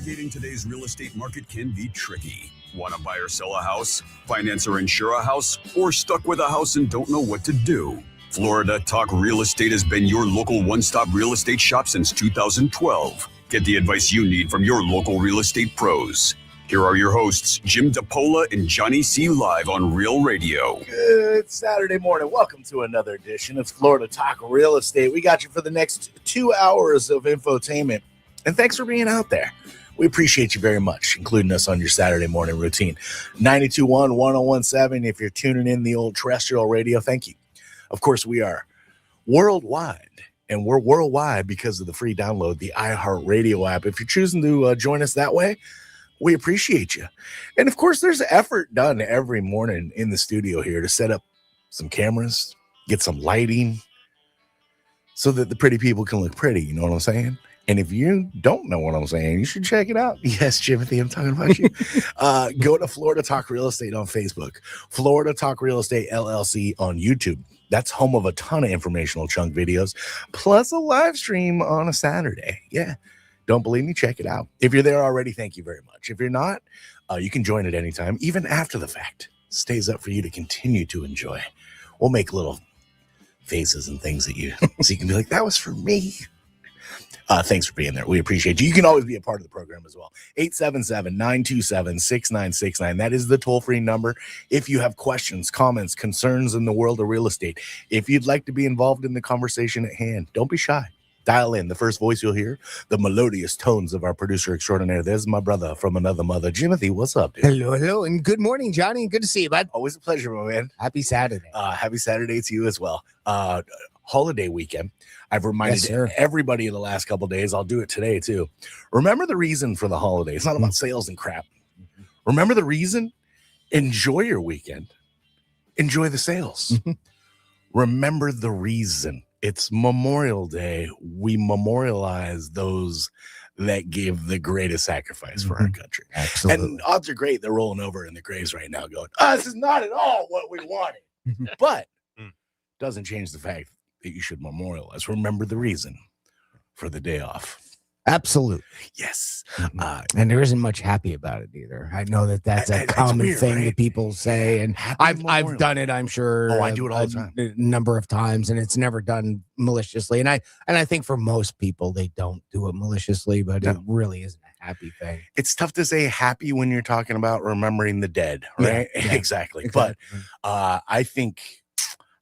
Navigating today's real estate market can be tricky. Want to buy or sell a house, finance or insure a house, or stuck with a house and don't know what to do? Florida Talk Real Estate has been your local one-stop real estate shop since 2012. Get the advice you need from your local real estate pros. Here are your hosts, Jim DePola and Johnny C. Live on Real Radio. Good Saturday morning. Welcome to another edition of Florida Talk Real Estate. We got you for the next 2 hours of infotainment. And thanks for being out there. We appreciate you very much, including us on your Saturday morning routine. 92.1, 101.7. If you're tuning in the old terrestrial radio, thank you. Of course, we are worldwide, and we're worldwide because of the free download, the iHeartRadio app. If you're choosing to join us that way, we appreciate you. And of course, there's effort done every morning in the studio here to set up some cameras, get some lighting so that the pretty people can look pretty. You know what I'm saying? And if you don't know what I'm saying, you should check it out. Yes, Jimothy, I'm talking about you. Go to Florida Talk Real Estate on Facebook, Florida Talk Real Estate LLC on YouTube. That's home of a ton of informational chunk videos, plus a live stream on a Saturday. Yeah. Don't believe me? Check it out. If you're there already, thank you very much. If you're not, you can join at any time, even after the fact. Stays up for you to continue to enjoy. We'll make little faces and things at you so you can be like, that was for me. Thanks for being there. We appreciate you. You can always be a part of the program as well. 877-927-6969. That is the toll-free number. If you have questions, comments, concerns in the world of real estate, if you'd like to be involved in the conversation at hand, don't be shy. Dial in. The first voice you'll hear, the melodious tones of our producer extraordinaire. There's my brother from another mother. Jimothy, what's up, dude? Hello, and good morning, Johnny. Good to see you, bud. Always a pleasure, my man. Happy Saturday. Happy Saturday to you as well. Holiday weekend. I've reminded everybody in the last couple of days. I'll do it today too. Remember the reason for the holiday. It's not about sales and crap. Remember the reason. Enjoy your weekend. Enjoy the sales. Remember the reason. It's Memorial Day. We memorialize those that gave the greatest sacrifice for our country. Absolutely. And odds are great. They're rolling over in the graves right now going, this is not at all what we wanted. But doesn't change the fact that you should memorialize. Remember the reason for the day off. Absolutely. Yes. And there isn't much happy about it either. I know that's a common weird, thing that people say. And I've done it, I'm sure. Oh, I do it all the time. A number of times, and it's never done maliciously. And I think for most people, they don't do it maliciously, but it really isn't a happy thing. It's tough to say happy when you're talking about remembering the dead, right? Yeah. Exactly. But I think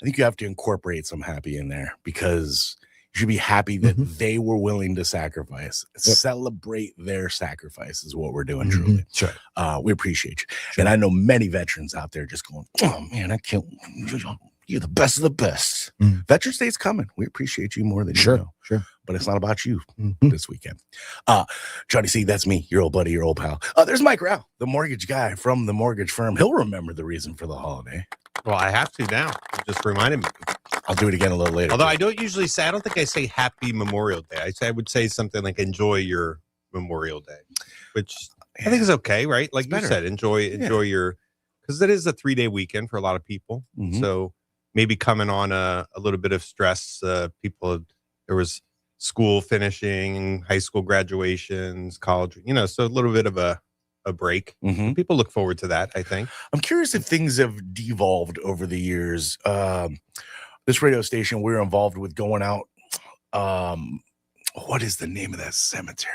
you have to incorporate some happy in there because you should be happy that they were willing to sacrifice. Celebrate their sacrifice is what we're doing, truly. Sure. We appreciate you. Sure. And I know many veterans out there just going, oh, man, I can't. You're the best of the best. Veterans Day's coming. We appreciate you more than you know. Sure. But it's not about you this weekend. Johnny C., that's me, your old buddy, your old pal. There's Mike Rao, the mortgage guy from the mortgage firm. He'll remember the reason for the holiday. Well, I have to now. You just reminded me. I'll do it again a little later. Although I don't usually say, I don't think I say Happy Memorial Day. I would say something like enjoy your Memorial Day, which I think is okay, right? Like you said, enjoy your, because it is a 3-day weekend for a lot of people. So maybe coming on a little bit of stress. There was school finishing, high school graduations, college, so a little bit of a break. People look forward to that, I think. I'm curious if things have devolved over the years. This radio station, we're involved with going out. What is the name of that cemetery?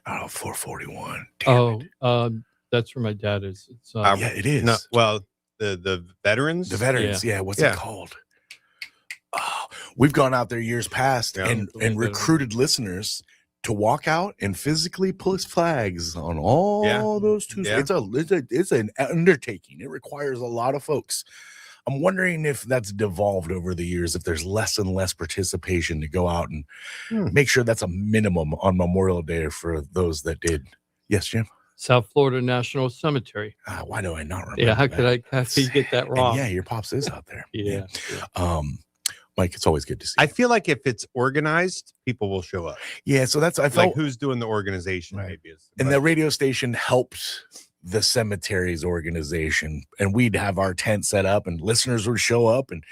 441. That's where my dad is. It's, yeah, it is. No, well, the veterans? The veterans, yeah. What's it called? We've gone out there years past and recruited listeners to walk out and physically push flags on all those Tuesdays. It's an undertaking. It requires a lot of folks. I'm wondering if that's devolved over the years, if there's less and less participation to go out and make sure that's a minimum on Memorial Day for those that did. Yes, Jim? South Florida National Cemetery. Why do I not remember? Yeah, how could you get that wrong? And your pops is out there. Yeah. Mike, it's always good to see you. I feel like if it's organized, people will show up. Yeah, so that's I felt like who's doing the organization, maybe. And the radio station helped the cemetery's organization, and we'd have our tent set up, and listeners would show up, and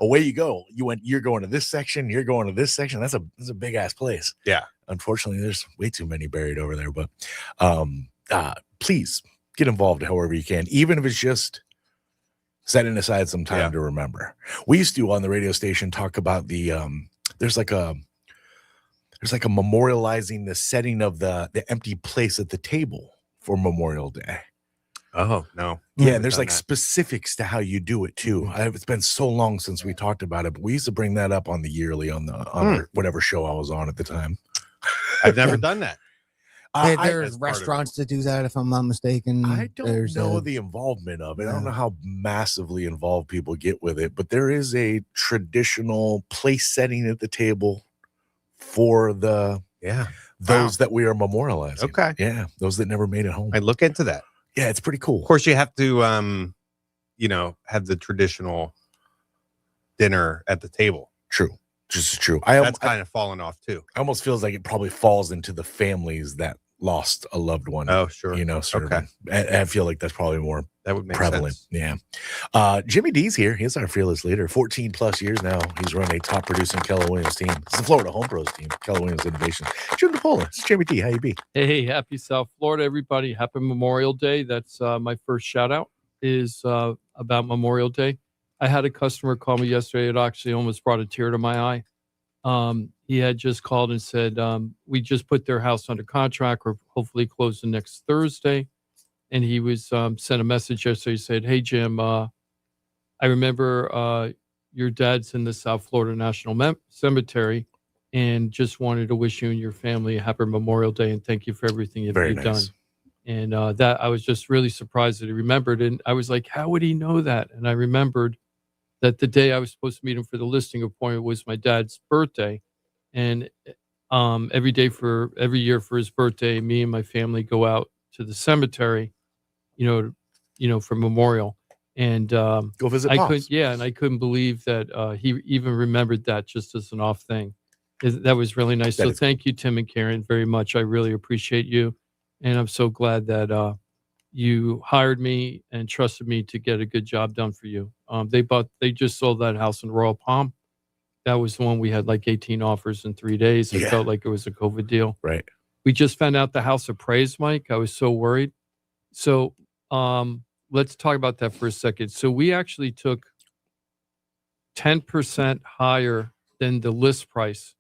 away you go. You're going to this section, you're going to this section. That's a big ass place. Yeah. Unfortunately, there's way too many buried over there, but Please get involved however you can, even if it's just setting aside some time to remember. We used to on the radio station talk about the there's like a memorializing the setting of the empty place at the table for Memorial Day. Oh no. Yeah, and there's like specifics to how you do it too. It's been so long since we talked about it, but we used to bring that up on the yearly on whatever show I was on at the time. I've never done that. There's restaurants to do that, if I'm not mistaken. I don't know the involvement of it. I don't know how massively involved people get with it, but there is a traditional place setting at the table for those that we are memorializing. Okay. Yeah, those that never made it home. I look into that. Yeah, it's pretty cool. Of course, you have to, have the traditional dinner at the table. True. Just true. That's kind of fallen off too. Almost feels like it probably falls into the families that lost a loved one. Oh, sure. Okay. I feel like that's probably more that would make prevalent. Sense. Yeah. Jimmy D's here. He's our fearless leader. 14 plus years now. He's run a top producing Keller Williams team. It's the Florida Home Pros team, Keller Williams Innovations. Jim DePola. It's Jimmy D. How you be? Hey, happy South Florida, everybody. Happy Memorial Day. That's my first shout out is about Memorial Day. I had a customer call me yesterday. It actually almost brought a tear to my eye. He had just called and said, we just put their house under contract or hopefully close the next Thursday. And he was sent a message yesterday. He said, hey, Jim, I remember your dad's in the South Florida National Cemetery and just wanted to wish you and your family a happy Memorial Day and thank you for everything you've done. And that I was just really surprised that he remembered. And I was like, how would he know that? And I remembered that the day I was supposed to meet him for the listing appointment was my dad's birthday. And every year for his birthday, me and my family go out to the cemetery, for memorial. And go visit Pops. And I couldn't believe that he even remembered that just as an off thing. That was really nice. So thank you, Tim and Karen, very much. I really appreciate you. And I'm so glad that you hired me and trusted me to get a good job done for you. They just sold that house in Royal Palm. That was the one we had like 18 offers in 3 days. It felt like it was a COVID deal. Right. We just found out the house appraised, Mike. I was so worried. So let's talk about that for a second. So we actually took 10% higher than the list price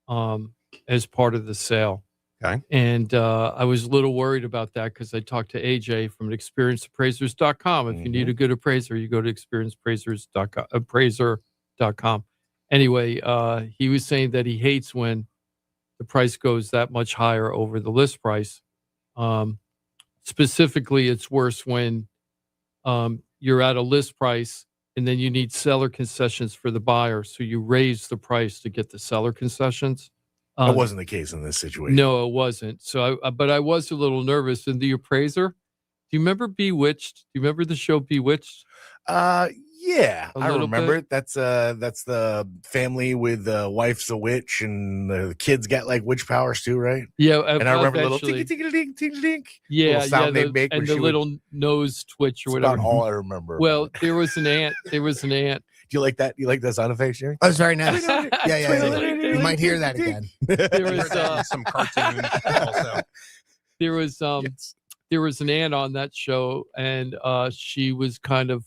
as part of the sale. Okay. And I was a little worried about that because I talked to AJ from experienceappraisers.com. If you need a good appraiser, you go to experienceappraisers.com. Anyway, he was saying that he hates when the price goes that much higher over the list price. Specifically, it's worse when you're at a list price and then you need seller concessions for the buyer. So you raise the price to get the seller concessions. That wasn't the case in this situation. No, it wasn't. So, but I was a little nervous. And the appraiser, do you remember Bewitched? Do you remember the show Bewitched? Yeah, I remember it. That's the family with the wife's a witch and the kids got like witch powers too, right? Yeah, and I remember the little ting ting. Yeah, sound they make and the little nose twitch or whatever. That's all I remember. Well, there was an ant. Do you like that? You like that sound effect, Jerry? Oh, it's very nice. Yeah. You might hear that again. There was some cartoon also. There was an ant on that show, and she was kind of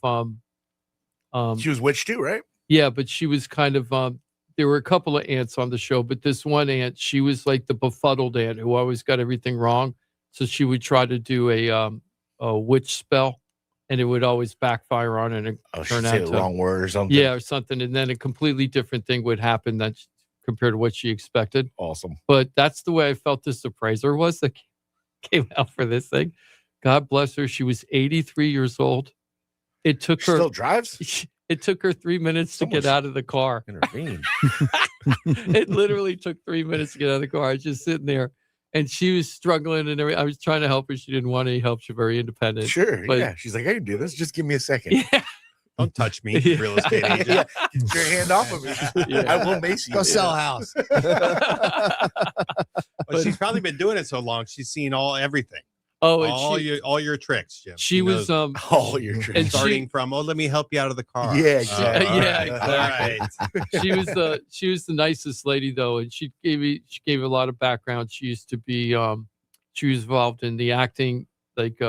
she was witch too, right? Yeah, but she was kind of there were a couple of ants on the show, but this one ant, she was like the befuddled ant who always got everything wrong. So she would try to do a witch spell, and it would always backfire on it and turn out say the wrong word or something. Yeah, or something, and then a completely different thing would happen that compared to what she expected. Awesome. But that's the way I felt this appraiser was that came out for this thing. God bless her. She was 83 years old. It took her still drives. It took her 3 minutes to get out of the car. Intervene. It literally took 3 minutes to get out of the car. I was just sitting there, and she was struggling, and I was trying to help her. She didn't want any help. She's very independent. Sure, but, yeah. She's like, I can do this. Just give me a second. Yeah. Don't touch me, real estate agent. Get your hand off of me. Yeah. I will mace you. Go sell a house. But she's probably been doing it so long. She's seen everything. Oh, and all your tricks, Jim. She was all your tricks. And starting from let me help you out of the car. Yeah, exactly. Exactly. She was the nicest lady though, and she gave a lot of background. She used to be She was involved in the acting. Like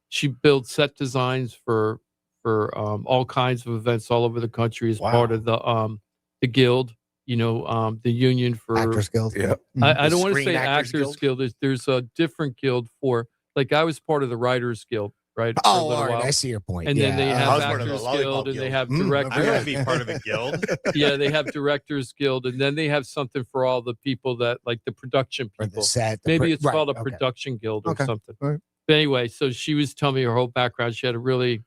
she built set designs for all kinds of events all over the country as part of the guild. The union for Actors Guild. Yeah. I The don't want to Screen say Actors Actors Guild. There's a different guild for, like, I was part of the Writers Guild, right? for a Oh, little all right. while. I see your point. And then they Yeah. I have was part of the Actors Lollipop Guild, and they Guild. have Mm, I Directors. want to be part of a guild. Yeah, they have Directors Guild, and then they have something for all the people that, like, the production Or the people. set. Maybe it's called a okay. Production Guild or Okay. something. All right. But anyway, so she was telling me her whole background. She had a really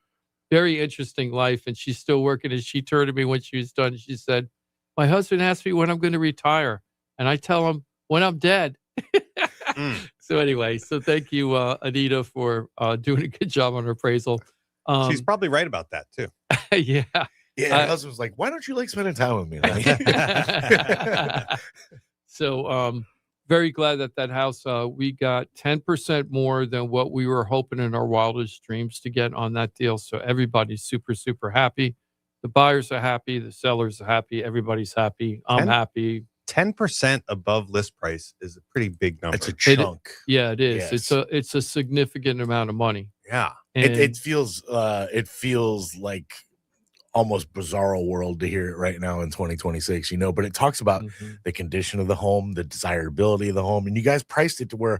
very interesting life, and she's still working. And she turned to me when she was done. She said, "My husband asked me when I'm going to retire, and I tell him when I'm dead." So anyway, so thank you, Anita, for doing a good job on her appraisal. She's probably right about that too. Yeah. Yeah, my husband was like, "Why don't you like spending time with me?" So very glad that house we got 10% more than what we were hoping in our wildest dreams to get on that deal. So everybody's super happy. The buyers are happy, the sellers are happy, everybody's happy. I'm 10? happy. 10% above list price is a pretty big number. It's a chunk. Yeah, it is. Yes. It's a significant amount of money. Yeah. And It feels like almost bizarro world to hear it right now in 2026, but it talks about Mhm. the condition of the home, the desirability of the home, and you guys priced it to where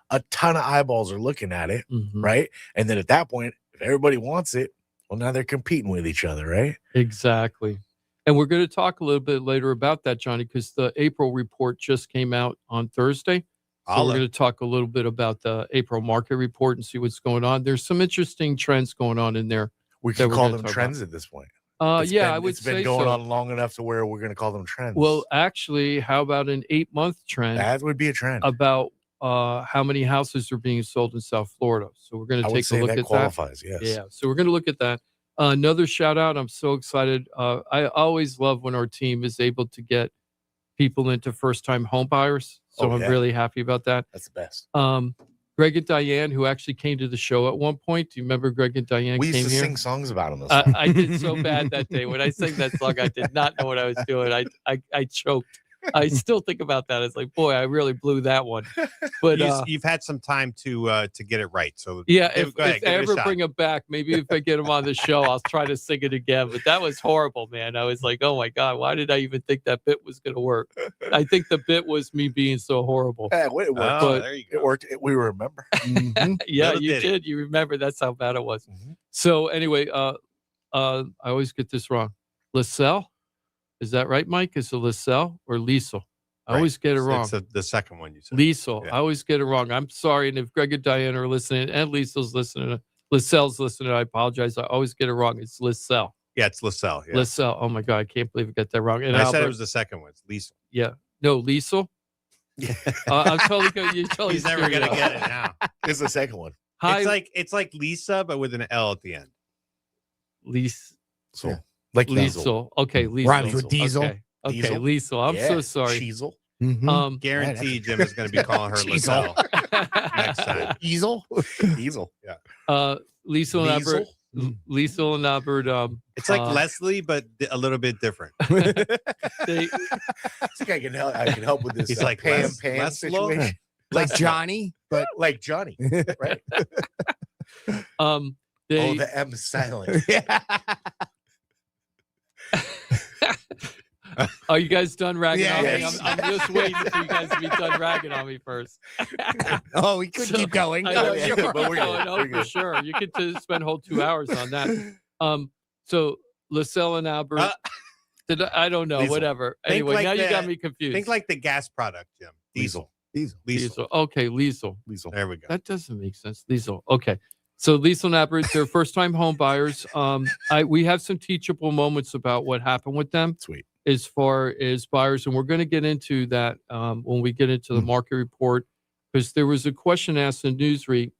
a ton of eyeballs are looking at it, Mhm. right? And then at that point, if everybody wants it, well, now they're competing with each other, right? Exactly. And we're going to talk a little bit later about that, Johnny, because the April report just came out on Thursday. So we're going to talk a little bit about the April market report and see what's going on. There's some interesting trends going on in there. We that can we're call gonna them talk trends at this point. I would It's been say going so. on long enough to where we're going to call them trends. Well, actually, how about an 8-month trend that would be a trend. about how many houses are being sold in South Florida? So we're going I to would take a say look that at qualifies. Yes. that. Yeah, so we're going to look at that. Another shout out. I'm so excited. I always love when our team is able to get people into first time home buyers. So I'm really happy about that. That's the best. Greg and Diane, who actually came to the show at one point. Do you remember Greg and Diane We came used to here? sing songs about them. I did so bad that day. When I sang that song, I did not know what I was doing. I choked. I still think about that. It's like, boy, I really blew that one. But you've had some time to get it right. So yeah, give- if go ahead, I give it a ever shot. bring him back, maybe if I get him on the show, I'll try to sing it again. But that was horrible, man. I was like, oh my God, why did I even think that bit was going to work? I think the bit was me being so horrible. Yeah, it worked. Oh, there you go. It worked. We remember. Mhm. Yeah, Little you ditty. did. You remember that's how bad it was. Mhm. So anyway, I always get this wrong. Lascelles, is that right, Mike? Is it Lascelles or Liesel? I Right. always get it wrong. It's the second one you said. Liesel. Yeah. I always get it wrong. I'm sorry. And if Greg and Diane are listening and Liesel's listening, Lascelles listening, I apologize. I always get it wrong. It's Lascelles. Yeah, it's LaSalle. Yeah. Lascelles. Oh my God, I can't believe I got that wrong. And I said it Albert- was the second one. It's Lisa. yeah. No, Liesel. I'm totally good. You're totally He's never gonna serious. get it now. It's the second one. Hi, It's like Lisa, but with an L at the end. So Yeah. like Liesel. Okay, Liesel. Rhymes with diesel. Okay, Diesel? Liesel. I'm so Yeah, sorry. Cheezel. Mhm. Guarantee Jim is going to be calling her Diesel. LaSalle next time. Easel. Easel. Liesel and Albert. Mm. Liesel and Albert. It's like Uh, Leslie, but a little bit different. They, I think I can help with this. He's like Pam Les- Pam Leslo? situation. Like Johnny, but Like Johnny, right? they, Oh, the M is silent. are you guys done ragging Yeah, on me? yes. I'm just waiting for you guys to be done ragging on me first. oh, we could So, keep going. I know, yeah, sure. but we're No, good. no, We're for good. sure. You could spend whole 2 hours on that. So Lascelles and Albert. I don't know. Liesel. Whatever. Think Anyway, like now you got the- me confused. Think like the gas product, Jim. Diesel. Diesel. Liesel. Okay, Liesel. Liesel. There we go. That doesn't make sense. Liesel. Okay. So Liesel and Albert, they're first-time home buyers. We have some teachable moments about what happened with them Sweet. as far as buyers, and we're going to get into that when we get into the market report, because there was a question asked in Newsread: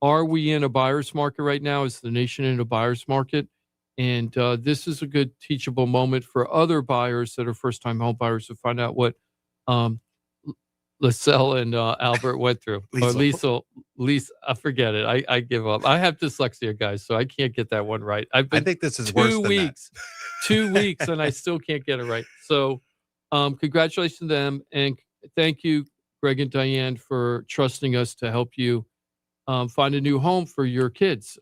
are we in a buyer's market right now? Is the nation in a buyer's market? And this is a good teachable moment for other buyers that are first-time home buyers to find out what Lascelles and Albert went through. Or Liesel, I forget it. I give up. I have dyslexia, guys, so I can't get that one right. I've I been think this is worse 2 than weeks, 2 weeks, and I still can't get it right. So, congratulations to them, and thank you, Greg and Diane, for trusting us to help you find a new home for your kids.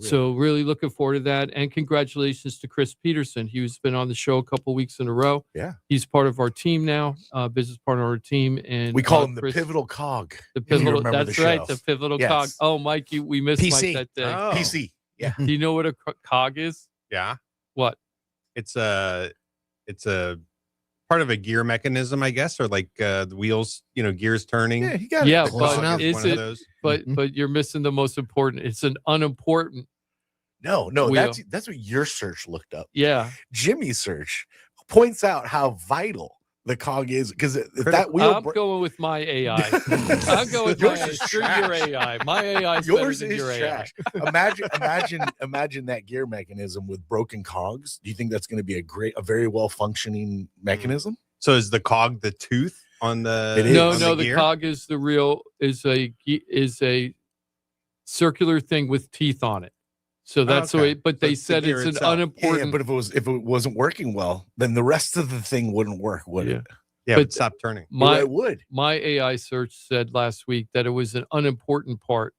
So really looking forward to that. And congratulations to Chris Peterson. He's been on the show a couple weeks in a row. Yeah. He's part of our team now, business partner of our team. And we call him the Chris, pivotal cog. The if you pivotal. remember That's the right. show. The pivotal Yes. cog. Oh, Mike, we missed PC. Mike that day. Oh. PC. Yeah. Do you know what a cog is? Yeah. What? It's a part of a gear mechanism, I guess, or like the wheels, gears turning. Yeah, he got Yeah, it. Close but enough. is One of it? those. But you're missing the most important. It's an unimportant. No, Wheel. that's what your search looked up. Yeah. Jimmy's search points out how vital the cog is because if that wheel I'm going with my AI. I'm going with Yours my is screw trash. your AI. My AI is yours better than is your trash. Imagine that gear mechanism with broken cogs. Do you think that's going to be a very well functioning mechanism? So is the cog the tooth on the? It AI. is. No, on no. The gear? cog is the real is a circular thing with teeth on it. So that's the okay. way. But they But the said gear it's an itself. Yeah, unimportant. but if it wasn't working well, then the rest of the thing wouldn't work, would it? Yeah, but but stop turning. Well, my it would. my AI search said last week that it was an unimportant part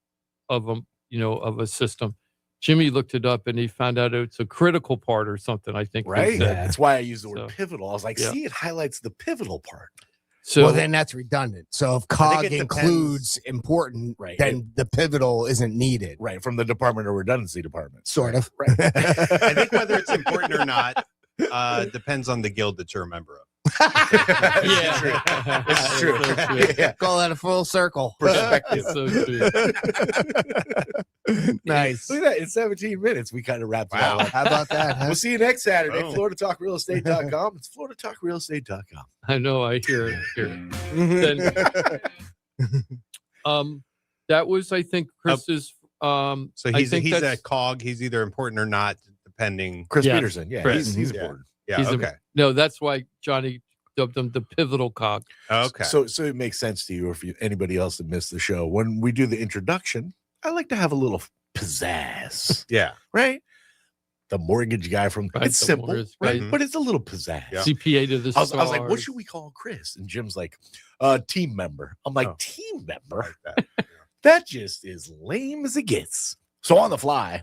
of a system. Jimmy looked it up and he found out it's a critical part or something. I think they Right. said. That's why I use the word So, pivotal. I was like, yeah. see, it highlights the pivotal part. So well, then that's redundant. So if cog it depends. includes important, Right. then the pivotal isn't needed. Right. From the Department of Redundancy Department. Sort of. Right. I think whether it's important or not depends on the guild that you're a member of. yeah, true. It's true. So true. Yeah. Call that a full circle. Perspective. It's so true. Nice. Look at that. In 17 minutes, we kind of wrapped it all Wow. up. How about that? Huh? We'll see you next Saturday. Boom. FloridaTalkRealEstate.com. It's FloridaTalkRealEstate.com. I know. I hear it. That was, I think, Chris's. So I he's think a that's- cog. He's either important or not, depending. Chris Yes. Peterson. Yeah, Chris. he's Yeah. important. Yeah. He's a- okay. No, that's why Johnny dubbed him the pivotal cog. Okay. So it makes sense to you, or if anybody else that missed the show, when we do the introduction, I like to have a little pizzazz, yeah. right? The mortgage guy from Right, it's the simple, mortgage, right? right. But it's a little pizzazz. Yeah. CPA to the I was like, what stars. should we call Chris? And Jim's like, team member. I'm like, Oh. team member? Like that. That just is lame as it gets. So on the fly,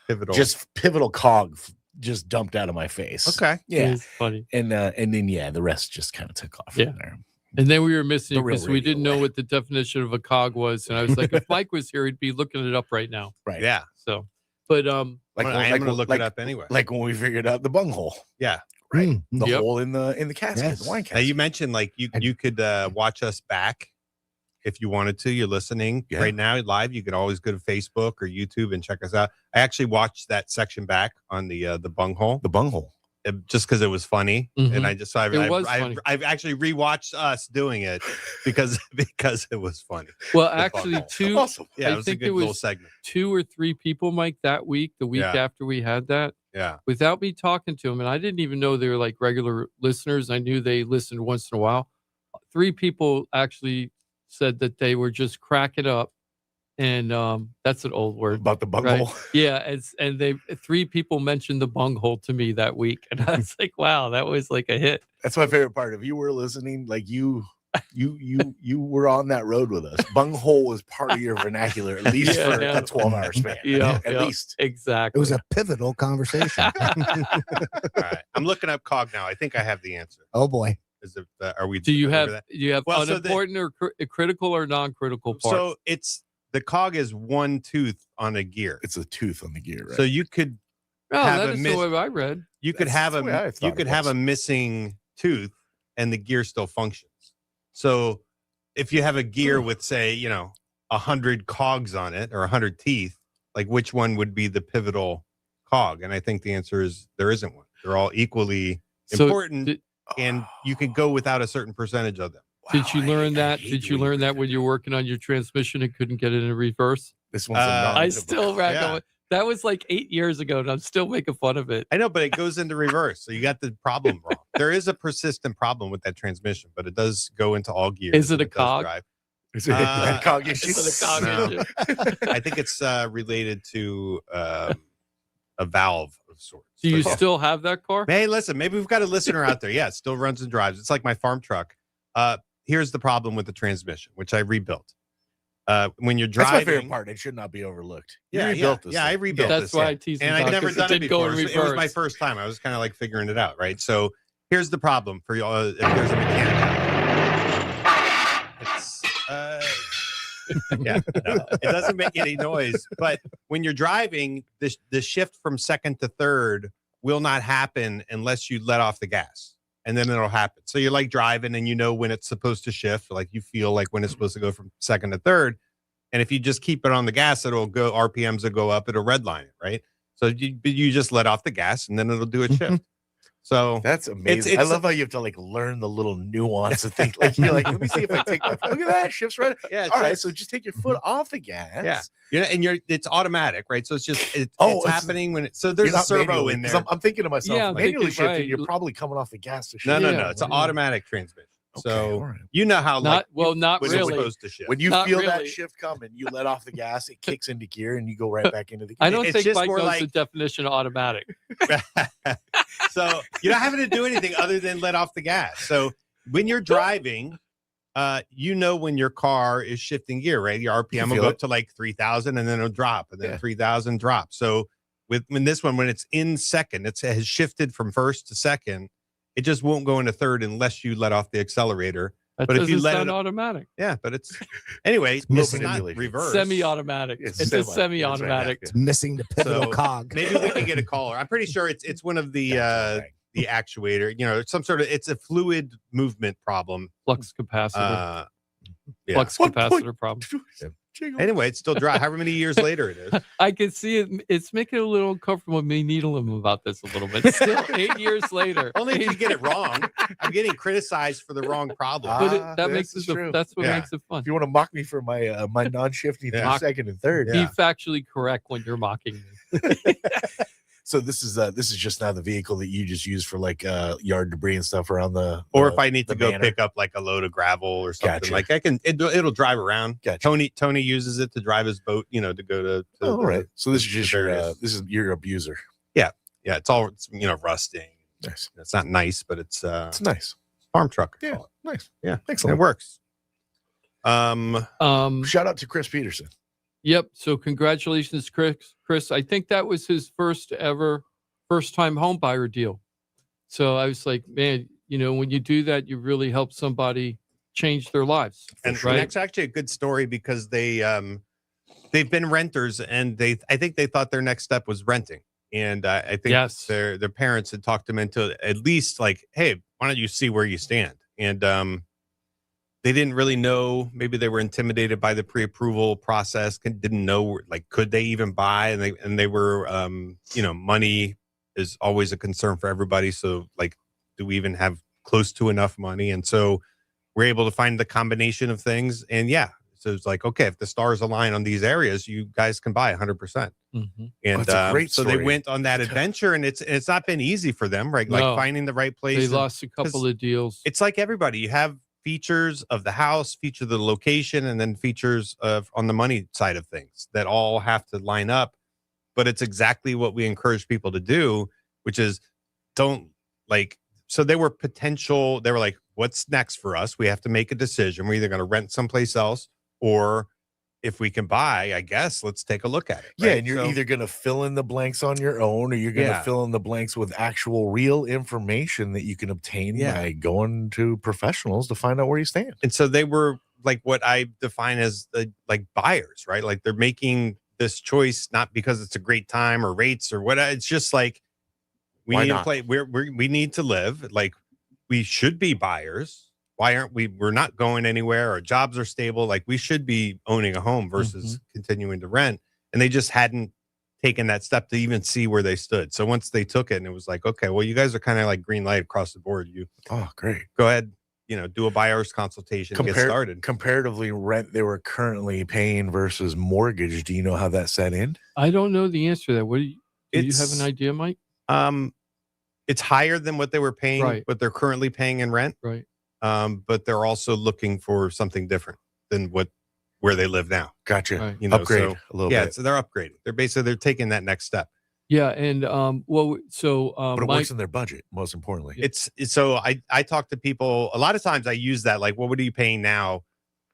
Pivotal. just pivotal cog just dumped out of my face. okay. Yeah. It's funny. And then the rest just kind of took off Yeah. from there. And then we were missing The it real because we radio didn't know way. what the definition of a cog was. And I was like, if Mike was here, he'd be looking it up right now. Right. Yeah. So, but I am going to look it up anyway. Like when we figured out the bunghole, Yeah. right? Mm. The Yep. hole in the casket, Yes. the wine Now casket. you mentioned like you could watch us back if you wanted to. You're listening Yeah. right now live. You could always go to Facebook or YouTube and check us out. I actually watched that section back on the bunghole The bunghole. just because it was funny, Mhm. and I just It was funny. I've actually rewatched us doing it because it was funny. well, The actually, bunghole. two Awesome. Yeah, I it was a think good it little was- segment. 2 or 3 people, Mike, that week, the week Yeah. after we had that, Yeah. without me talking to them, and I didn't even know they were like regular listeners. I knew they listened once in a while. 3 people actually said that they were just cracking up, and that's an old word. About the bunghole. Yeah, and they 3 people mentioned the bunghole to me that week, and I was like, wow, that was like a hit. That's my favorite part. If you were listening, like you were on that road with us. Bunghole was part of your vernacular, at least Yeah, for yeah. a 12-hour span. Yeah, At yeah. least. Exactly. It was a pivotal conversation. All right. I'm looking up cog now. I think I have the answer. Oh boy. Is it? Are we? Do you over have that? Well, so the- unimportant or critical or non-critical parts? So it's the cog is one tooth on a gear. It's a tooth on the gear, right? So you could oh, have that a is miss- the way I read. you could That's have the way I a thought you it could have was. a missing tooth and the gear still functions. So if you have a gear with say 100 cogs on it or 100 teeth, like which one would be the pivotal cog? And I think the answer is there isn't one. They're all equally So important, did- and you could go without a certain percentage of them. Did you Wow, learn I that? hate Did the you way learn that put when you're working on your transmission and couldn't get it in reverse? This one's a I I non-typical. still rack yeah. on. That was like 8 years ago, and I'm still making fun of it. I know, but it goes into reverse, so you got the problem wrong. There is a persistent problem with that transmission, but it does go into all gears. Is it and a does cog? drive. Is it a cog issue? Is it a cog No. issue? I think it's related to a valve of sorts. Do you But- still have that car? Hey, listen, maybe we've got a listener out there. Yeah, it still runs and drives. It's like my farm truck. here's the problem with the transmission, which I rebuilt. When you're That's my driving, favorite part. It should not be overlooked. You yeah, rebuilt this I thing. rebuilt That's this, why yeah. I teased And him I'd about never because done it didn't go before. in It was my reverse. first time. I was kind of like figuring it out, right? So here's the problem for y'all. If there's a mechanic, it's yeah, no, it doesn't make any noise. But when you're driving, the shift from second to third will not happen unless you let off the gas. And then it'll happen. So you're like driving and you know when it's supposed to shift, like you feel like when it's supposed to go from second to third. And if you just keep it on the gas, it'll go, RPMs will go up, it'll redline it, right? So you just let off the gas and then it'll do a shift. So That's amazing. I love how you have to like learn the little nuance of things. Like you're like, let me see if I take my look at that shifts right. yeah, All right, so just take your foot off the gas. Yeah. And it's automatic, right? So it's just it's it's happening when so there's You're a not servo manually, in 'cause there. I'm thinking to myself, Yeah, I'm manually thinking, shifting, right. you're probably coming off the gas to shift. No, Yeah, it's an yeah. automatic transmission. Okay, So all right. you know how Not not when it's really. supposed to shift. When you Not feel that really. shift coming, you let off the gas, it kicks into gear, and you go right back into the gear. I don't It's think just Mike more knows like- the definition of automatic. So you're not having to do anything other than let off the gas. So when you're driving, you know when your car is shifting gear, right? Your RPM will feel go it. up to like 3,000 and then it'll drop, and then Yeah. 3,000 drop. So when this one, when it's in second, it has shifted from first to second. It just won't go into third unless you let off the accelerator. That But if you doesn't let sound it- automatic. Yeah, but it's anyway, it's missing not manipulation. reverse. Semi-automatic. It's It's a semi- semi-automatic. that's It's missing the pivotal So, cog. Maybe we can get a caller. I'm pretty sure it's one of the Gotcha, right. the actuator. You know, some sort of it's a fluid movement problem. Flux capacitor. Yeah. Flux What capacitor problem. Jingle. Anyway, it's still dry. However many years later it is. I can see it. It's making it a little uncomfortable with me needling him about this a little bit. Still, 8 years later. Only if you get it wrong. I'm getting criticized for the wrong problem. But Ah, that this makes is it. true. That's what Yeah. makes it fun. If you want to mock me for my my non-shifting Yeah. through second and third, Be Yeah. factually correct when you're mocking me. So this is just now the vehicle that you just use for like yard debris and stuff around the. Or if I need to the go banner. pick up like a load of gravel or something, Gotcha. like I can, it'll drive around. Gotcha. Tony uses it to drive his boat, you know, to go to. Oh, all right. So this is just your various- this is your abuser. Yeah, it's all you know, rusting. Nice. It's not nice, but it's It's nice. farm truck. I Yeah. call it. Nice. Yeah. It Excellent. works. Shout out to Chris Peterson. Yep. So congratulations, Chris. I think that was his first time home buyer deal. So I was like, man, you know, when you do that, you really help somebody change their lives. And right. that's actually a good story because they've been renters and I think they thought their next step was renting. And I think Yes. their parents had talked them into at least like, hey, why don't you see where you stand? And they didn't really know. Maybe they were intimidated by the pre-approval process. Didn't know like could they even buy? And they were you know, money is always a concern for everybody. So like, do we even have close to enough money? And so we're able to find the combination of things. And yeah, so it's like, okay, if the stars align on these areas, you guys can buy 100%. Mhm. And That's a great so they story. went on that adventure, and it's not been easy for them, right? Like No. finding the right place. They and lost a couple of deals. it's like everybody. You have features of the house, feature of the location, and then features of on the money side of things that all have to line up. But it's exactly what we encourage people to do, which is don't like. So they were like, what's next for us? We have to make a decision. We're either going to rent someplace else, or if we can buy, I guess let's take a look at it. Yeah, right? and you're So- either going to fill in the blanks on your own, or you're going to Yeah. fill in the blanks with actual real information that you can obtain Yeah. by going to professionals to find out where you stand. And so they were like what I define as like buyers, right? Like they're making this choice not because it's a great time or rates or what. It's just like we Why need not? to play. We need to live. Like we should be buyers. Why aren't we? We're not going anywhere. Our jobs are stable. Like we should be owning a home versus continuing to rent. And they just hadn't taken that step to even see where they stood. So once they took it, and it was like, okay, well, you guys are kind of like green light across the board. You Oh, great. go ahead, you know, do a buyer's consultation and get started. Comparatively, rent they were currently paying versus mortgage. Do you know how that set in? I don't know the answer to that. What do you have It's- an idea, Mike? It's higher than what they were paying, Right. what they're currently paying in rent. Right. But they're also looking for something different than where they live now. Gotcha. Right. You know, Upgrade so, a little yeah, bit. so they're upgrading. They're taking that next step. Yeah, and well, so But it Mike, works in their budget, most importantly. It's so I talk to people a lot of times. I use that like, well, what are you paying now?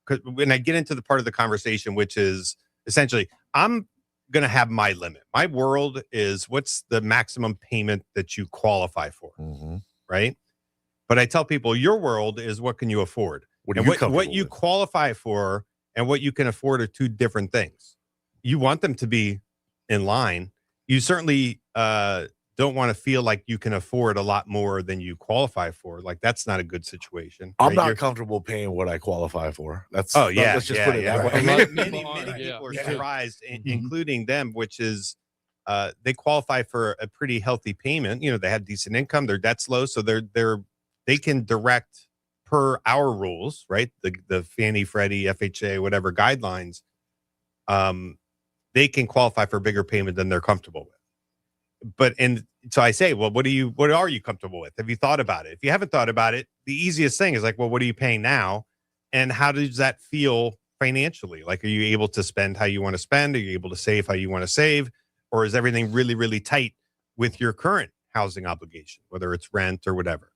Because when I get into the part of the conversation, which is essentially, I'm gonna have my limit. My world is what's the maximum payment that you qualify for, Mhm. right? But I tell people your world is what can you afford, What are and you what comfortable you with? qualify for and what you can afford are two different things. You want them to be in line. You certainly don't want to feel like you can afford a lot more than you qualify for. Like that's not a good situation. I'm right? not comfortable paying what I qualify for. That's Oh yeah, let's just yeah, put it yeah. that Well, way. A lot of many people are, yeah. people are Yeah. surprised, Mhm. including them, which is they qualify for a pretty healthy payment. You know, they have decent income, their debt's low, so they can direct per our rules, right? The Fannie, Freddie, FHA, whatever guidelines. They can qualify for a bigger payment than they're comfortable with. But and so I say, well, what are you comfortable with? Have you thought about it? If you haven't thought about it, the easiest thing is like, well, what are you paying now? And how does that feel financially? Like, are you able to spend how you want to spend? Are you able to save how you want to save? Or is everything really, really tight with your current housing obligation, whether it's rent or whatever?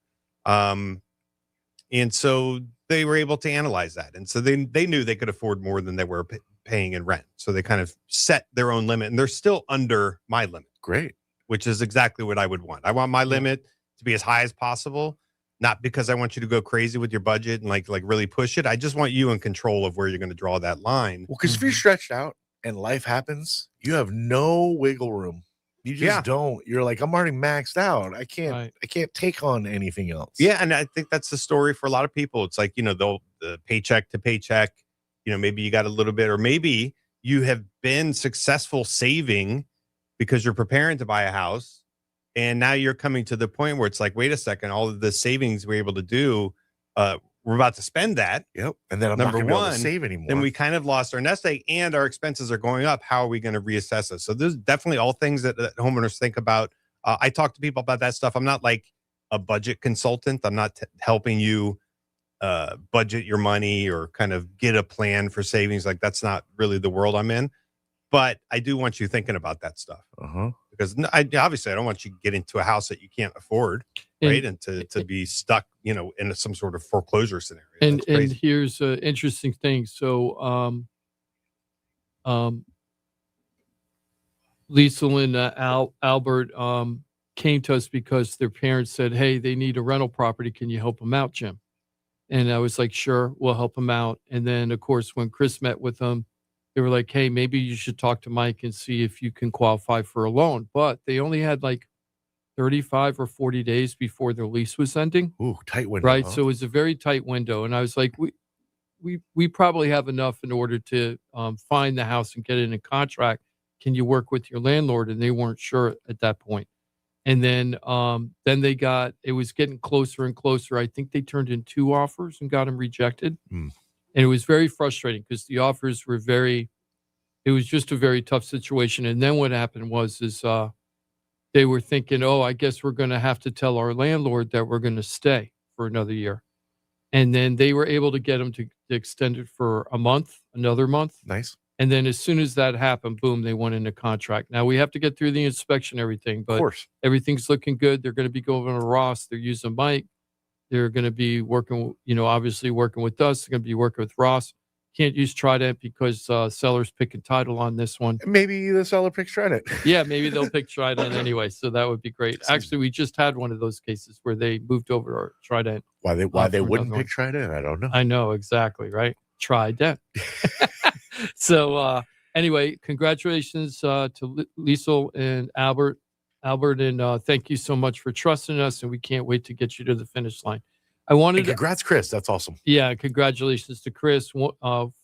And so they were able to analyze that. And so they knew they could afford more than they were paying in rent. So they kind of set their own limit, and they're still under my limit, Great. which is exactly what I would want. I want my limit to be as high as possible, not because I want you to go crazy with your budget and like really push it. I just want you in control of where you're going to draw that line. Well, because if you're stretched out and life happens, you have no wiggle room. You just Yeah. don't. You're like, I'm already maxed out. I can't. Right. I can't take on anything else. Yeah, and I think that's the story for a lot of people. It's like, you know, the paycheck to paycheck, you know, maybe you got a little bit, or maybe you have been successful saving because you're preparing to buy a house. And now you're coming to the point where it's like, wait a second, all of the savings we're able to do, we're about to spend that. Yep. And then I'm Number not going to be able one, to save anymore. Then we kind of lost our nest egg and our expenses are going up. How are we going to reassess this? So there's definitely all things that homeowners think about. I talk to people about that stuff. I'm not like a budget consultant. I'm not helping you budget your money or kind of get a plan for savings. Like that's not really the world I'm in. But I do want you thinking about that stuff because obviously I don't want you to get into a house that you can't afford, right? And to be stuck, you know, in some sort of foreclosure scenario. And here's an interesting thing. So, Lisa and Albert came to us because their parents said, "Hey, they need a rental property. Can you help them out, Jim?" And I was like, "Sure, we'll help them out." And then, of course, when Chris met with them, they were like, "Hey, maybe you should talk to Mike and see if you can qualify for a loan." But they only had like 35 or 40 days before their lease was ending. Ooh, tight window. Right. huh? So it was a very tight window. And I was like, we probably have enough in order to find the house and get it in a contract. Can you work with your landlord? And they weren't sure at that point. And then it was getting closer and closer. I think they turned in 2 offers and got them rejected. And it was very frustrating because the offers were it was just a very tough situation. And then what happened was they were thinking, oh, I guess we're going to have to tell our landlord that we're going to stay for another year. And then they were able to get them to extend it for a month, another month. Nice. And then as soon as that happened, boom, they went into contract. Now we have to get through the inspection, everything, Of but course. everything's looking good. They're going to be going to Ross. They're using Mike. They're going to be working, obviously working with us. They're going to be working with Ross. Can't use Trident because seller's picking title on this one. Maybe the seller picks Trident. Yeah, maybe they'll pick Trident anyway. So that would be great. Actually, we just had one of those cases where they moved over to Trident. Why they for wouldn't another pick Trident? I don't know. I know exactly, right? Trident. So anyway, congratulations to Liesel and Albert. And thank you so much for trusting us, and we can't wait to get you to the finish line. I wanted And congrats, Chris. That's awesome. Yeah, congratulations to Chris.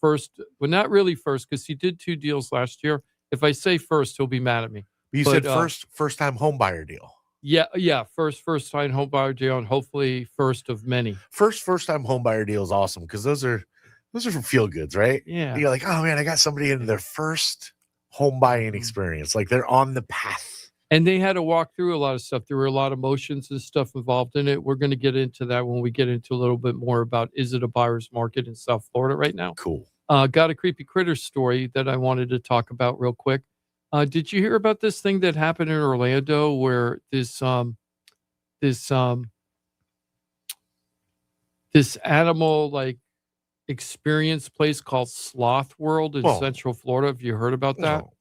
First, well, not really first, because he did 2 deals last year. If I say first, he'll be mad at me. But you said first time home buyer deal. Yeah, first time home buyer deal, and hopefully first of many. First time home buyer deal is awesome because those are from feel goods, right? Yeah. You're like, oh man, I got somebody in their first home buying experience. Like they're on the path. And they had to walk through a lot of stuff. There were a lot of emotions and stuff involved in it. We're going to get into that when we get into a little bit more about, is it a buyer's market in South Florida right now? Cool. Got a creepy critter story that I wanted to talk about real quick. Did you hear about this thing that happened in Orlando where this animal like experience place called Sloth World in Well, Central Florida? Have you heard about that? No.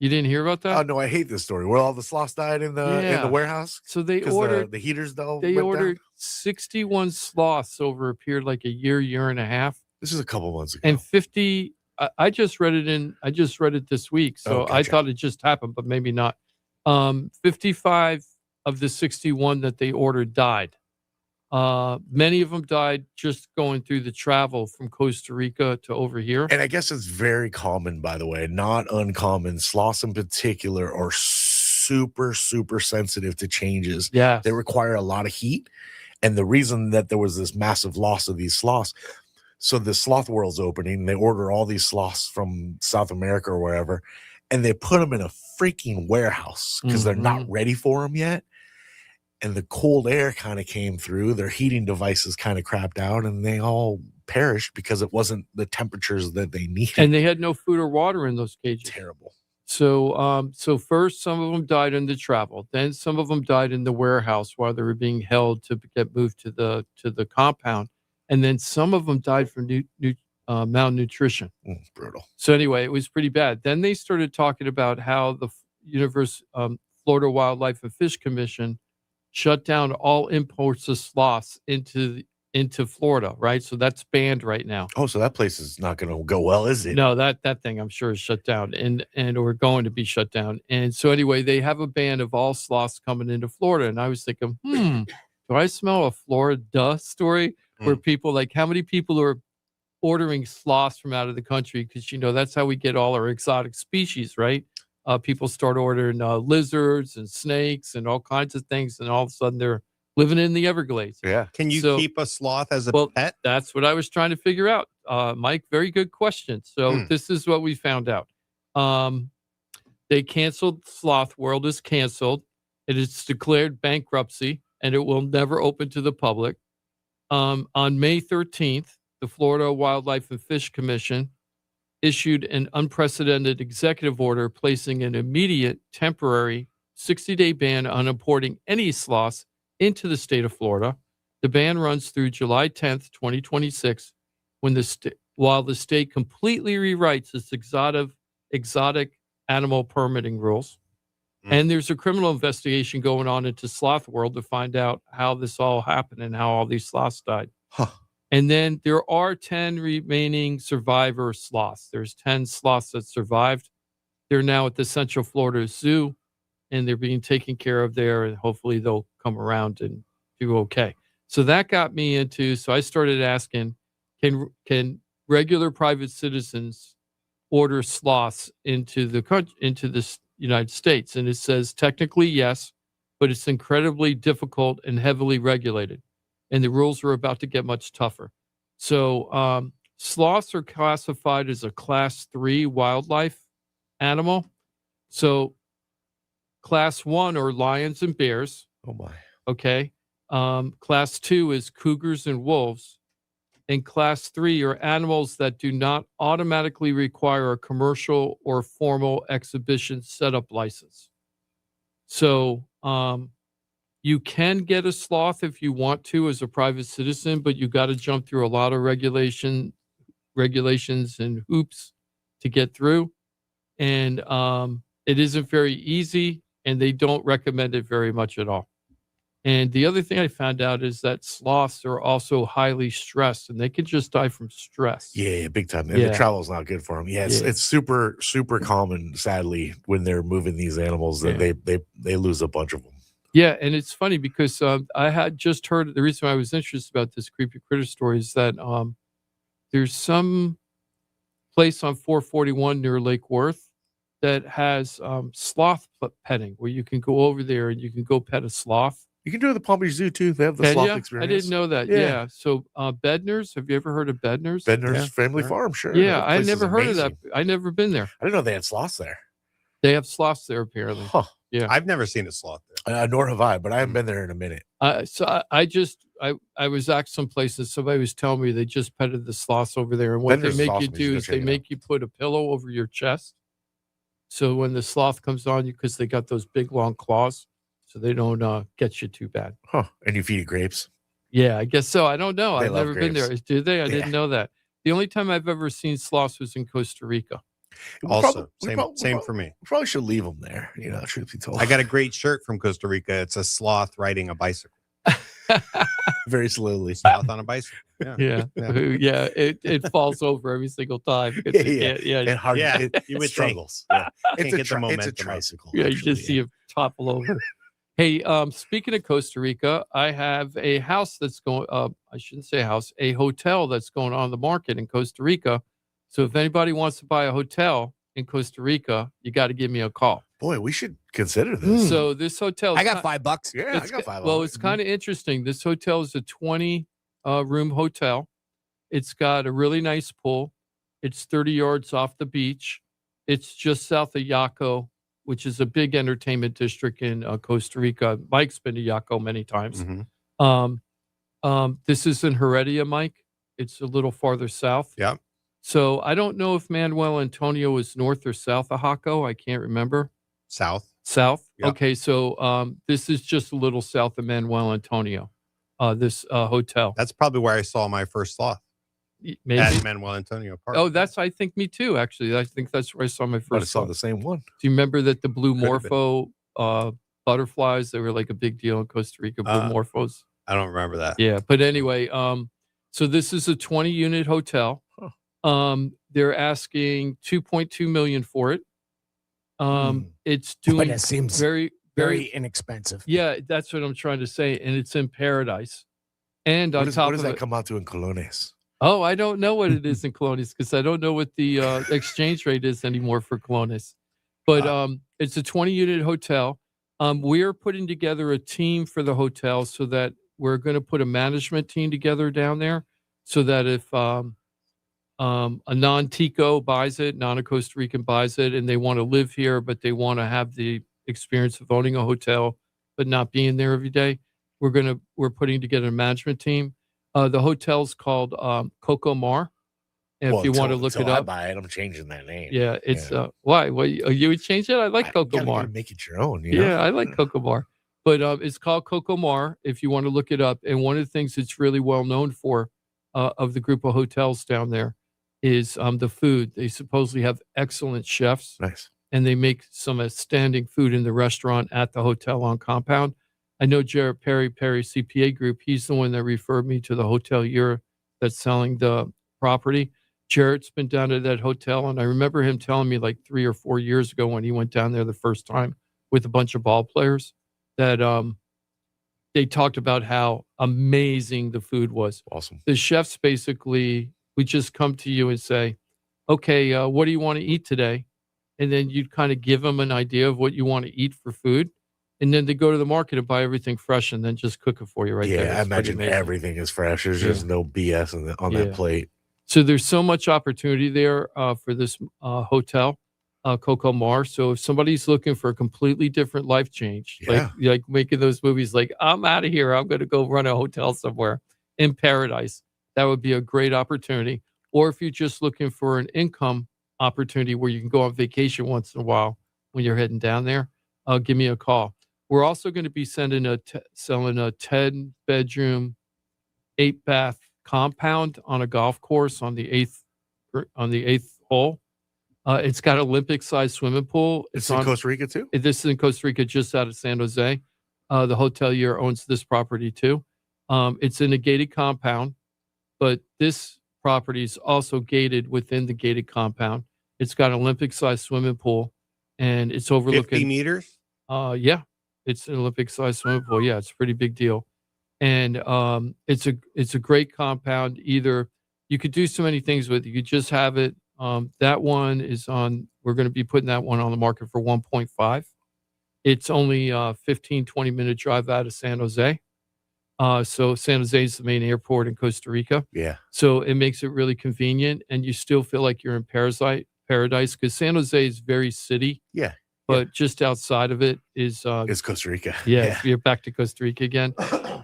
You didn't hear about Oh that? no, I hate this story. Where all the sloths died in the Yeah. warehouse So they because ordered the heaters though they went ordered down. 61 sloths over a period like a year and a half, This is a couple months ago. and 50. I just read it this week, so I gotcha. thought it just happened, but maybe not. 55 of the 61 that they ordered died. Many of them died just going through the travel from Costa Rica to over here. And I guess it's very common, by the way, not uncommon. Sloths in particular are super, super sensitive to changes. Yes. They require a lot of heat. And the reason that there was this massive loss of these sloths, so the Sloth World's opening, they order all these sloths from South America or wherever, and they put them in a freaking warehouse because they're not ready for them yet. And the cold air kind of came through, their heating devices kind of crapped out, and they all perished because it wasn't the temperatures that they needed. And they had no food or water in those cages. Terrible. So first some of them died in the travel, then some of them died in the warehouse while they were being held to get moved to the compound, and then some of them died from malnutrition. Brutal. So anyway, it was pretty bad. Then they started talking about how the Florida Wildlife and Fish Commission shut down all imports of sloths into Florida, right? So that's banned right now. Oh, so that place is not going to go well, is it? No, that thing I'm sure is shut down and or going to be shut down. And so anyway, they have a ban of all sloths coming into Florida. And I was thinking, do I smell a Florida story where people like how many people are ordering sloths from out of the country? Because that's how we get all our exotic species, right? People start ordering lizards and snakes and all kinds of things, and all of a sudden they're living in the Everglades. Yeah. Can you keep a sloth as a pet? That's what I was trying to figure out. Mike, very good question. So this is what we found out. They canceled Sloth World is canceled. It is declared bankruptcy, and it will never open to the public. On May 13th, the Florida Wildlife and Fish Commission issued an unprecedented executive order placing an immediate temporary 60-day ban on importing any sloths into the state of Florida. The ban runs through July 10th, 2026, while the state completely rewrites its exotic animal permitting rules. And there's a criminal investigation going on into Sloth World to find out how this all happened and how all these sloths died. And then there are 10 remaining survivor sloths. There's 10 sloths that survived. They're now at the Central Florida Zoo, and they're being taken care of there, and hopefully they'll come around and do okay. So that got me into, so I started asking, can regular private citizens order sloths into the United States? And it says technically yes, but it's incredibly difficult and heavily regulated. And the rules are about to get much tougher. So sloths are classified as a class 3 wildlife animal. So class 1 are lions and bears. Oh my. Okay. Class 2 is cougars and wolves. And class 3 are animals that do not automatically require a commercial or formal exhibition setup license. So you can get a sloth if you want to as a private citizen, but you got to jump through a lot of regulations and hoops to get through. And it isn't very easy, and they don't recommend it very much at all. And the other thing I found out is that sloths are also highly stressed, and they can just die from stress. Yeah, big time. And the travel's not good for them. Yeah, it's super, super common, sadly, when they're moving these animals that they lose a bunch of them. Yeah, and it's funny because I had just heard, the reason I was interested about this creepy critter story is that there's some place on 441 near Lake Worth that has sloth petting, where you can go over there and you can go pet a sloth. You can do it at the Palm Beach Zoo too. They have the sloth experience. I didn't know that. Yeah. So Bednar's, have you ever heard of Bednar's? Bednar's Family Farm, sure. Yeah, I never heard of that. I never been there. I didn't know they had sloths there. They have sloths there apparently. Huh. Yeah, I've never seen a sloth there. Nor have I, but I haven't been there in a minute. So I was at some places. Somebody was telling me they just petted the sloths over there, and what Bednar's they make awesome. you do is they make you put a pillow over your chest, So when the sloth comes on you, because they got those big long claws, so they don't get you too bad. Huh. And you feed it grapes. Yeah, I guess so. I don't know. They I've love never been there. grapes. Do they? I Yeah. didn't know that. The only time I've ever seen sloths was in Costa Rica. Also, same for me. We probably should leave them there. Truth be told. I got a great shirt from Costa Rica. It's a sloth riding a bicycle. very slowly. Sloth on a bicycle. Yeah. Yeah. It falls over every single time. 'cause Yeah, it can't- yeah. And hard. Yeah, It you would struggles. Yeah. Can't get the It's a momentum up. tricycle. Yeah, you actually, just see it topple over. Hey, speaking of Costa Rica, I have a house that's going. I shouldn't say house, a hotel that's going on the market in Costa Rica. So if anybody wants to buy a hotel in Costa Rica, you got to give me a call. Boy, we should consider this. So this hotel, I got $5. Yeah, I it's got 5. Well, it's kind of interesting. This hotel is a 20 room hotel. It's got a really nice pool. It's 30 yards off the beach. It's just south of Yaco, which is a big entertainment district in Costa Rica. Mike's been to Yaco many times. Mhm. This is in Heredia, Mike. It's a little farther south. Yeah. So I don't know if Manuel Antonio is north or south of Jaco. I can't remember. South. South. Yeah. Okay. So this is just a little south of Manuel Antonio. This hotel. That's probably where I saw my first sloth Maybe. at Manuel Antonio Park. Oh, I think me too. Actually, I think that's where I saw my But I first. saw sloth. the same one. Do you remember that the blue Could have been. morpho butterflies? They were like a big deal in Costa Rica. Blue morphos. I don't remember that. Yeah, but anyway, so this is a 20 unit hotel. They're asking 2.2 million for it. It's But doing it seems very, very very. inexpensive. Yeah, that's what I'm trying to say, and it's in paradise. And on What top does of that it, come out to in colones? oh, I don't know what it is in colones because I don't know what the exchange rate is anymore for colones. But it's a 20 unit hotel. We're putting together a team for the hotel so that we're going to put a management team together down there so that if a non-Tico buys it, non-Costa Rican buys it, and they want to live here, but they want to have the experience of owning a hotel, but not being there every day, we're putting together a management team. The hotel's called Coco Mar. And if you want to look it I up, buy it, I'm changing that name. yeah, it's why? Well, you would change it? I like Coco You Mar. gotta make it your own. You know? Yeah, I like Coco Mar. But it's called Coco Mar if you want to look it up. And one of the things it's really well known for of the group of hotels down there is the food. They supposedly have excellent chefs. Nice. And they make some outstanding food in the restaurant at the hotel on compound. I know Jared Perry CPA Group. He's the one that referred me to the hotelier that's selling the property. Jared's been down to that hotel, and I remember him telling me like 3 or 4 years ago when he went down there the first time with a bunch of ball players that they talked about how amazing the food was. Awesome. The chefs basically would just come to you and say, okay, what do you want to eat today? And then you'd kind of give them an idea of what you want to eat for food. And then they go to the market and buy everything fresh and then just cook it for you right there. Yeah, I It's pretty imagine amazing. everything is fresh. There's just no BS on that plate. So there's so much opportunity there for this hotel, Coco Mar. So if somebody's looking for a completely different life change, like making those movies like, I'm out of here, I'm going to go run a hotel somewhere in paradise, that would be a great opportunity. Or if you're just looking for an income opportunity where you can go on vacation once in a while when you're heading down there, give me a call. We're also going to be selling a 10-bedroom, 8-bath compound on a golf course on the eighth hole. It's got Olympic-sized swimming pool. It's in Costa Rica too? This is in Costa Rica, just out of San Jose. The hotelier owns this property too. It's in a gated compound, but this property is also gated within the gated compound. It's got an Olympic-sized swimming pool, and it's overlooking 50 meters? Yeah, it's an Olympic-sized swimming pool. Yeah, it's a pretty big deal. And it's a great compound. Either you could do so many things with it. You could just have it. That one is on. We're going to be putting that one on the market for 1.5. It's only a 15-20 minute drive out of San Jose. So San Jose is the main airport in Costa Rica. Yeah. So it makes it really convenient, and you still feel like you're in paradise because San Jose is very city. Yeah. But just outside of it is It's Costa Rica. you're back to Costa Rica again.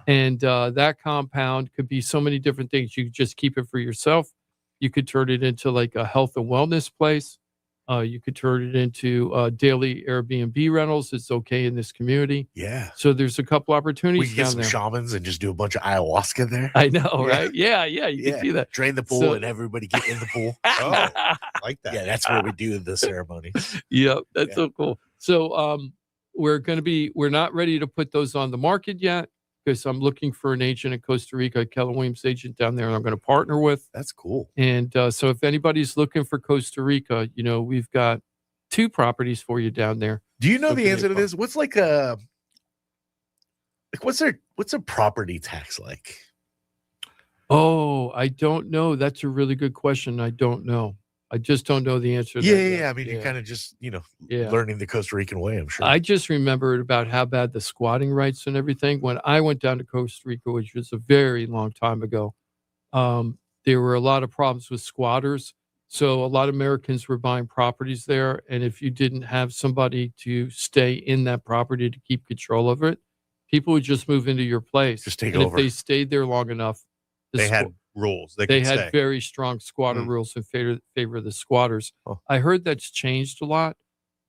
And that compound could be so many different things. You could just keep it for yourself. You could turn it into like a health and wellness place. You could turn it into daily Airbnb rentals. It's okay in this community. Yeah. So there's a couple We opportunities can get down some there. shamans and just do a bunch of ayahuasca there. I know, Yeah. right? Yeah, you can do that. Drain the pool So- and everybody get in the pool. Oh, like that. Yeah, that's where we do the ceremony. Yep, that's Yeah. so cool. So we're not ready to put those on the market yet because I'm looking for an agent in Costa Rica, Keller Williams agent down there, I'm going to partner with. That's cool. And so if anybody's looking for Costa Rica, we've got 2 properties for you down there. Do you know the Okay, answer to fine. this? What's what's a property tax like? Oh, I don't know. That's a really good question. I don't know. I just don't know the answer to Yeah, that yeah, yet. yeah. I mean, you're kind of just, Yeah. learning the Costa Rican way, I'm sure. I just remembered about how bad the squatting rights and everything. When I went down to Costa Rica, which was a very long time ago, there were a lot of problems with squatters. So a lot of Americans were buying properties there. And if you didn't have somebody to stay in that property to keep control of it, people would just move into your place. Just take and over. if they stayed there long enough, They had rules. They they could had say. very strong squatter Mm. rules in favor of the squatters. Oh. I heard that's changed a lot.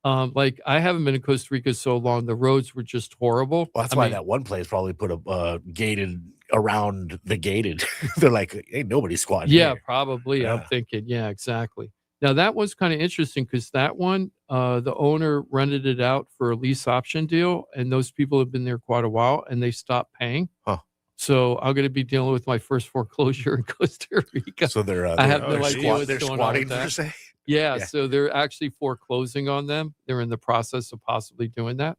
Like I haven't been in Costa Rica so long; the roads were just horrible. Well, that's I why mean, that one place probably put a gated around the gated. They're like, ain't nobody squatting yeah, here. probably. I'm Yeah. thinking, yeah, exactly. Now that was kind of interesting because that one, the owner rented it out for a lease option deal, and those people have been there quite a while, and they stopped paying. Huh. So I'm going to be dealing with my first foreclosure in Costa Rica. So they're I have no they're idea what's they're going on squatting with that. per se. Yeah, Yeah. so they're actually foreclosing on them. They're in the process of possibly doing that.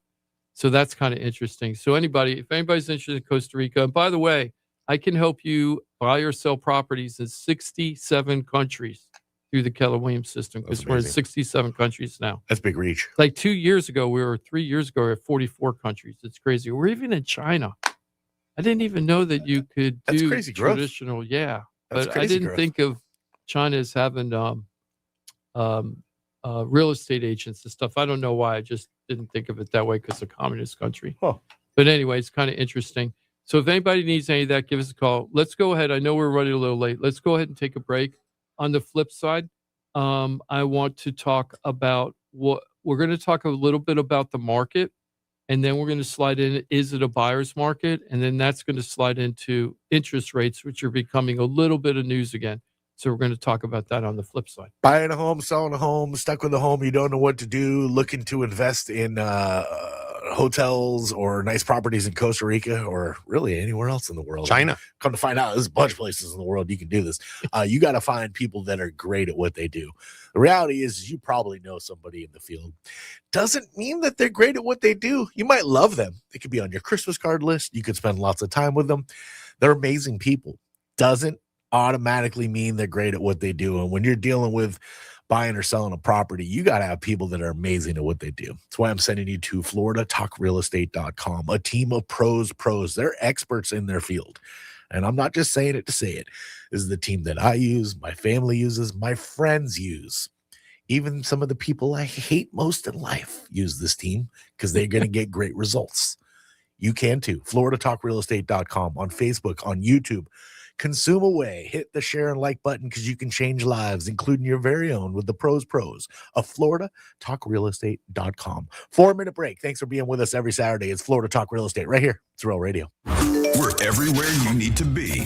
So that's kind of interesting. So if anybody's interested in Costa Rica, and by the way, I can help you buy or sell properties in 67 countries through the Keller Williams system That's because we're in amazing. 67 countries now. That's big reach. Like 3 years ago, we were at 44 countries. It's crazy. We're even in China. I didn't even know that you could That's do crazy growth. traditional. Yeah, That's but I crazy didn't growth. think of China as having real estate agents and stuff. I don't know why. I just didn't think of it that way because it's a communist country. Huh. But anyway, it's kind of interesting. So if anybody needs any of that, give us a call. Let's go ahead. I know we're running a little late. Let's go ahead and take a break. On the flip side, I want to talk about what we're going to talk a little bit about the market. And then we're going to slide in, is it a buyer's market? And then that's going to slide into interest rates, which are becoming a little bit of news again. So we're going to talk about that on the flip side. Buying a home, selling a home, stuck with a home, you don't know what to do, looking to invest in hotels or nice properties in Costa Rica or really anywhere else in the world. China. Come to find out, there's a bunch of places in the world you can do this. You got to find people that are great at what they do. The reality is you probably know somebody in the field. Doesn't mean that they're great at what they do. You might love them. They could be on your Christmas card list. You could spend lots of time with them. They're amazing people. Doesn't automatically mean they're great at what they do. And when you're dealing with buying or selling a property, you got to have people that are amazing at what they do. That's why I'm sending you to FloridaTalkRealEstate.com, a team of pros. They're experts in their field. And I'm not just saying it to say it. This is the team that I use, my family uses, my friends use. Even some of the people I hate most in life use this team because they're going to get great results. You can too. FloridaTalkRealEstate.com, on Facebook, on YouTube. Consume away. Hit the share and like button because you can change lives, including your very own, with the pros of FloridaTalkRealEstate.com. 4-minute break. Thanks for being with us every Saturday. It's Florida Talk Real Estate right here. It's Real Radio. We're everywhere you need to be.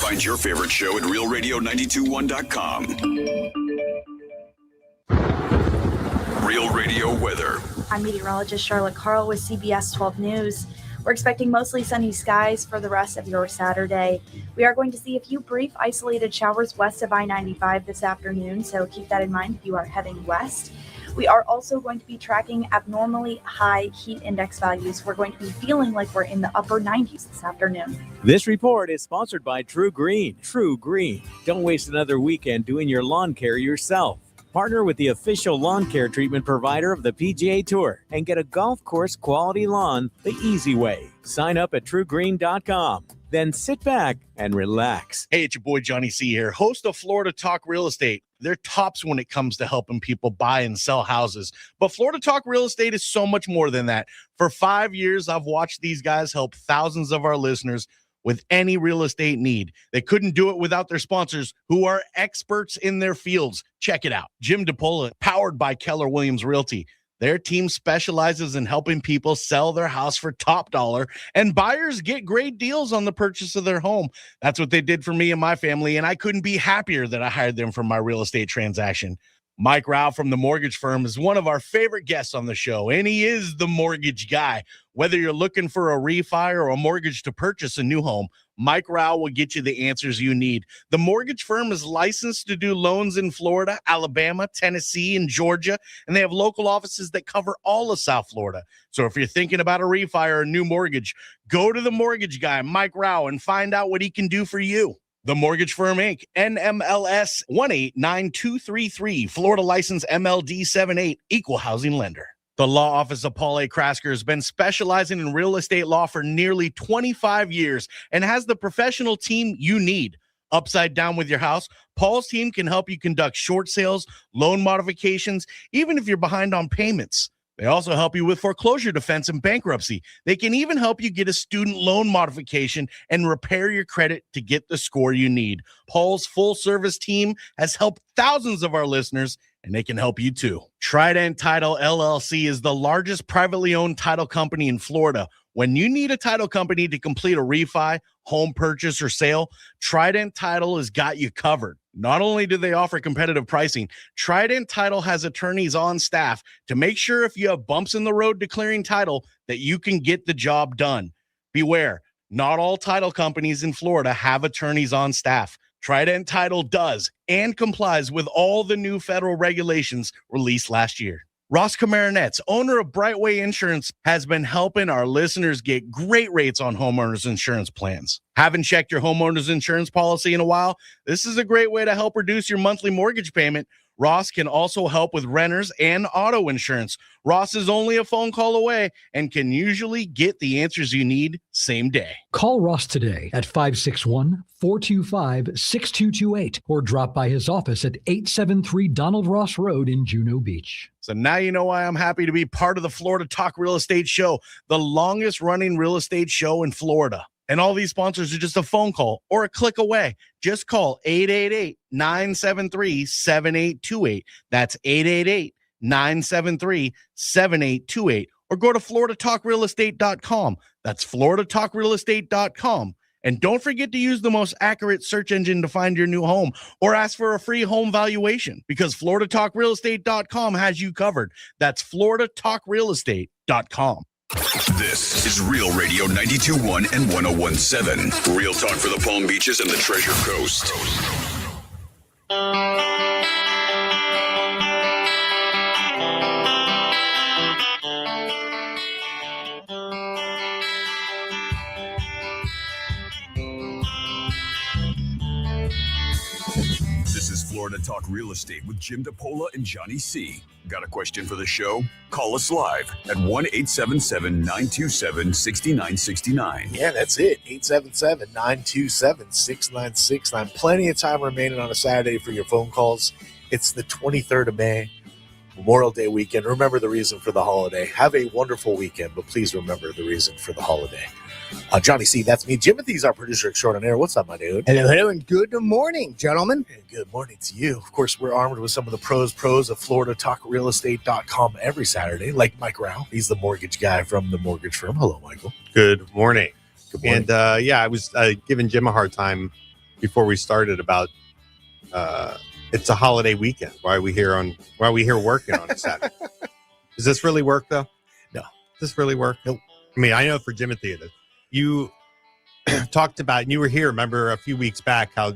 Find your favorite show at realradio921.com. Real Radio weather. I'm meteorologist Charlotte Carl with CBS 12 News. We're expecting mostly sunny skies for the rest of your Saturday. We are going to see a few brief isolated showers west of I-95 this afternoon, so keep that in mind if you are heading west. We are also going to be tracking abnormally high heat index values. We're going to be feeling like we're in the upper 90s this afternoon. This report is sponsored by True Green. True Green. Don't waste another weekend doing your lawn care yourself. Partner with the official lawn care treatment provider of the PGA Tour and get a golf course quality lawn the easy way. Sign up at truegreen.com. Then sit back and relax. Hey, it's your boy Johnny C here, host of Florida Talk Real Estate. They're tops when it comes to helping people buy and sell houses. But Florida Talk Real Estate is so much more than that. For 5 years, I've watched these guys help thousands of our listeners with any real estate need. They couldn't do it without their sponsors, who are experts in their fields. Check it out. Jim DePola, powered by Keller Williams Realty. Their team specializes in helping people sell their house for top dollar, and buyers get great deals on the purchase of their home. That's what they did for me and my family, and I couldn't be happier that I hired them for my real estate transaction. Mike Rao from the Mortgage Firm is one of our favorite guests on the show, and he is the mortgage guy. Whether you're looking for a refi or a mortgage to purchase a new home, Mike Rao will get you the answers you need. The Mortgage Firm is licensed to do loans in Florida, Alabama, Tennessee, and Georgia, and they have local offices that cover all of South Florida. So if you're thinking about a refi or a new mortgage, go to the mortgage guy, Mike Rao, and find out what he can do for you. The Mortgage Firm, Inc., NMLS 189233, Florida license MLD 78, equal housing lender. The law office of Paul A. Krasker has been specializing in real estate law for nearly 25 years and has the professional team you need. Upside down with your house, Paul's team can help you conduct short sales, loan modifications, even if you're behind on payments. They also help you with foreclosure defense and bankruptcy. They can even help you get a student loan modification and repair your credit to get the score you need. Paul's full-service team has helped thousands of our listeners, and they can help you too. Trident Title LLC is the largest privately owned title company in Florida. When you need a title company to complete a refi, home purchase, or sale, Trident Title has got you covered. Not only do they offer competitive pricing, Trident Title has attorneys on staff to make sure if you have bumps in the road declaring title that you can get the job done. Beware, not all title companies in Florida have attorneys on staff. Trident Title does and complies with all the new federal regulations released last year. Ross Camaronets, owner of Brightway Insurance, has been helping our listeners get great rates on homeowners insurance plans. Haven't checked your homeowners insurance policy in a while? This is a great way to help reduce your monthly mortgage payment. Ross can also help with renters and auto insurance. Ross is only a phone call away and can usually get the answers you need same day. Call Ross today at 561-425-6228 or drop by his office at 873 Donald Ross Road in Juno Beach. So now you know why I'm happy to be part of the Florida Talk Real Estate Show, the longest running real estate show in Florida. And all these sponsors are just a phone call or a click away. Just call 888-973-7828. That's 888-973-7828. Or go to floridatalkrealestate.com. That's floridatalkrealestate.com. And don't forget to use the most accurate search engine to find your new home or ask for a free home valuation because floridatalkrealestate.com has you covered. That's floridatalkrealestate.com. This is Real Radio 92.1 and 101.7. Real talk for the Palm Beaches and the Treasure Coast. This is Florida Talk Real Estate with Jim DePola and Johnny C. Got a question for the show? Call us live at 1-877-927-6969. Yeah, that's it. 877-927-6969. Plenty of time remaining on a Saturday for your phone calls. It's the 23rd of May, Memorial Day weekend. Remember the reason for the holiday. Have a wonderful weekend, but please remember the reason for the holiday. Johnny C, that's me. Jimothy's our producer extraordinaire. What's up, my dude? Hello, and good morning, gentlemen. And good morning to you. Of course, we're armed with some of the pros of FloridaTalkRealEstate.com every Saturday, like Mike Rao. He's the mortgage guy from the Mortgage Firm. Hello, Michael. Good morning. Good morning. And I was giving Jim a hard time before we started about it's a holiday weekend. Why are we here working on a Saturday? Does this really work though? No. Does this really work? Nope. I mean, I know for Jimothy it is. You talked about, and you were here, remember a few weeks back, how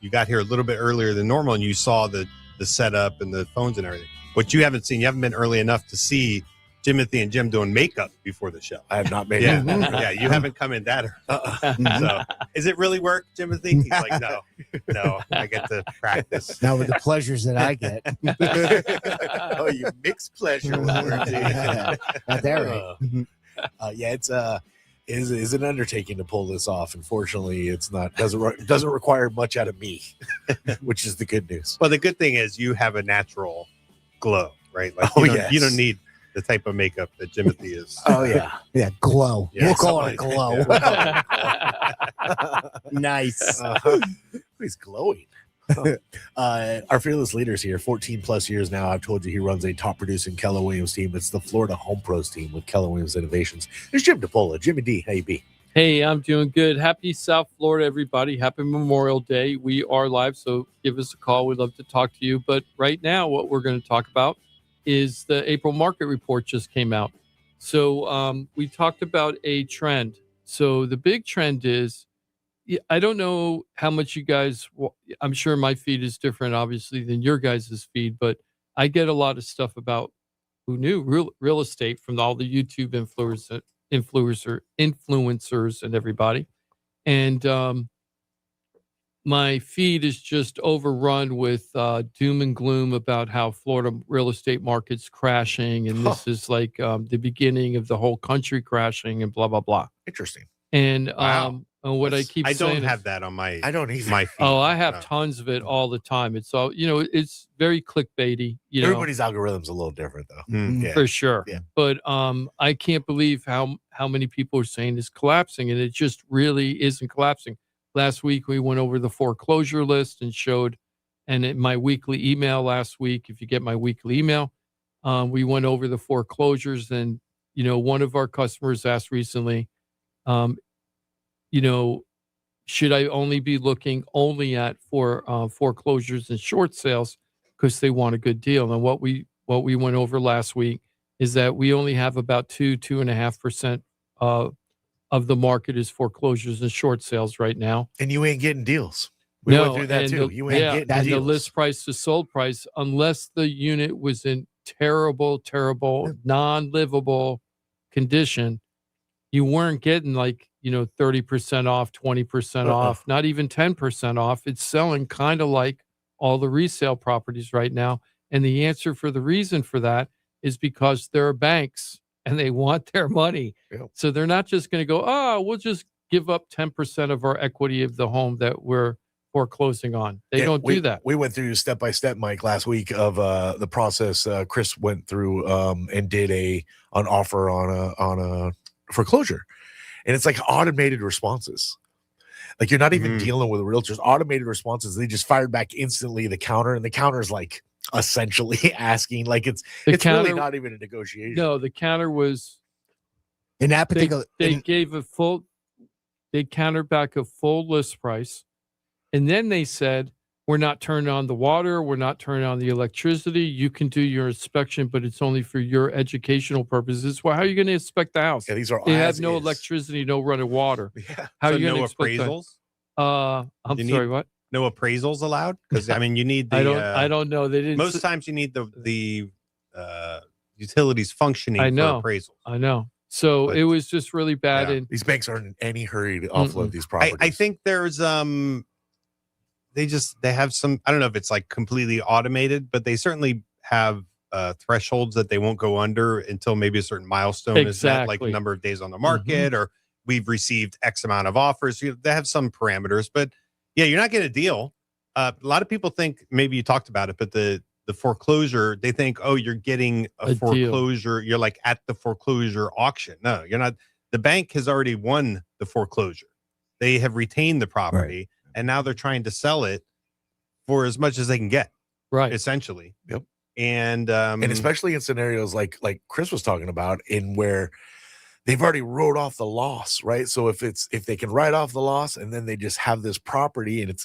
you got here a little bit earlier than normal and you saw the setup and the phones and everything. What you haven't seen, you haven't been early enough to see Jimothy and Jim doing makeup before the show. I have not made Yeah, it. yeah, you haven't come in that early. So, is it really work, Jimothy? He's like, no, I get to practice. Now with the pleasures that I get. Oh, you mix pleasure with words. Not there, right? Yeah, it's is an undertaking to pull this off. Unfortunately, it's not doesn't require much out of me, which is the good news. Well, the good thing is you have a natural glow, right? Like you don't need the type of makeup that Jimothy is. Oh yeah, yeah, glow. Yeah, we'll call it a glow. Yeah, Nice. He's glowing. Our fearless leaders here, 14 plus years now. I've told you he runs a top producing Keller Williams team. It's the Florida Home Pros team with Keller Williams Innovations. There's Jim DePola. Jimmy D, how you be? Hey, I'm doing good. Happy South Florida, everybody. Happy Memorial Day. We are live, so give us a call. We'd love to talk to you. But right now, what we're going to talk about is the April market report just came out. So we talked about a trend. So the big trend is, I don't know how much you guys, I'm sure my feed is different, obviously, than your guys' feed, but I get a lot of stuff about who knew real estate from all the YouTube influencers and everybody. And my feed is just overrun with doom and gloom about how Florida real estate market's crashing. And this is like the beginning of the whole country crashing and blah, blah, blah. Interesting. And Wow. what I keep saying don't is, have that on my I don't either. my feed. oh, I have No. tons of it all the time. It's all, it's very clickbaity, Everybody's algorithm's a little different, though. Mm. Yeah. for sure. Yeah. But I can't believe how many people are saying it's collapsing, and it just really isn't collapsing. Last week we went over the foreclosure list and showed, and in my weekly email last week, if you get my weekly email, we went over the foreclosures, and one of our customers asked recently, should I only be looking only at foreclosures and short sales because they want a good deal? And what we went over last week is that we only have about 2.5% of the market is foreclosures and short sales right now. And you ain't getting deals. We went through that and too. You ain't getting and deals. the list price to sold price, unless the unit was in terrible, non-livable condition, you weren't getting 30% off, 20% off, not even 10% off. It's selling kind of like all the resale properties right now. And the answer for the reason for that is because there are banks and they want their money. Yep. So they're not just going to go, we'll just give up 10% of our equity of the home that we're foreclosing on. They don't do that. We went through step by step, Mike, last week of the process. Chris went through and did an offer on a foreclosure. And it's like automated responses. Like you're not even dealing with realtors. Automated responses. They just fired back instantly the counter, and the counter is like essentially asking, like it's really not even a negotiation. No, the counter was In that particular, they countered back a full list price, and then they said, we're not turning on the water, we're not turning on the electricity. You can do your inspection, but it's only for your educational purposes. Well, how are you going to inspect the house? Yeah, these are They have no electricity, no running water. Yeah. How So are you no going to inspect that? appraisals? I'm You sorry, need- what? No appraisals allowed? Because I mean, you need the. I don't know. They didn't. Most times you need the utilities functioning I know. for appraisals. I know. So But- it was just really bad. Yeah. And These banks aren't in any hurry to offload these properties. I think there's they have some, I don't know if it's like completely automated, but they certainly have thresholds that they won't go under until maybe a certain milestone is met, like the Exactly. number of days on the market, or we've received X amount of offers. They have some parameters, but yeah, you're not getting a deal. A lot of people think, maybe you talked about it, but the foreclosure, they think, oh, you're getting a A deal. foreclosure. You're like at the foreclosure auction. No, you're not. The bank has already won the foreclosure. They have retained the property, and now they're trying to sell it for as much as they can get, right. essentially. Yep. And especially in scenarios like Chris was talking about, in where they've already wrote off the loss, right? So if they can write off the loss and then they just have this property and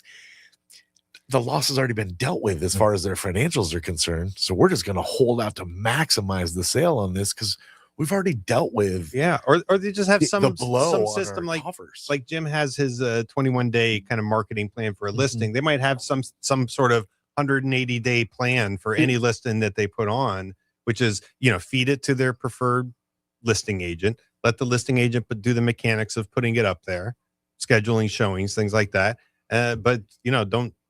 the loss has already been dealt with as far as their financials are concerned. So we're just going to hold out to maximize the sale on this because we've already dealt with or they just have the some blow some on system our like coffers. Jim has his 21-day kind of marketing plan for a listing. They might have some sort of 180-day plan for any listing that they put on, which is, feed it to their preferred listing agent, let the listing agent do the mechanics of putting it up there, scheduling showings, things like that. But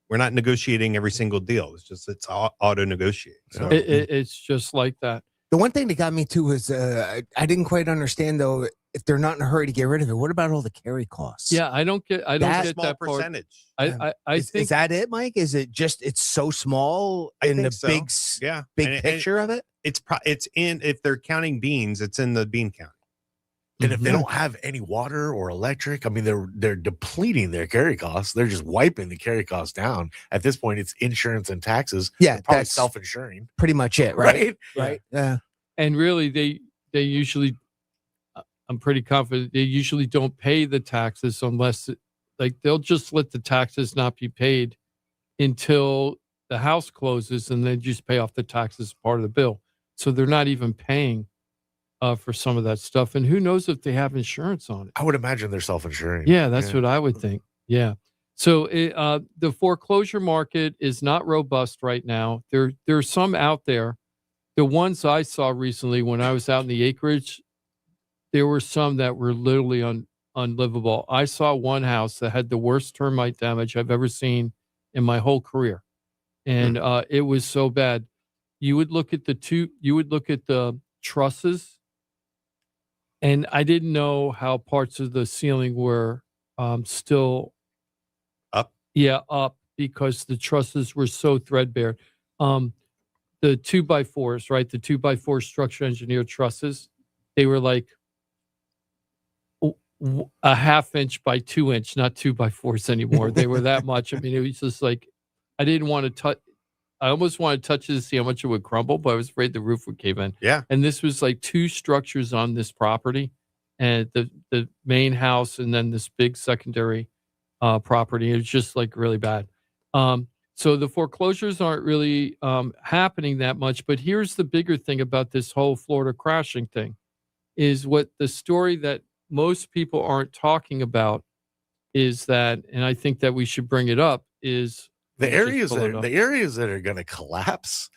we're not negotiating every single deal. It's auto negotiate. So It's just like that. the one thing that got me too was I didn't quite understand though, if they're not in a hurry to get rid of it, what about all the carry costs? Yeah, I don't get That that part. percentage. I Is think that it, Mike? Is it just it's so small I in think the so. big Yeah, big And picture of it? it's in, if they're counting beans, it's in the bean count. And if they Mhm. don't have any water or electric, I mean, they're depleting their carry costs. They're just wiping the carry costs down. At this point, it's insurance and taxes. Yeah, They're probably that's self-insuring, pretty much it, right? Yeah. Right. Yeah. And really, they usually, I'm pretty confident they usually don't pay the taxes unless like they'll just let the taxes not be paid until the house closes, and then just pay off the taxes as part of the bill. So they're not even paying for some of that stuff. And who knows if they have insurance on it? I would imagine they're self-insuring. Yeah, that's what I would think. Yeah. So the foreclosure market is not robust right now. There's some out there. The ones I saw recently when I was out in the acreage, there were some that were literally unlivable. I saw one house that had the worst termite damage I've ever seen in my whole career. And it was so bad. You would look at the trusses, and I didn't know how parts of the ceiling were still Up? Yeah, up, because the trusses were so threadbare. The 2x4s, right? The 2x4 structure engineered trusses, they were like a half inch by 2 inch, not 2x4s anymore. They were that much. I mean, it was just like, I didn't want to touch. I almost wanted to touch it to see how much it would crumble, but I was afraid the roof would cave in. Yeah. And this was like two structures on this property, and the main house, and then this big secondary property. It was just like really bad. So the foreclosures aren't really happening that much. But here's the bigger thing about this whole Florida crashing thing, is what the story that most people aren't talking about is that, and I think that we should bring it up, is The areas that are going to collapse,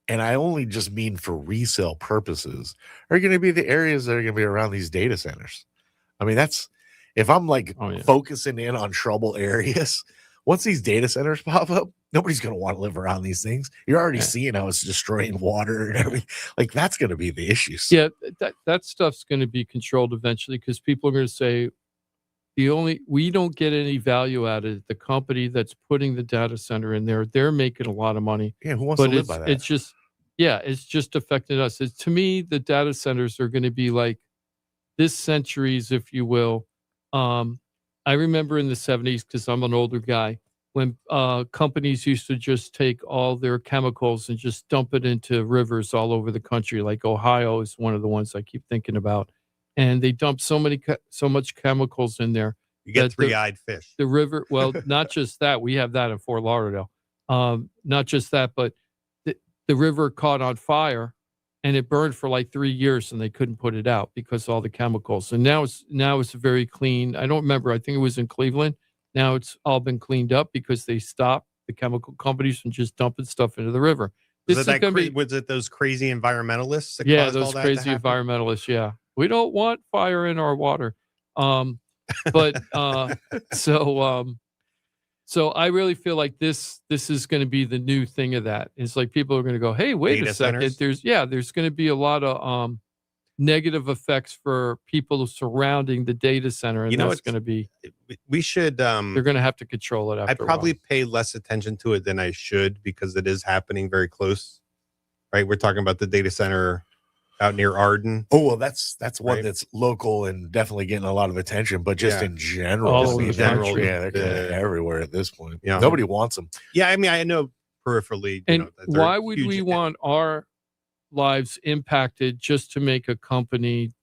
and I only just mean for resale purposes, are going to be the areas that are going to be around these data centers. I mean, that's if I'm like focusing in on trouble areas. Once these data centers pop up, nobody's going to want to live around these things. You're already seeing how it's destroying water and everything. Like, that's going to be the issues. Yeah, that stuff's going to be controlled eventually, because people are going to say, we don't get any value out of it. The company that's putting the data center in there, they're making a lot of money. Yeah, who wants to live by that? It's just affecting us. To me, the data centers are going to be like this century's, if you will. I remember in the 70s, because I'm an older guy, when companies used to just take all their chemicals and just dump it into rivers all over the country. Like Ohio is one of the ones I keep thinking about. And they dump so much chemicals in there. You get three-eyed fish. The river, well, not just that. We have that in Fort Lauderdale. Not just that, but the river caught on fire, and it burned for like 3 years, and they couldn't put it out because of all the chemicals. And now it's very clean. I don't remember. I think it was in Cleveland. Now it's all been cleaned up because they stopped the chemical companies from just dumping stuff into the river. Was it those crazy environmentalists? That Yeah, caused those all that crazy to happen? environmentalists. Yeah, we don't want fire in our water. So I really feel like this is going to be the new thing of that. It's like people are going to go, hey, wait Data a second. centers? There's going to be a lot of negative effects for people surrounding the data center, and that's going to be. We should. They're going to have to control it. After I'd probably pay less attention to it than I should, because it is happening very close. Right, we're talking about the data center out near Arden. Oh, well, that's one Right. that's local and definitely getting a lot of attention, but just Yeah. in general, All just over in the general, country. yeah, they're kind of everywhere at this point. Yeah. Nobody wants them. Yeah, I mean, I know peripherally. And that they're why would huge we in- want our lives impacted just to make a company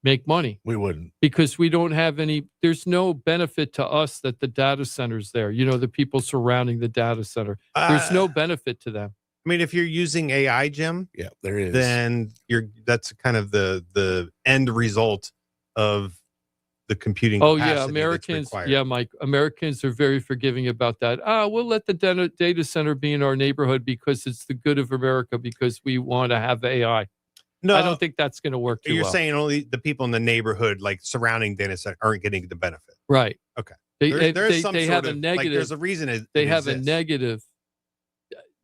make money? We wouldn't. Because we don't have there's no benefit to us that the data center's there. The people surrounding the data center. There's no benefit to them. I mean, if you're using AI, Jim, Yeah, there is. then that's kind of the end result of the computing. Oh capacity yeah, that's Americans. required. Yeah, Mike. Americans are very forgiving about that. We'll let the data center be in our neighborhood because it's the good of America, because we want to have AI. No, I don't think that's going to work too you're well. saying only the people in the neighborhood, like surrounding data center, aren't getting the benefit. Right. Okay. They Some they sort have a of, negative. Like, there's a reason They it have a exists. negative.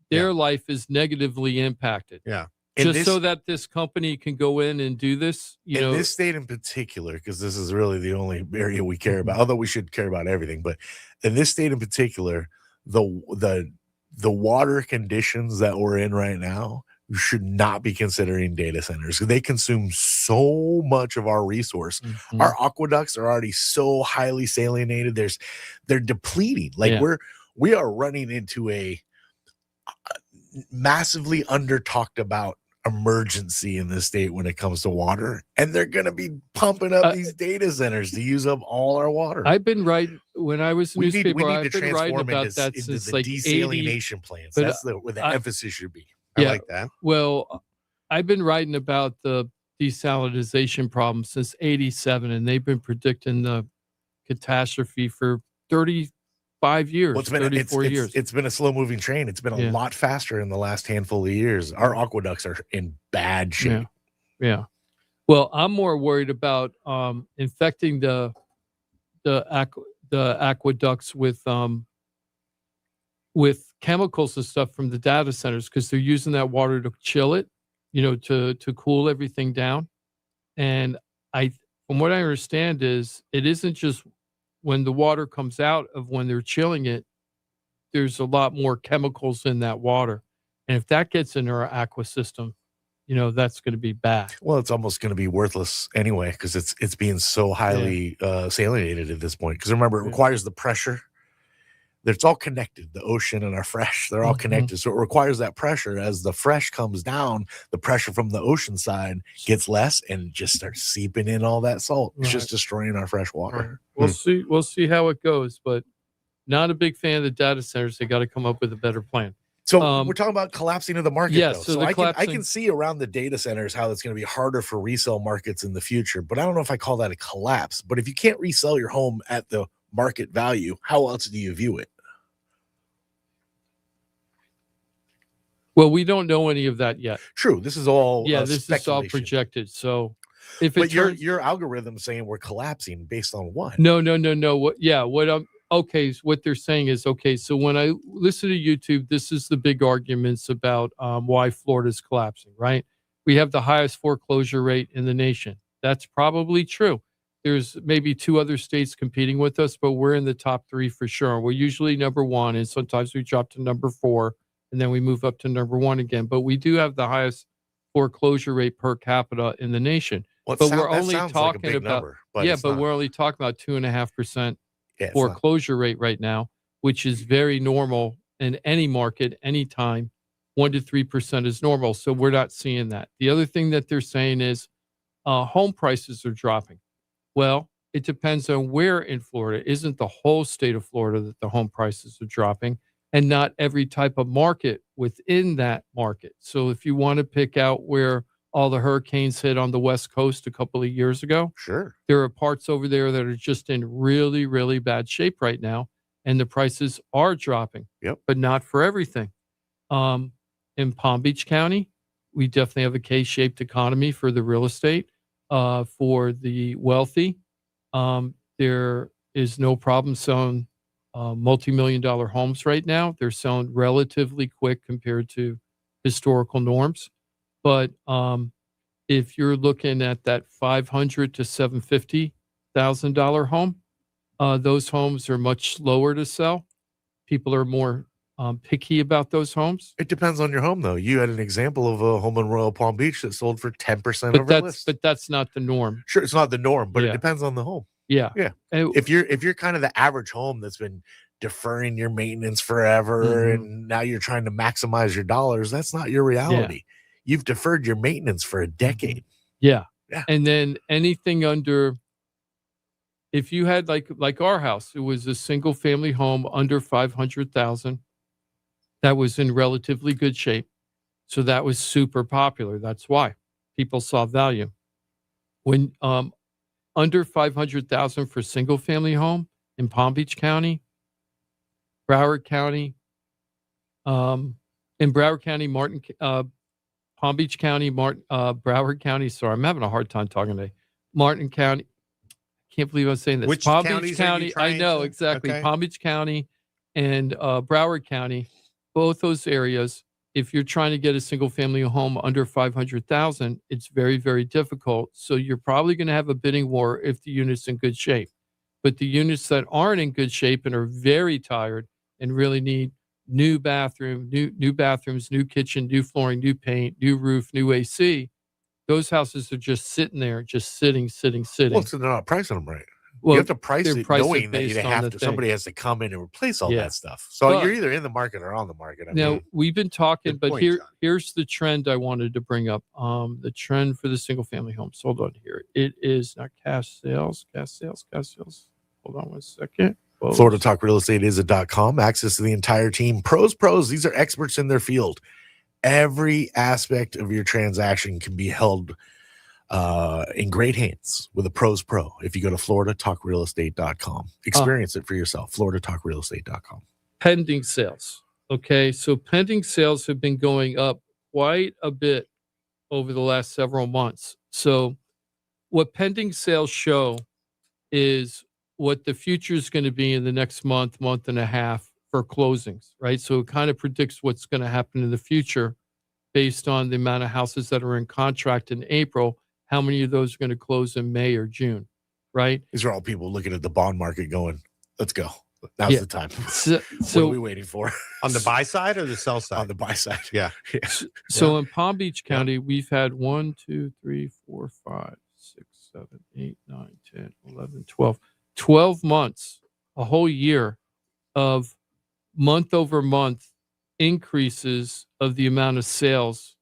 Their life is negatively impacted. Yeah. In Just so that this company can go in and do this, in this state in particular, because this is really the only area we care about, although we should care about everything, but in this state in particular, the water conditions that we're in right now you should not be considering data centers. They consume so much of our resource. Mhm. Our aqueducts are already so highly salinated. They're depleting. Like Yeah. we are running into a massively under talked about emergency in the state when it comes to water, and they're going to be pumping up these data centers to use up all our water. I've been writing when I was a we newspaper. need to I've been writing transform about into, that into since the like 80. desalination plants. but, That's where the I- emphasis should be. I Yeah. like that. Well, I've been writing about the desalinization problem since '87, and they've been predicting the catastrophe for 35 years, Well, 34 years. It's been a slow moving train. It's been a Yeah. lot faster in the last handful of years. Our aqueducts are in bad shape. Yeah. Well, I'm more worried about infecting the aqueducts with chemicals and stuff from the data centers, because they're using that water to chill it, to cool everything down. And from what I understand, is it isn't just when the water comes out of when they're chilling it, there's a lot more chemicals in that water. And if that gets into our aqua system, that's going to be bad. Well, it's almost going to be worthless anyway because it's being so highly salinated at this point. Because remember, it requires the pressure. It's all connected. The ocean and our fresh, they're all Mhm. connected. So it requires that pressure. As the fresh comes down, the pressure from the ocean side gets less and just starts seeping in all that salt. It's just destroying our fresh water. We'll see. We'll see how it goes, but not a big fan of the data centers. They got to come up with a better plan. So we're talking about collapsing of the market. Yeah, though. so So the I collapsing- can see around the data centers how it's going to be harder for resale markets in the future. But I don't know if I call that a collapse. But if you can't resell your home at the market value, how else do you view it? Well, we don't know any of that yet. True. This is all This is all speculation. projected. So if it But turns, your algorithm saying we're collapsing based on what? no. What they're saying is, okay, so when I listen to YouTube, this is the big arguments about why Florida's collapsing, right? We have the highest foreclosure rate in the nation. That's probably true. There's maybe 2 other states competing with us, but we're in the top 3 for sure. We're usually number 1, and sometimes we drop to number 4, and then we move up to number 1 again. But we do have the highest foreclosure rate per capita in the nation. Well, But we're only talking about number, but we're only talking about 2.5% foreclosure rate right now, which is very normal in any market, anytime. 1 to 3% is normal. So we're not seeing that. The other thing that they're saying is home prices are dropping. Well, it depends on where in Florida. Isn't the whole state of Florida that the home prices are dropping, and not every type of market within that market. So if you want to pick out where all the hurricanes hit on the West Coast a couple of years ago, sure, there are parts over there that are just in really, really bad shape right now, and the prices are dropping. Yep. But not for everything. In Palm Beach County, we definitely have a K-shaped economy for the real estate. For the wealthy, there is no problem selling multi-million-dollar homes right now. They're selling relatively quick compared to historical norms. But if you're looking at that $500,000 to $750,000 home, those homes are much slower to sell. People are more picky about those homes. It depends on your home, though. You had an example of a home in Royal Palm Beach that sold for 10% But over list. that's not the norm. Sure, it's not the norm, but Yeah. it depends on the home. Yeah. Yeah. And If you're kind of the average home that's been deferring your maintenance forever, Mhm. and now you're trying to maximize your dollars, that's not your reality. You've deferred your maintenance for a decade. Yeah. Yeah. And then anything under, if you had like our house, it was a single family home under 500,000 that was in relatively good shape. So that was super popular. That's why people saw value. When under 500,000 for single family home in Palm Beach County, Broward County, in Broward County, Palm Beach County, Broward County. Sorry, I'm having a hard time talking today. Martin County. Can't believe I'm saying this. Which Palm counties Beach are you County. I trying know to- exactly. okay. Palm Beach County and Broward County. Both those areas. If you're trying to get a single family home under 500,000, it's very, very difficult. So you're probably going to have a bidding war if the unit's in good shape. But the units that aren't in good shape and are very tired and really need new bathroom, new bathrooms, new kitchen, new flooring, new paint, new roof, new AC. Those houses are just sitting there, just sitting. Well, so they're not pricing them right. Well, you have to price they're it pricing knowing that you based on have the to. thing. Somebody has to come in and replace all Yeah. that stuff. So But- you're either in the market or on the market. I Now mean, we've been talking, Good but point, John. here's the trend I wanted to bring up. The trend for the single family homes. Hold on here. It is not cash sales. Hold on one second. Close. Florida Talk Real Estate is a.com. Access to the entire team. Pros. These are experts in their field. Every aspect of your transaction can be held in great hands with a Pros Pro if you go to floridatalkrealestate.com. Experience it for yourself. floridatalkrealestate.com. Pending sales. Okay, so pending sales have been going up quite a bit over the last several months. So what pending sales show is what the future is going to be in the next month and a half for closings, right? So it kind of predicts what's going to happen in the future based on the amount of houses that are in contract in April. How many of those are going to close in May or June, right? These are all people looking at the bond market going, let's go. Now's Yeah. the time. So, What are we waiting for? On the buy side or the sell side? On the buy side. Yeah. So in Palm Beach County, we've had 1, 2, 3, 4, 5, 6, 7, 8, 9, 10, 11, 12 months, a whole year of month over month increases of the amount of sales,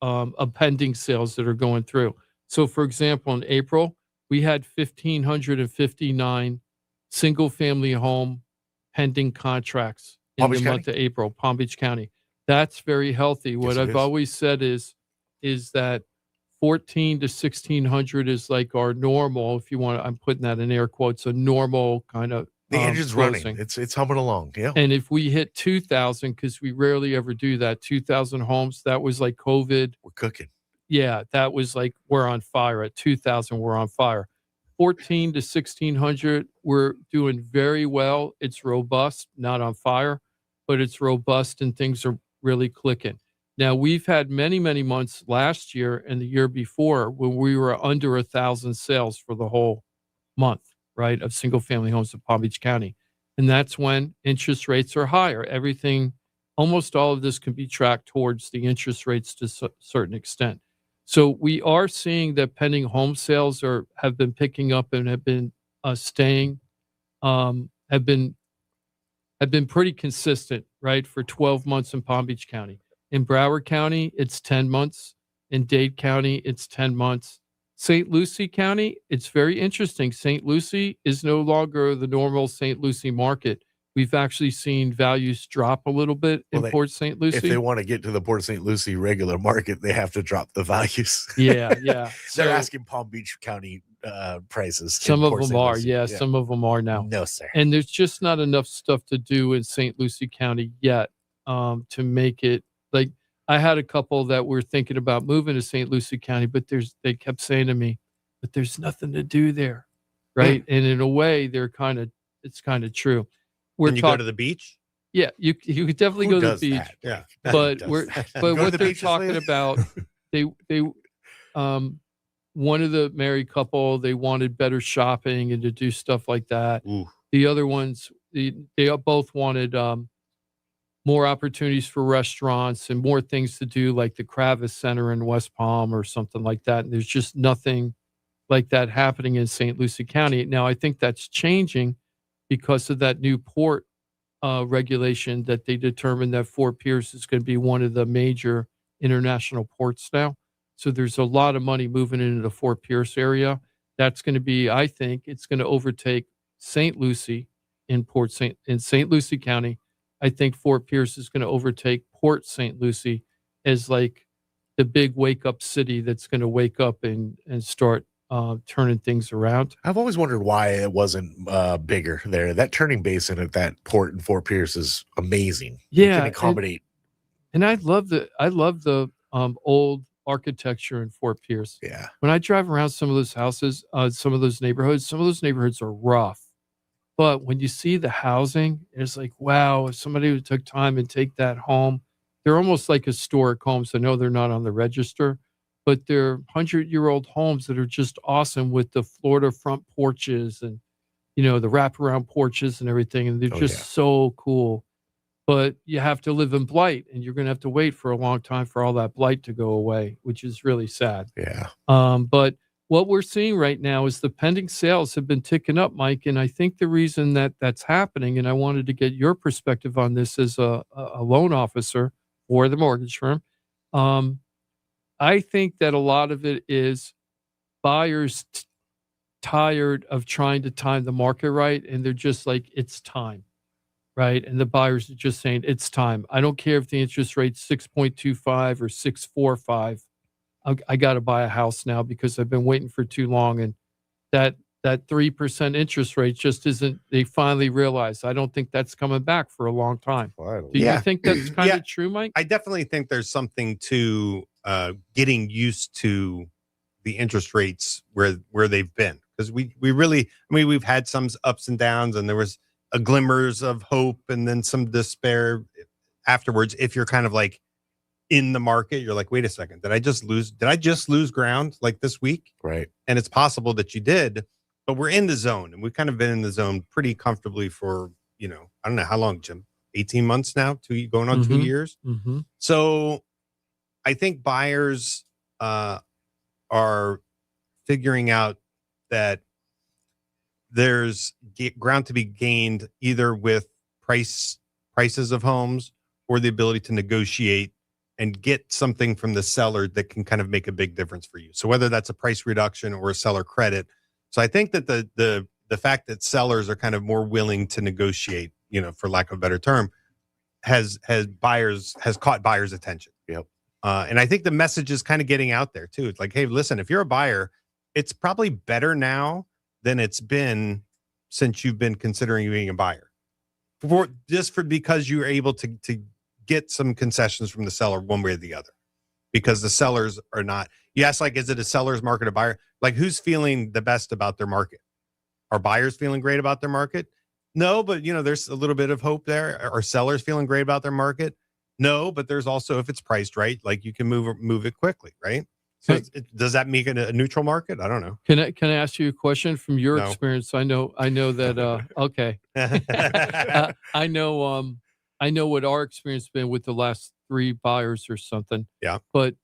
of pending sales that are going through. So for example, in April, we had 1,559 single family home pending contracts in Palm the Beach month of April, Palm Beach County. That's very healthy. What Yes, it I've is. always said is that 14 to 1,600 is like our normal, if you want, I'm putting that in air quotes, a normal kind of The engine's closing. running. It's humming along. Yeah. And if we hit 2,000, because we rarely ever do that, 2,000 homes, that was like COVID. We're cooking. Yeah, that was like we're on fire. At 2,000, we're on fire. 14 to 1,600, we're doing very well. It's robust, not on fire, but it's robust and things are really clicking. Now, we've had many, many months last year and the year before when we were under 1,000 sales for the whole month, right, of single family homes in Palm Beach County. And that's when interest rates are higher. Everything, almost all of this can be tracked towards the interest rates to a certain extent. So we are seeing that pending home sales have been picking up and have been staying, have been pretty consistent, right, for 12 months in Palm Beach County. In Broward County, it's 10 months. In Dade County, it's 10 months. St. Lucie County, it's very interesting. St. Lucie is no longer the normal St. Lucie market. We've actually seen values drop a little bit in Port St. Lucie. If they want to get to the Port St. Lucie regular market, they have to drop the values. Yeah. They're So asking Palm Beach County prices. in some of Port them St. are. Lucie. Yeah, some of them are now. No, sir. And there's just not enough stuff to do in St. Lucie County yet to make it like I had a couple that were thinking about moving to St. Lucie County, but they kept saying to me, but there's nothing to do there. Right. And in a way, it's kind of true. When you go to the beach? Yeah, you could definitely Who go to does the beach. that? Yeah. But Who we're does that? but Go to what the they're beach this talking way? about, they one of the married couple, they wanted better shopping and to do stuff like that. Ooh. The other ones, they both wanted more opportunities for restaurants and more things to do, like the Kravis Center in West Palm or something like that. And there's just nothing like that happening in St. Lucie County. Now, I think that's changing because of that new port regulation that they determined that Fort Pierce is going to be one of the major international ports now. So there's a lot of money moving into the Fort Pierce area. That's going to be, I think, it's going to overtake St. Lucie in St. Lucie County. I think Fort Pierce is going to overtake Port St. Lucie as like the big wake up city that's going to wake up and start turning things around. I've always wondered why it wasn't bigger there. That turning basin at that port in Fort Pierce is amazing. You Yeah, can accommodate. And I love the old architecture in Fort Pierce. Yeah. When I drive around some of those houses, some of those neighborhoods are rough. But when you see the housing, it's like, wow, if somebody who took time and take that home, they're almost like historic homes. I know they're not on the register, but they're 100-year-old homes that are just awesome with the Florida front porches and, the wraparound porches and everything. And they're so cool. but you have to live in blight, and you're going to have to wait for a long time for all that blight to go away, which is really sad. Yeah. But what we're seeing right now is the pending sales have been ticking up, Mike, and I think the reason that that's happening, and I wanted to get your perspective on this as a loan officer for the mortgage firm. I think that a lot of it is buyers tired of trying to time the market right, and they're just like, it's time, right? And the buyers are just saying, it's time. I don't care if the interest rate's 6.25 or 6.45. I got to buy a house now because I've been waiting for too long. And that 3% interest rate just isn't, they finally realize, I don't think that's coming back for a long time. Do you think that's kind of true, Mike? I definitely think there's something to getting used to the interest rates where they've been, because we really, I mean, we've had some ups and downs, and there was a glimmers of hope and then some despair afterwards. If you're kind of like in the market, you're like, wait a second, did I just lose ground like this week? Right. And it's possible that you did, but we're in the zone, and we've kind of been in the zone pretty comfortably for, I don't know how long, Jim, 18 months now, going on 2 years. Mm-hmm. So I think buyers are figuring out that there's ground to be gained either with prices of homes or the ability to negotiate and get something from the seller that can kind of make a big difference for you. So whether that's a price reduction or a seller credit. So I think that the fact that sellers are kind of more willing to negotiate, for lack of a better term, has caught buyers' attention. Yep. And I think the message is kind of getting out there too. It's like, hey, listen, if you're a buyer, it's probably better now than it's been since you've been considering being a buyer. Because you were able to get some concessions from the seller one way or the other, because the sellers are not. You ask, like, is it a seller's market or buyer? Like, who's feeling the best about their market? Are buyers feeling great about their market? No, but there's a little bit of hope there. Are sellers feeling great about their market? No, but there's also, if it's priced right, like you can move it quickly, right? So does that make it a neutral market? I don't know. Can I ask you a question from your experience? I know that. Okay. I know what our experience has been with the last 3 buyers or something. Yeah. But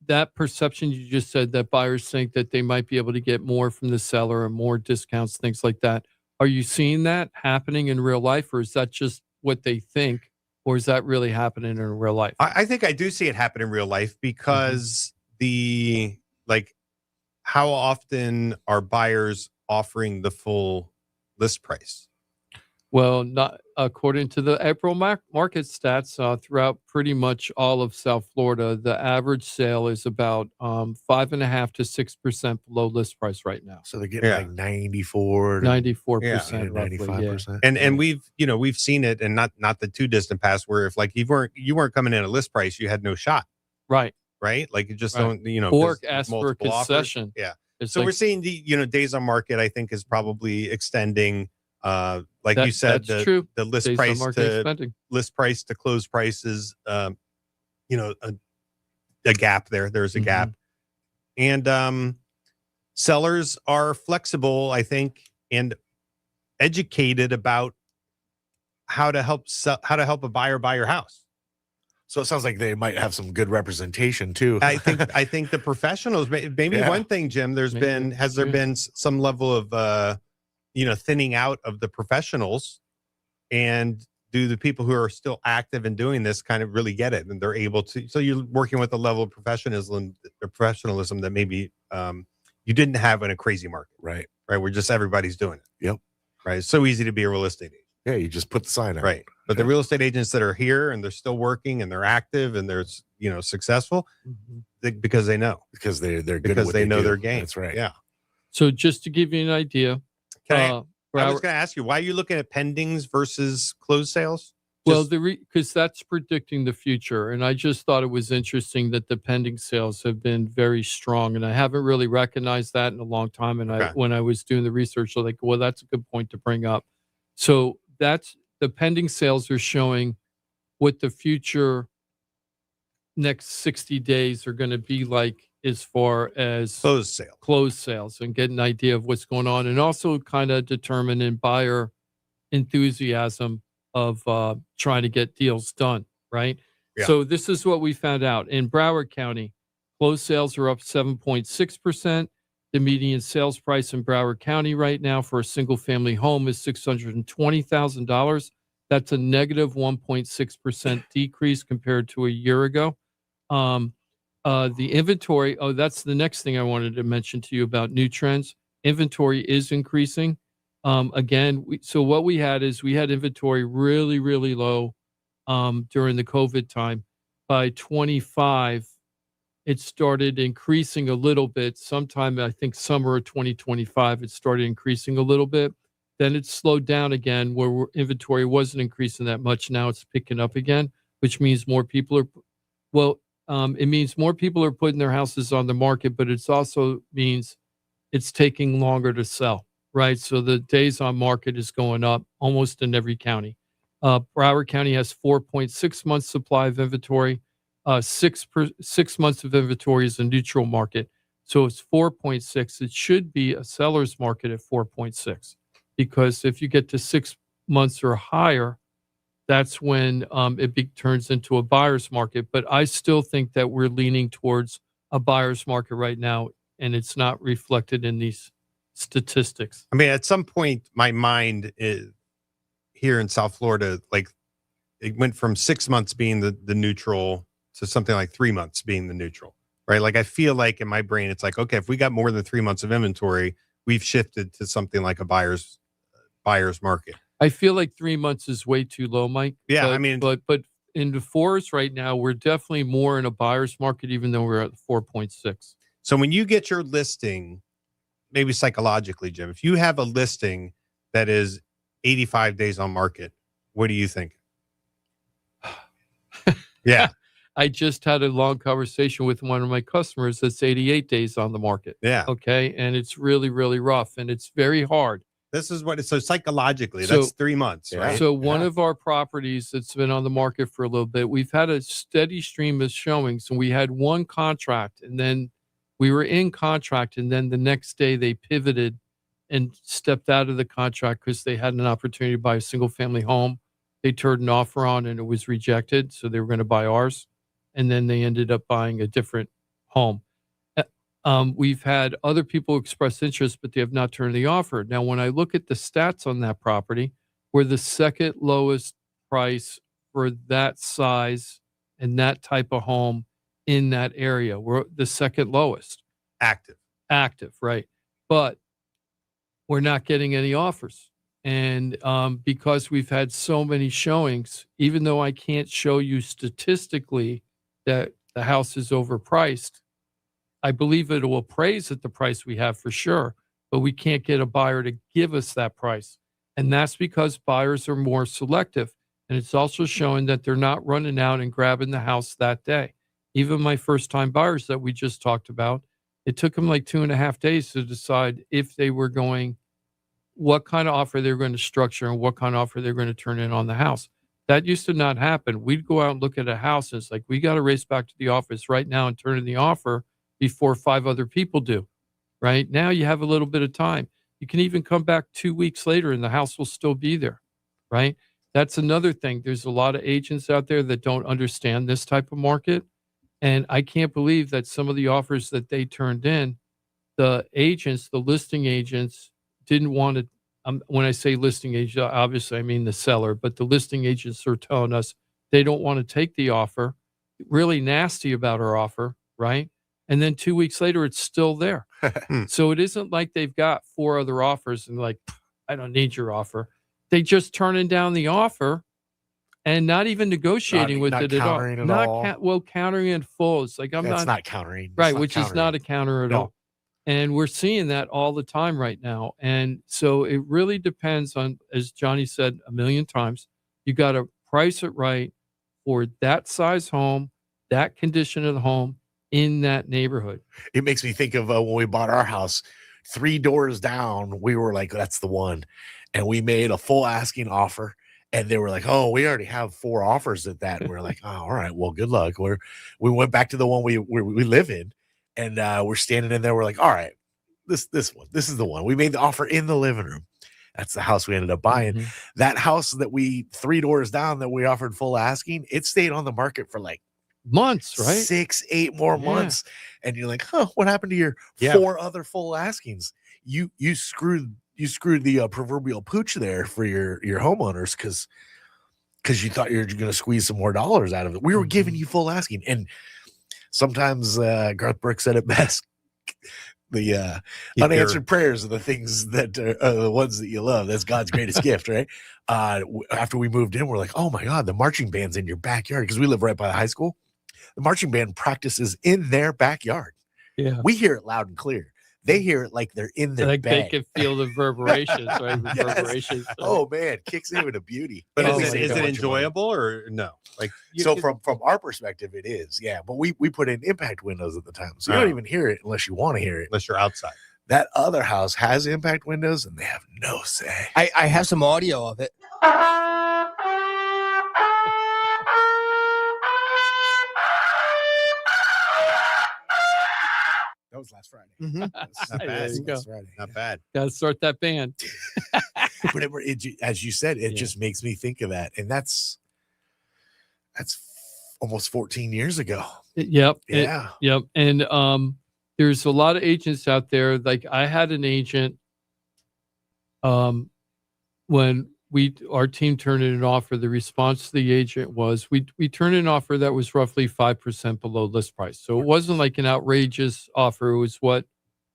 that perception you just said, that buyers think that they might be able to get more from the seller and more discounts, things like that. Are you seeing that happening in real life, or is that just what they think, or is that really happening in real life? I think I do see it happen in real life, because how often are buyers offering the full list price? Well, not according to the April market stats, throughout pretty much all of South Florida, the average sale is about 5.5% to 6% below list price right now. So they're getting like 94% roughly, 95%. And we've seen it, and not the too distant past, where if like you weren't coming in at list price, you had no shot. Right. Like you just Right. don't, or ask for a concession. Offers. Yeah. It's So like, we're seeing the days on market, I think, is probably extending. You said, that's true. The list Days on price market expanding. list price to close prices, a gap there. There's a gap, and sellers are flexible, I think, and educated about how to help a buyer buy your house. So it sounds like they might have some good representation too. I think the professionals, maybe one thing, Jim, has there been some level of thinning out of the professionals, and do the people who are still active in doing this kind of really get it, and they're able to? So you're working with a level of professionalism that maybe you didn't have in a crazy market, right? Where just everybody's doing it. Yep. Right. It's so easy to be a real estate agent. Yeah, you just put the sign out. Right. But the real estate agents that are here and they're still working and they're active and they're successful, because they know. Because they're good, because they know their game. That's right. Yeah. So just to give you an idea, I was going to ask you, why are you looking at pendings versus closed sales? Well, because that's predicting the future, and I just thought it was interesting that the pending sales have been very strong, and I haven't really recognized that in a long time. And when I was doing the research, I was like, well, that's a good point to bring up. So that's the pending sales are showing what the future next 60 days are going to be like as far as closed sales, and get an idea of what's going on, and also kind of determine in buyer enthusiasm trying to get deals done, right? Yeah. So this is what we found out. In Broward County, closed sales are up 7.6%. The median sales price in Broward County right now for a single-family home is $620,000. That's a negative 1.6% decrease compared to a year ago. The inventory, that's the next thing I wanted to mention to you about new trends. Inventory is increasing. So what we had is we had inventory really, really low during the COVID time. By 25, it started increasing a little bit. Sometime, I think summer of 2025, it started increasing a little bit. Then it slowed down again where inventory wasn't increasing that much. Now it's picking up again, which means more people are, it means more people are putting their houses on the market, but it also means it's taking longer to sell, right? So the days on market is going up almost in every county. Broward County has 4.6 months supply of inventory. 6 months of inventory is a neutral market. So it's 4.6. It should be a seller's market at 4.6, because if you get to 6 months or higher, that's when it turns into a buyer's market. But I still think that we're leaning towards a buyer's market right now, and it's not reflected in these statistics. I mean, at some point, my mind is here in South Florida, like it went from 6 months being the neutral to something like 3 months being the neutral, right? Like I feel like in my brain, it's like, okay, if we got more than 3 months of inventory, we've shifted to something like a buyer's market. I feel like 3 months is way too low, Mike. Yeah, but, I mean, but in the fours right now, we're definitely more in a buyer's market, even though we're at 4.6. So when you get your listing, maybe psychologically, Jim, if you have a listing that is 85 days on market, what do you think? Yeah. I just had a long conversation with one of my customers that's 88 days on the market. Yeah. Okay. And it's really, really rough, and it's very hard. This is what it's so psychologically, So- that's 3 months, right? So one of our properties that's been on the market for a little bit, we've had a steady stream of showings, and we had one contract, and then we were in contract, and then the next day they pivoted and stepped out of the contract because they had an opportunity to buy a single family home. They turned an offer on and it was rejected, so they were going to buy ours, and then they ended up buying a different home. We've had other people express interest, but they have not turned the offer. Now, when I look at the stats on that property, we're the second lowest price for that size and that type of home in that area. We're the second lowest. Active, right. But we're not getting any offers. And because we've had so many showings, even though I can't show you statistically that the house is overpriced, I believe it will appraise at the price we have for sure, but we can't get a buyer to give us that price. And that's because buyers are more selective. And it's also showing that they're not running out and grabbing the house that day. Even my first time buyers that we just talked about, it took them like 2.5 days to decide if they were going, what kind of offer they're going to structure and what kind of offer they're going to turn in on the house. That used to not happen. We'd go out and look at a house, and it's like, we got to race back to the office right now and turn in the offer before 5 other people do. Right now, you have a little bit of time. You can even come back 2 weeks later and the house will still be there. Right. That's another thing. There's a lot of agents out there that don't understand this type of market. And I can't believe that some of the offers that they turned in, the agents, the listing agents didn't want to. When I say listing agent, obviously I mean the seller, but the listing agents are telling us they don't want to take the offer, really nasty about our offer, right? And then 2 weeks later, it's still there. So it isn't like they've got 4 other offers and like, I don't need your offer. They just turning down the offer and not even negotiating with it at all. Countering in full. It's like, That's not countering. Right, which is not a counter at all. And we're seeing that all the time right now. And so it really depends on, as Johnny said a million times, you got to price it right for that size home, that condition of the home in that neighborhood. It makes me think of when we bought our house 3 doors down, we were like, that's the one. And we made a full asking offer. And they were like, oh, we already have 4 offers at that. And we're like, oh, all right, well, good luck. We went back to the one we live in. And we're standing in there. We're like, all right, this one, this is the one. We made the offer in the living room. That's the house we ended up buying. Mhm. That house that we 3 doors down that we offered full asking, it stayed on the market for like Months, right? 6-8 more Yeah. months. And you're like, huh, what happened to your Yeah. 4 other full askings? You screwed the proverbial pooch there for your homeowners because you thought you were going to squeeze some more dollars out of it. We were giving you full asking. And sometimes Garth Brooks said it best. The Keep unanswered prayers are the things that are the ones that you love. That's God's greatest gift, right? After we moved in, we're like, oh my God, the marching band's in your backyard because we live right by the high school. The marching band practices in their backyard. Yeah. We hear it loud and clear. They hear it like they're in their Like they bed. can feel the reverberations, right? Yes. Reverberations. Oh man, kicks in with a beauty. But Oh is my it God. enjoyable or no? Like So from our perspective, it is, yeah. But we put in impact windows at the time, so you don't even hear it unless you want to hear it. unless you're outside. That other house has impact windows, and they have no say. I have some audio of it. That was last Friday. Mhm. That's Not bad. you go. last Friday. Not bad. Gotta start that band. But as you said, it Yeah. just makes me think of that, and that's almost 14 years ago. Yep. Yeah. Yep. And there's a lot of agents out there. Like I had an agent when our team turned in an offer, the response to the agent was we turned in an offer that was roughly 5% below list price. So it wasn't like an outrageous offer. It was what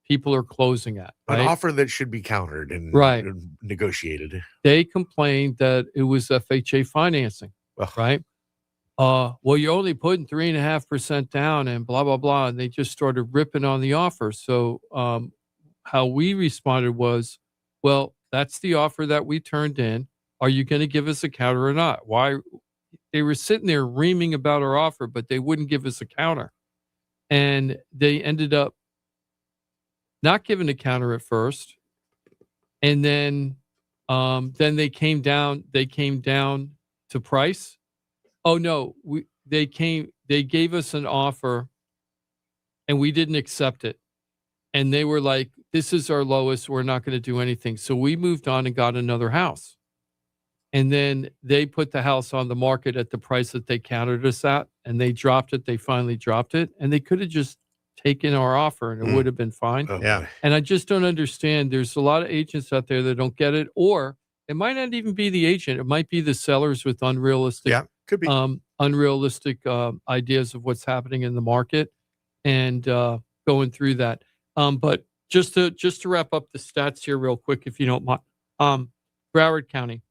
people are closing at. An Right? offer that should be countered and, Right. and negotiated. They complained that it was FHA financing. Ugh. Right. Well, you're only putting 3.5% down and blah, blah, blah. And they just started ripping on the offer. So how we responded was, well, that's the offer that we turned in. Are you going to give us a counter or not? Why? They were sitting there reaming about our offer, but they wouldn't give us a counter. And they ended up not giving a counter at first. And then they came down to price. Oh no, they gave us an offer and we didn't accept it. And they were like, this is our lowest. We're not going to do anything. So we moved on and got another house. And then they put the house on the market at the price that they countered us at, and they dropped it. They finally dropped it, and they could have just taken our offer and it would have been fine. Oh, Yeah. boy. And I just don't understand. There's a lot of agents out there that don't get it, or it might not even be the agent. It might be the sellers with unrealistic, Yeah. Could be. unrealistic ideas of what's happening in the market, and going through that. But just to wrap up the stats here real quick, if you don't mind. Broward County,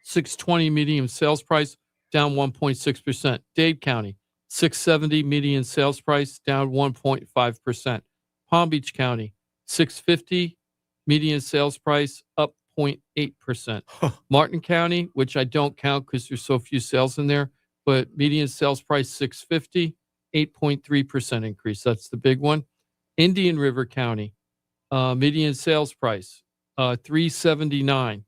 620 median sales price, down 1.6%. Dade County, 670 median sales price, down 1.5%. Palm Beach County, 650 median sales price, up 0.8%. Martin County, which I don't count because there's so few sales in there, but median sales price 650, 8.3% increase. That's the big one. Indian River County, median sales price 379,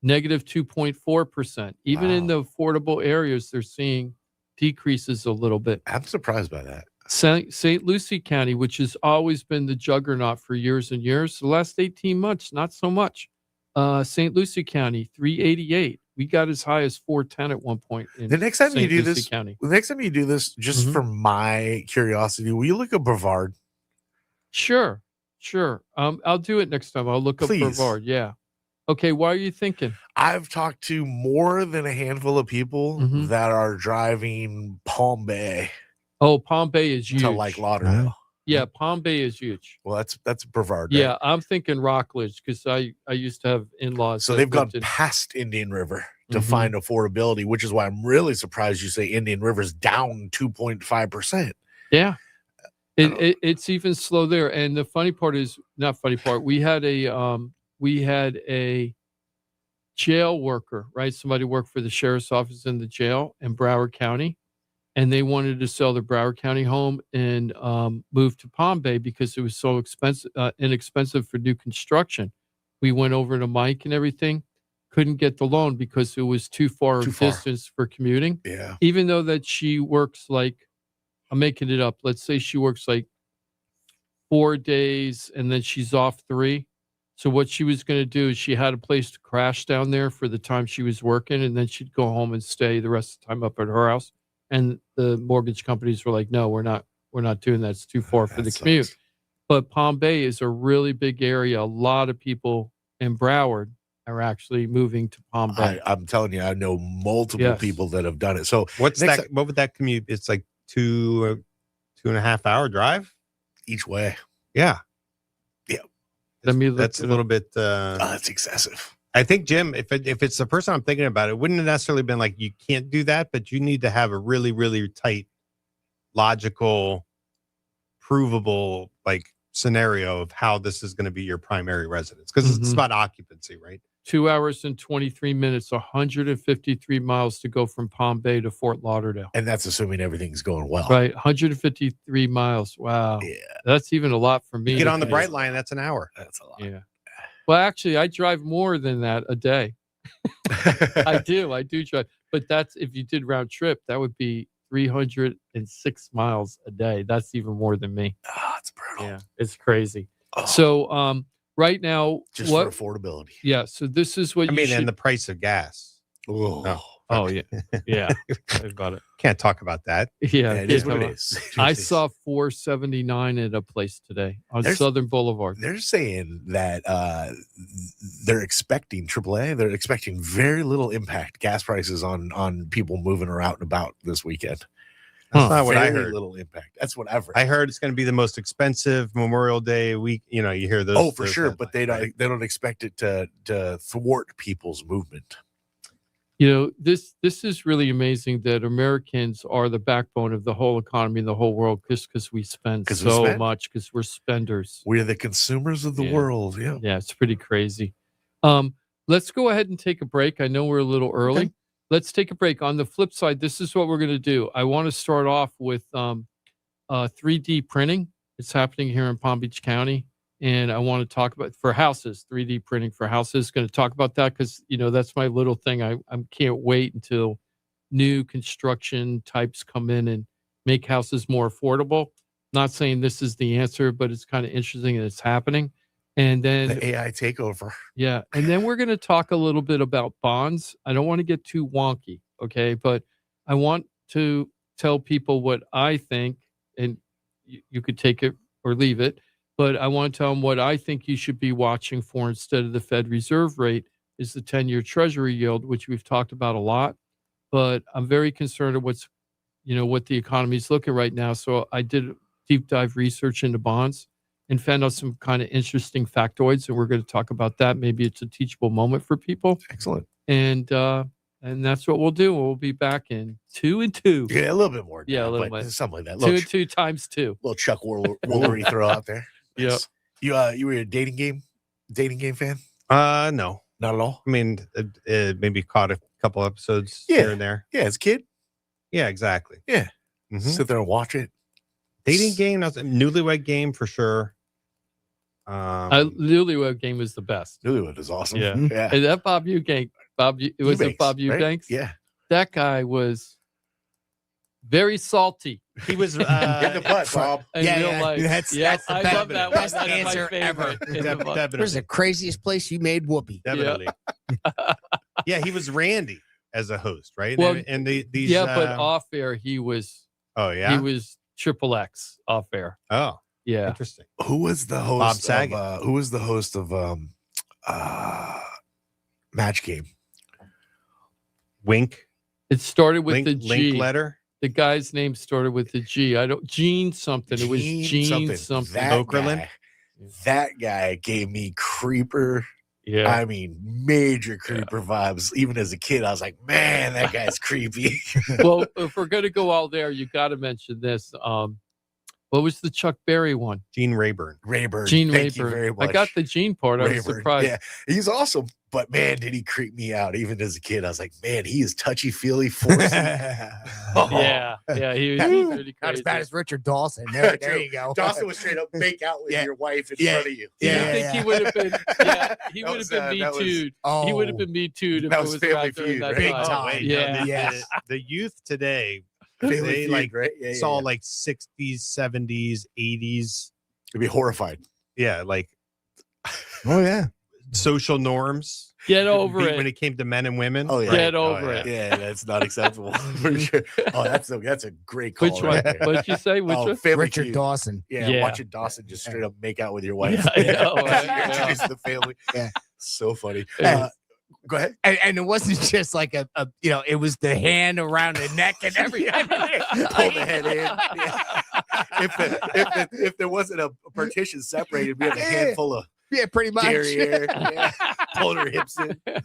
negative 2.4%. Even in the affordable areas, they're seeing decreases a little bit. I'm surprised by that. St. Lucie County, which has always been the juggernaut for years and years, the last 18 months, not so much. St. Lucie County, 388. We got as high as 410 at one point. In The next time you St. do Lucie this, County. the next time you do this, just Mhm. for my curiosity, will you look at Brevard? Sure. I'll do it next time. I'll look up Please. Brevard. Yeah. Okay. Why are you thinking? I've talked to more than a handful of people Mhm. that are driving Palm Bay Oh, Palm Bay is huge. to like Lauderdale. Yeah, Palm Bay is huge. Well, that's Brevard. right? Yeah, I'm thinking Rockledge because I used to have in-laws. So that they've gone lived in- past Indian River to Mhm. find affordability, which is why I'm really surprised you say Indian River's down 2.5%. Yeah. It's even slow there. And the funny part is not funny part. We had a jail worker, right? Somebody worked for the sheriff's office in the jail in Broward County, and they wanted to sell their Broward County home and move to Palm Bay because it was so inexpensive for new construction. We went over to Mike and everything, couldn't get the loan because it was too far Too of far. distance for commuting. Yeah. Even though that she works like, I'm making it up. Let's say she works like 4 days and then she's off 3. So what she was going to do is she had a place to crash down there for the time she was working, and then she'd go home and stay the rest of the time up at her house. And the mortgage companies were like, "No, we're not doing that. It's too far for the commute." But Palm Bay is a really big area. A lot of people in Broward are actually moving to Palm Bay. I'm telling you, I know multiple people that have done it. So What's that? What would that commute? It's like 2.5 hour drive each way. Yeah. Let me That's a little bit. That's excessive. I think, Jim, if it's the person I'm thinking about, it wouldn't have necessarily been like you can't do that, but you need to have a really, really tight, logical, provable like scenario of how this is going to be your primary residence, because it's about occupancy, right? 2 hours and 23 minutes, 153 miles to go from Palm Bay to Fort Lauderdale. And that's assuming everything's going well. Right, 153 miles. Wow. Yeah. That's even a lot for me. You get on the Bright Line, that's an hour. That's a lot. Yeah. Well, actually, I drive more than that a day. I do drive. But that's, if you did round trip, that would be 306 miles a day. That's even more than me. It's brutal. Yeah, it's crazy. Oh, So right now, just for affordability. Yeah, so this is what I mean, and the price of gas. Oh yeah, yeah. About it. Can't talk about that. Yeah, it is what it is. I saw 479 at a place today on Southern Boulevard. They're saying that they're expecting AAA. They're expecting very little impact gas prices on people moving around and about this weekend. That's not what I Very heard. little impact. That's what I've heard. I heard it's going to be the most expensive Memorial Day week. You know, you hear those. Oh, for those sure, but headlines, they don't expect it to thwart people's movement. You know, this is really amazing that Americans are the backbone of the whole economy and the whole world, just because we spend so much, because we're spenders. We're the consumers of the world. Yeah. Yeah, it's pretty crazy. Let's go ahead and take a break. I know we're a little early. Okay. Let's take a break. On the flip side, this is what we're going to do. I want to start off with 3D printing. It's happening here in Palm Beach County. And I want to talk about for houses, 3D printing for houses. Going to talk about that because, you know, that's my little thing. I can't wait until new construction types come in and make houses more affordable. Not saying this is the answer, but it's kind of interesting that it's happening. And then the AI takeover. Yeah. And then we're going to talk a little bit about bonds. I don't want to get too wonky. Okay. But I want to tell people what I think, and you could take it or leave it. But I want to tell them what I think you should be watching for instead of the Fed Reserve rate is the 10-year Treasury yield, which we've talked about a lot. But I'm very concerned of what the economy is looking right now. So I did deep dive research into bonds and found out some kind of interesting factoids, and we're going to talk about that. Maybe it's a teachable moment for people. Excellent. And that's what we'll do. We'll be back in 2 and 2. Yeah, a little bit more. Yeah, a little bit. Something like that. 2 and 2 times 2. Little Chuck Woolery throw out there. Yeah. You were a dating game fan? No, not at all. I mean, maybe caught a couple episodes here and there. Yeah, as a kid. Yeah, exactly. Yeah. Mhm. Sit there and watch it. Dating game, newlywed game for sure. Newlywed Game was the best. Newlywed is awesome. Yeah. Yeah. And that Bob Eubanks, Bob Eubanks? Right? Yeah. That guy was very salty. He was in the butt, Bob. In real life. That's I the love that one. best That's my answer ever. favorite. In the butt. Where's the craziest place you made whoopee? Definitely. Yeah, he was Randy as a host, right? Well, and these but off air he was. Oh yeah, he was XXX off air. Oh yeah, interesting. Who was the host? Bob Saget. Who was the host of Match Game? Wink. It started with the G. Letter. The guy's name started with the G. Gene something. It was Gene something. That guy gave me creeper. Yeah. I mean, major creeper vibes. Even as a kid, I was like, man, that guy's creepy. Well, if we're going to go all there, you got to mention this. What was the Chuck Berry one? Gene Rayburn. Gene Thank you Rayburn. very much. I got the Gene part. I was surprised. Yeah, he's awesome. But man, did he creep me out? Even as a kid, I was like, man, he is touchy feely, forcey. Yeah, he was pretty crazy. Not as bad as Richard Dawson. There you go. Dawson was straight up make out with your wife in front of you. Do you think he would have been? Yeah, he would have been Me Too'd. He would have been Me Too'd if that it was was Family around during Feud, that right? time. Oh, wait, Yeah. no, the youth today, Family they Feud, like right? Yeah, saw yeah. like 60s, 70s, 80s. They'd be horrified. Yeah, like Oh yeah. social norms. Get over When it. it came to men and women. Oh, yeah. Get Oh, over yeah. it. Yeah, that's not acceptable for sure. Oh, that's a great call. Which right one? there. What'd you say? Which Oh, one? Family Richard Feud. Dawson. Yeah, Yeah. watching Dawson just straight up make out with your wife. Yeah, I know, As you right? introduce the family. Yeah. So funny. Yeah. Go ahead. And it wasn't just like a it was the hand around the neck and everything. Pull the head in. Yeah. If there wasn't a partition separated, we had a handful of Yeah, pretty much. derriere. Yeah. Pulling her hips in. Good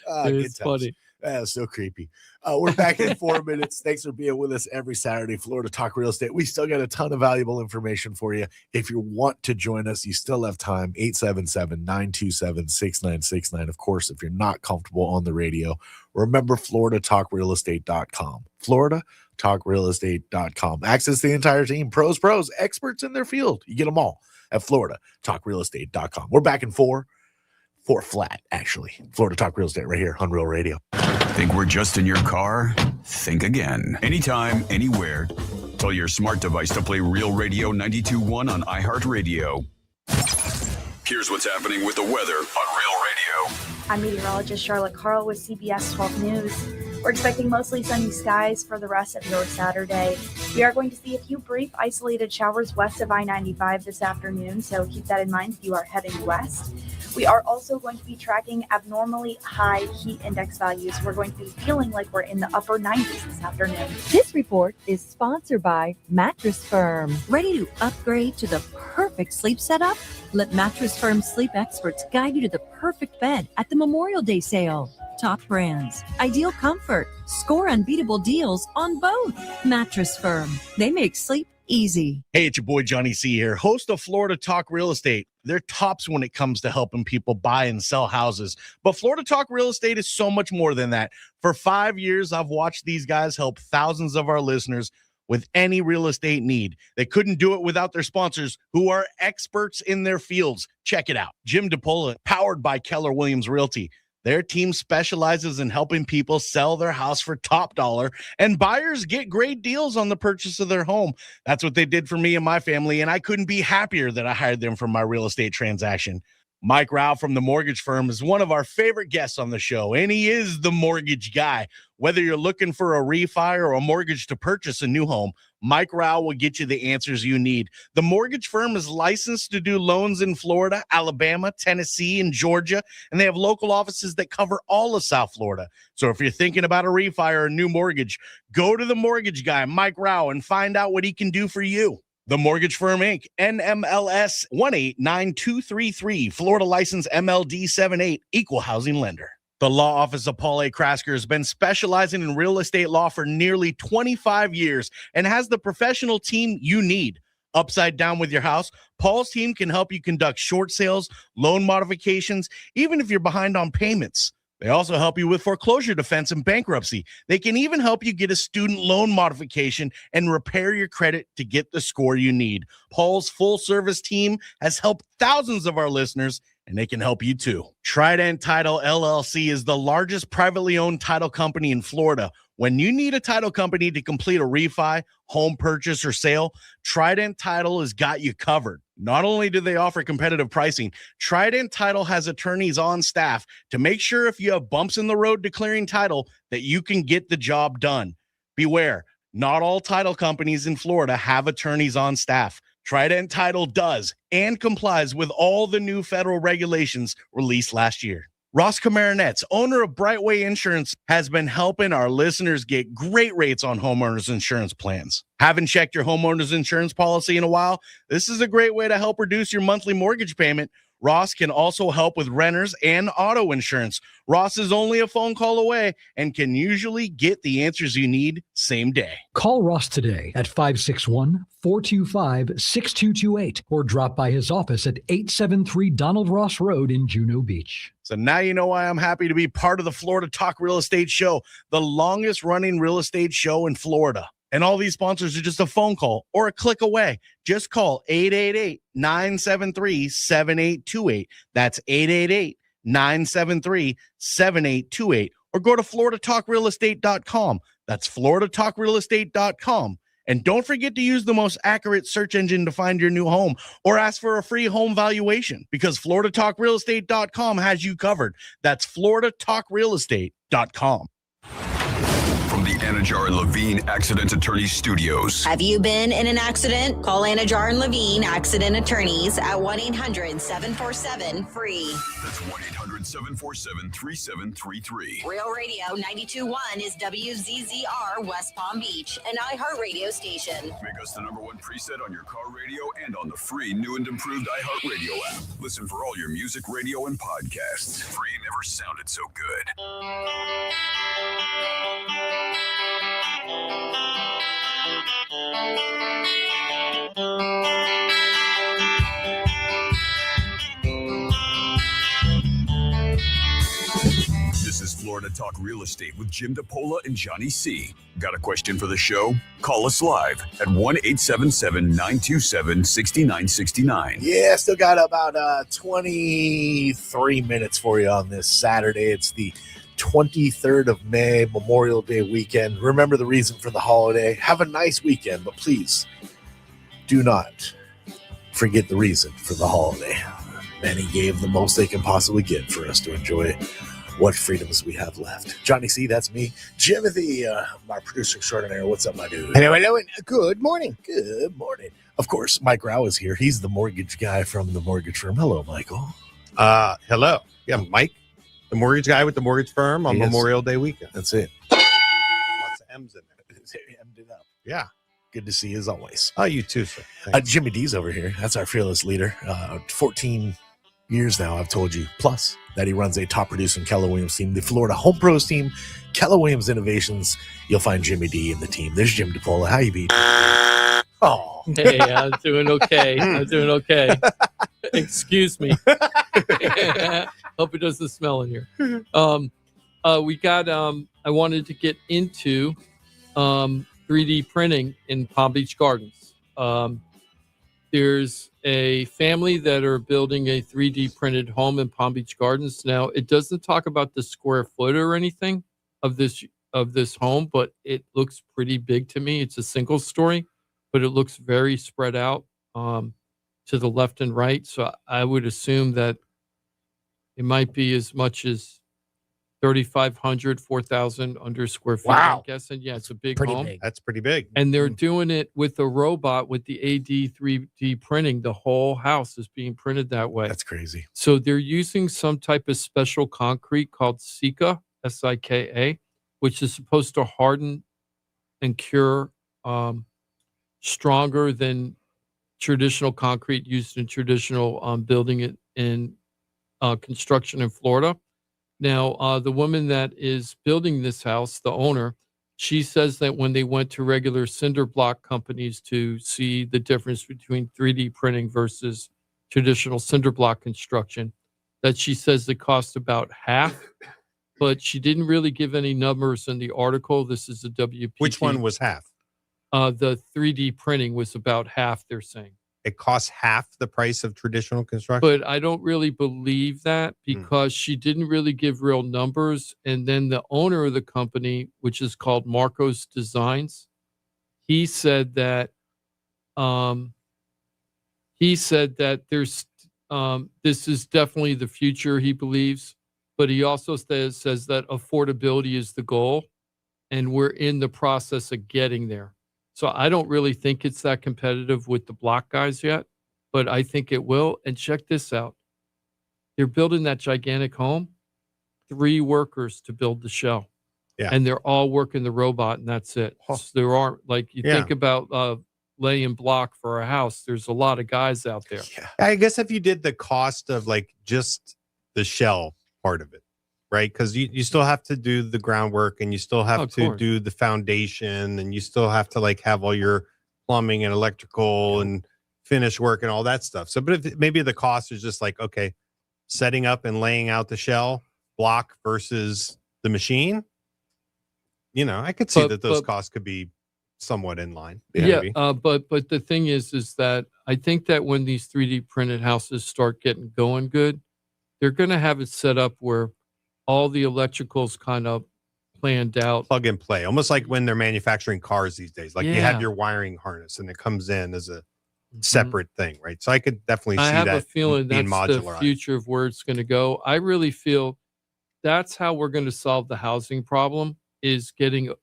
It's times. funny. That was so creepy. We're back in 4 minutes. Thanks for being with us every Saturday, Florida Talk Real Estate. We still got a ton of valuable information for you. If you want to join us, you still have time. 877-927-6969. Of course, if you're not comfortable on the radio, remember FloridaTalkRealEstate.com. FloridaTalkRealEstate.com. Access the entire team. Pros, experts in their field. You get them all at FloridaTalkRealEstate.com. We're back in four flat, actually. Florida Talk Real Estate right here on Real Radio. Think we're just in your car? Think again. Anytime, anywhere. Tell your smart device to play Real Radio 92.1 on iHeartRadio. Here's what's happening with the weather on Real Radio. I'm meteorologist Charlotte Carl with CBS 12 News. We're expecting mostly sunny skies for the rest of your Saturday. We are going to see a few brief isolated showers west of I-95 this afternoon, so keep that in mind if you are heading west. We are also going to be tracking abnormally high heat index values. We're going to be feeling like we're in the upper 90s this afternoon. This report is sponsored by Mattress Firm. Ready to upgrade to the perfect sleep setup? Let Mattress Firm sleep experts guide you to the perfect bed at the Memorial Day sale. Top brands, ideal comfort, score unbeatable deals on both. Mattress Firm. They make sleep easy. Hey, it's your boy Johnny C here, host of Florida Talk Real Estate. They're tops when it comes to helping people buy and sell houses. But Florida Talk Real Estate is so much more than that. For 5 years, I've watched these guys help thousands of our listeners with any real estate need. They couldn't do it without their sponsors, who are experts in their fields. Check it out. Jim DePola, powered by Keller Williams Realty. Their team specializes in helping people sell their house for top dollar, and buyers get great deals on the purchase of their home. That's what they did for me and my family, and I couldn't be happier that I hired them for my real estate transaction. Mike Rao from the Mortgage Firm is one of our favorite guests on the show, and he is the mortgage guy. Whether you're looking for a refi or a mortgage to purchase a new home, Mike Rao will get you the answers you need. The Mortgage Firm is licensed to do loans in Florida, Alabama, Tennessee, and Georgia, and they have local offices that cover all of South Florida. So if you're thinking about a refi or a new mortgage, go to the mortgage guy, Mike Rao, and find out what he can do for you. The Mortgage Firm, Inc., NMLS 189233, Florida license MLD 78, equal housing lender. The law office of Paul A. Krasker has been specializing in real estate law for nearly 25 years and has the professional team you need. Upside down with your house, Paul's team can help you conduct short sales, loan modifications, even if you're behind on payments. They also help you with foreclosure defense and bankruptcy. They can even help you get a student loan modification and repair your credit to get the score you need. Paul's full service team has helped thousands of our listeners, and they can help you too. Trident Title LLC is the largest privately owned title company in Florida. When you need a title company to complete a refi, home purchase, or sale, Trident Title has got you covered. Not only do they offer competitive pricing, Trident Title has attorneys on staff to make sure if you have bumps in the road declaring title that you can get the job done. Beware, not all title companies in Florida have attorneys on staff. Trident Title does and complies with all the new federal regulations released last year. Ross Camaronets, owner of Brightway Insurance, has been helping our listeners get great rates on homeowners insurance plans. Haven't checked your homeowners insurance policy in a while? This is a great way to help reduce your monthly mortgage payment. Ross can also help with renters and auto insurance. Ross is only a phone call away and can usually get the answers you need same day. Call Ross today at 561-425-6228 or drop by his office at 873 Donald Ross Road in Juno Beach. So now you know why I'm happy to be part of the Florida Talk Real Estate Show, the longest running real estate show in Florida. And all these sponsors are just a phone call or a click away. Just call 888-973-7828. That's 888-973-7828. Or go to FloridaTalkRealEstate.com. That's FloridaTalkRealEstate.com And don't forget to use the most accurate search engine to find your new home or ask for a free home valuation because FloridaTalkRealEstate.com has you covered. That's FloridaTalkRealEstate.com. From the Anajar and Levine Accident Attorney Studios. Have you been in an accident? Call Anajar and Levine Accident Attorneys at 1-800-747-FREE. That's 1-800-747-3733. Real Radio 92.1 is WZZR West Palm Beach, an iHeartRadio station. Make us the #1 preset on your car radio and on the free new and improved iHeartRadio app. Listen for all your music, radio, and podcasts. Free never sounded so good. This is Florida Talk Real Estate with Jim DePola and Johnny C. Got a question for the show? Call us live at 1-877-927-6969. Yeah, still got about 23 minutes for you on this Saturday. It's the 23rd of May, Memorial Day weekend. Remember the reason for the holiday. Have a nice weekend, but please do not forget the reason for the holiday. Many gave the most they can possibly get for us to enjoy what freedoms we have left. Johnny C, that's me. Jimothy, my producer extraordinaire. What's up, my dude? Hello, and good morning. Good morning. Of course, Mike Rao is here. He's the mortgage guy from the mortgage firm. Hello, Michael. Hello. Yeah, Mike, the mortgage guy with the mortgage firm on He is. Memorial Day weekend. That's it. Lots of M's in there. Emmed it up. Yeah. Good to see you as always. Oh, you too, sir. Thanks. Jimmy D's over here. That's our fearless leader. 14 years now, I've told you, plus that he runs a top producing Keller Williams team, the Florida Home Pros team, Keller Williams Innovations. You'll find Jimmy D in the team. There's Jim DePola. How you be? Oh, Hey, I'm doing okay. I'm doing okay. Excuse me. Hope it doesn't smell in here. We got. I wanted to get into 3D printing in Palm Beach Gardens. There's a family that are building a 3D printed home in Palm Beach Gardens. Now, it doesn't talk about the square foot or anything of this home, but it looks pretty big to me. It's a single story, but it looks very spread out to the left and right. So I would assume that it might be as much as 3,500, 4,000 under square feet. Wow. I'm guessing. Yeah, it's a big Pretty home. big. That's pretty big. And they're doing it with a robot with the AD 3D printing. The whole house is being printed that way. that's crazy. So they're using some type of special concrete called Sika, S-I-K-A, which is supposed to harden and cure stronger than traditional concrete used in traditional building it in construction in Florida. Now, the woman that is building this house, the owner, she says that when they went to regular cinder block companies to see the difference between 3D printing versus traditional cinder block construction, that she says it cost about half, but she didn't really give any numbers in the article. This is a WPT. Which one was half? The 3D printing was about half, they're saying. It costs half the price of traditional construction. But I don't really believe that because she didn't really give real numbers. And then the owner of the company, which is called Marcos Designs, he said that there's this is definitely the future, he believes. But he also says that affordability is the goal, and we're in the process of getting there. So I don't really think it's that competitive with the block guys yet, but I think it will. And check this out. They're building that gigantic home, 3 workers to build the shell. Yeah. And they're all working the robot, and that's it. Huh. So there aren't, like, you Yeah. think about laying block for a house, there's a lot of guys out there. I guess if you did the cost of like just the shell part of it, right? Because you still have to do the groundwork and you still have Of to course. do the foundation and you still have to like have all your plumbing and electrical and finish work and all that stuff. So, but if maybe the cost is just like, okay, setting up and laying out the shell block versus the machine, you know, I could see that those costs could be somewhat in line. Yeah, maybe. but the thing is that I think that when these 3D printed houses start getting going good, they're going to have it set up where all the electricals kind of planned out. Plug and play, almost like when they're manufacturing cars these days. Like you Yeah. have your wiring harness and it comes in as a Mhm. separate thing, right? So I could definitely see I have that a feeling being that's the modularized. future of where it's going to go. I really feel that's how we're going to solve the housing problem, is getting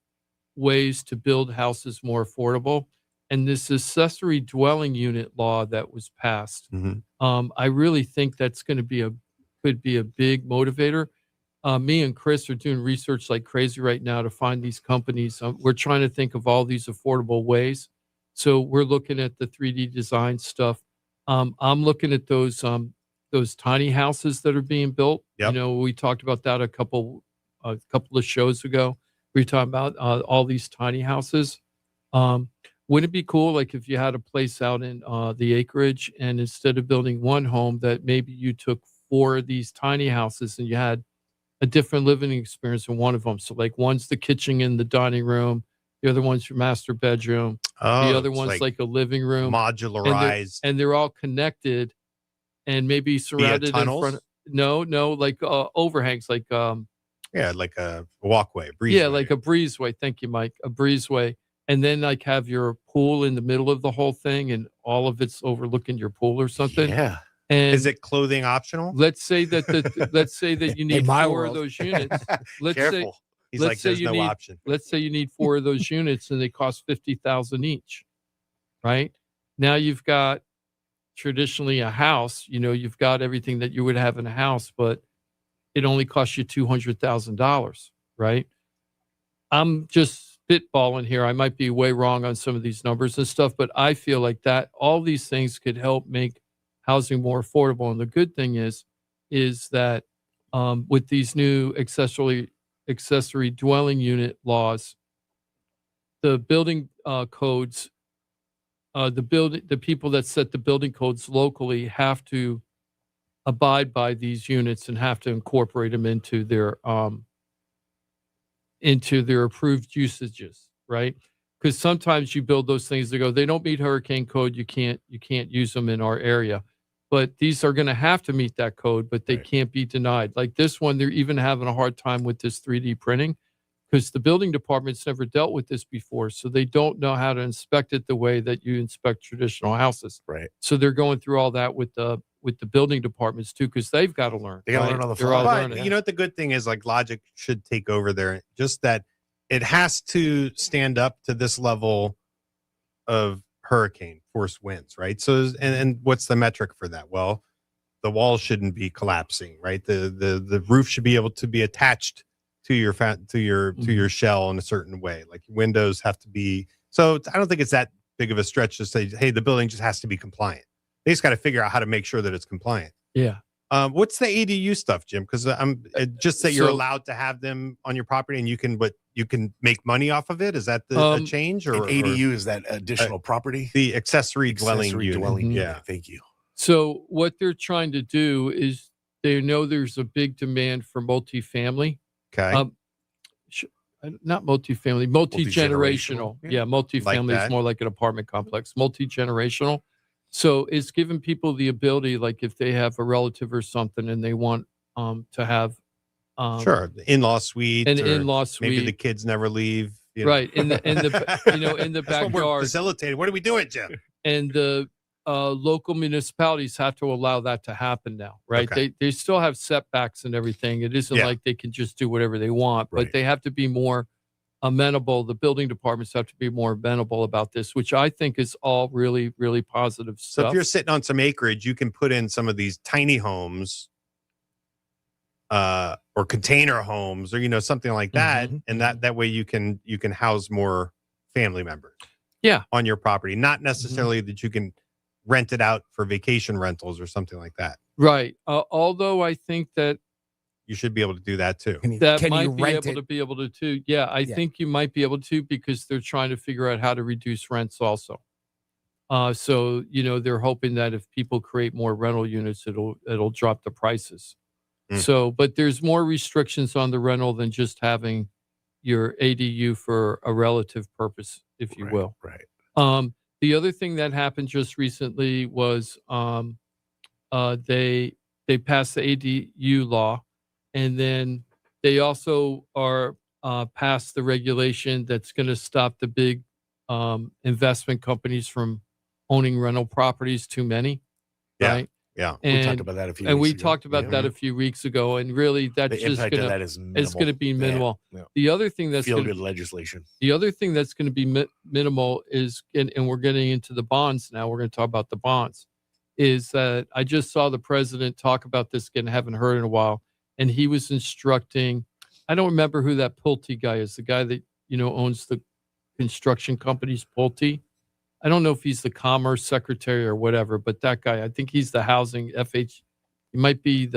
ways to build houses more affordable. And this accessory dwelling unit law that was passed, Mhm. I really think that's going to be could be a big motivator. Me and Chris are doing research like crazy right now to find these companies. We're trying to think of all these affordable ways. So we're looking at the 3D design stuff. I'm looking at those tiny houses that are being built. Yep. We talked about that a couple of shows ago. We were talking about all these tiny houses. Wouldn't it be cool, like if you had a place out in the acreage, and instead of building one home, that maybe you took 4 of these tiny houses and you had a different living experience in one of them. So like one's the kitchen and the dining room, the other one's your master bedroom, Oh, the other it's one's like a living room, modularized. and they're all connected and maybe surrounded in tunnels? front. No, like overhangs, like Yeah, like a walkway, yeah, breezeway. like a breezeway. Thank you, Mike. A breezeway. And then like have your pool in the middle of the whole thing, and all of it's overlooking your pool or something. Yeah. And Is it clothing optional? let's say that let's say that you need my 4 of world. those units. Let's say Careful. He's let's like, say there's you no need- option. let's say you need 4 of those units and they cost 50,000 each. Right? Now you've got traditionally a house, you've got everything that you would have in a house, but it only costs you $200,000, right? I'm just spitballing here. I might be way wrong on some of these numbers and stuff, but I feel like that all these things could help make housing more affordable. And the good thing is that with these new accessory dwelling unit laws, the building codes, the people that set the building codes locally have to abide by these units and have to incorporate them into their approved usages, right? Because sometimes you build those things, they don't meet hurricane code, you can't use them in our area. But these are going to have to meet that code, but they Right. can't be denied. Like this one, they're even having a hard time with this 3D printing because the building department's never dealt with this before, so they don't know how to inspect it the way that you inspect traditional houses. Right. So they're going through all that with the building departments too, because they've got to learn. They gotta right? learn on the They're all fly. learning. But you know what the good thing is, like Logic should take over there. Just that it has to stand up to this level of hurricane force winds, right? So and what's the metric for that? Well, the wall shouldn't be collapsing, right? The roof should be able to be attached to your to your shell in a certain way. Like windows have to be. So I don't think it's that big of a stretch to say, hey, the building just has to be compliant. They just got to figure out how to make sure that it's compliant. Yeah. What's the ADU stuff, Jim? Because I'm just that you're So- allowed to have them on your property and you can make money off of it. Is that a Um, change And or ADU is that additional property? the accessory dwelling Accessory unit? dwelling Mhm. unit. Yeah. Thank you. So what they're trying to do is they know there's a big demand for multifamily. Okay. Not multifamily, multi-generational. Multi-generational, Yeah, multifamily that. is more like an apartment complex. Multi-generational. So it's giving people the ability, like if they have a relative or something and they want to have Sure. The in-law suite. an or in-law Maybe the suite, kids never leave. You know. right? In the in the That's what we're backyard, facilitating. What are we doing, Jim? and the local municipalities have to allow that to happen now, right? Okay. They still have setbacks and everything. It isn't Yeah. like they can just do whatever they want, but Right. they have to be more amenable. The building departments have to be more amenable about this, which I think is all really, really positive So stuff. if you're sitting on some acreage, you can put in some of these tiny homes or container homes or something like that. Mhm. And that way you can house more family members. Yeah. On your property. Not necessarily that you can rent it out for vacation rentals or something like that. Right. Although I think that You should be able to do that too. that can might you be rent able it? to be able to too. Yeah, I Yeah. think you might be able to because they're trying to figure out how to reduce rents also. So they're hoping that if people create more rental units, it'll drop the prices. Mm. So, but there's more restrictions on the rental than just having your ADU for a relative purpose, if you Right, will. Right. The other thing that happened just recently was they passed the ADU law, and then they also are passed the regulation that's going to stop the big investment companies from owning rental properties too many. Yeah. Right. Yeah. And We talked about that a few and weeks we ago. talked about that a few weeks ago, and really that's The just impact of gonna that is it's going to be minimal. Yeah. The other thing that's Feel gonna, good legislation. the other thing that's going to be minimal is, and we're getting into the bonds now. We're going to talk about the bonds. Is that I just saw the president talk about this again. Haven't heard in a while, and he was instructing. I don't remember who that Pulte guy is. The guy that owns the construction companies, Pulte. I don't know if he's the commerce secretary or whatever, but that guy, I think he's the housing FH. He might be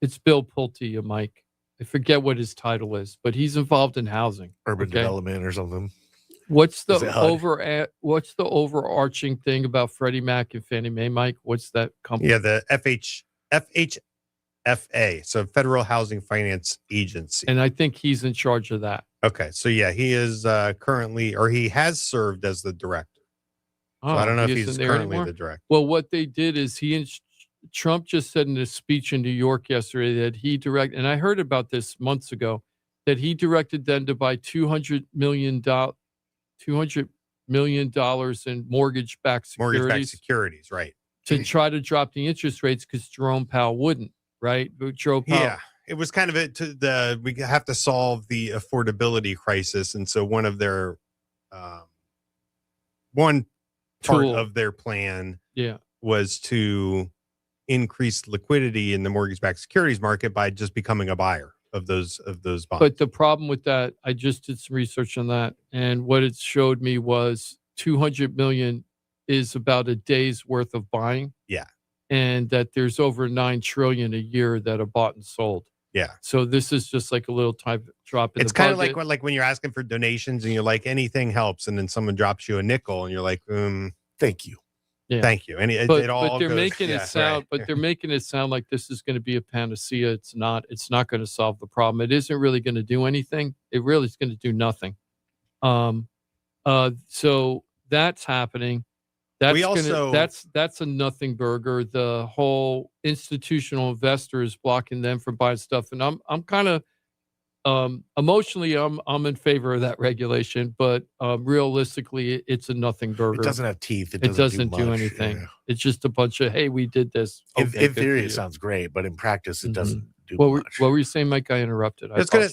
it's Bill Pulte, Mike. I forget what his title is, but he's involved in housing. Urban okay? development or something. What's Is it HUD? what's the overarching thing about Freddie Mac and Fannie Mae, Mike? What's that company? Yeah, the FHFA, so Federal Housing Finance Agency. And I think he's in charge of that. Okay, so yeah, he is currently, or he has served as the director. So I don't know if he he's isn't there currently anymore? the director. Well, what they did is Trump just said in a speech in New York yesterday that he directed, and I heard about this months ago, that he directed them to buy $200 million in mortgage-backed Securities, right? to try to drop the interest rates because Jerome Powell wouldn't, right? But Jerome Powell, Yeah, it was kind of we have to solve the affordability crisis, and so one of their one part Tool. of their plan yeah. was to increase liquidity in the mortgage-backed securities market by just becoming a buyer of those bonds. But the problem with that, I just did some research on that, and what it showed me was 200 million is about a day's worth of buying. Yeah. And that there's over 9 trillion a year that are bought and sold. Yeah. So this is just like a little type drop in It's the kind of bucket. like when you're asking for donations and you're like, anything helps, and then someone drops you a nickel and you're like, thank you. Yeah. Thank you. And but all they're goes, making it sound, right. but they're making it sound like this is going to be a panacea. It's not. It's not going to solve the problem. It isn't really going to do anything. It really is going to do nothing. So that's happening. That's a nothing burger. The whole institutional investor is blocking them from buying stuff, and I'm kind of emotionally I'm in favor of that regulation, but realistically, it's a nothing burger. It doesn't have teeth. It doesn't do much. anything. Yeah. It's just a bunch of, hey, we did this. In Okay, good for theory, you. it sounds great, but in practice, it doesn't do What much. were you saying, Mike? I interrupted. It's gonna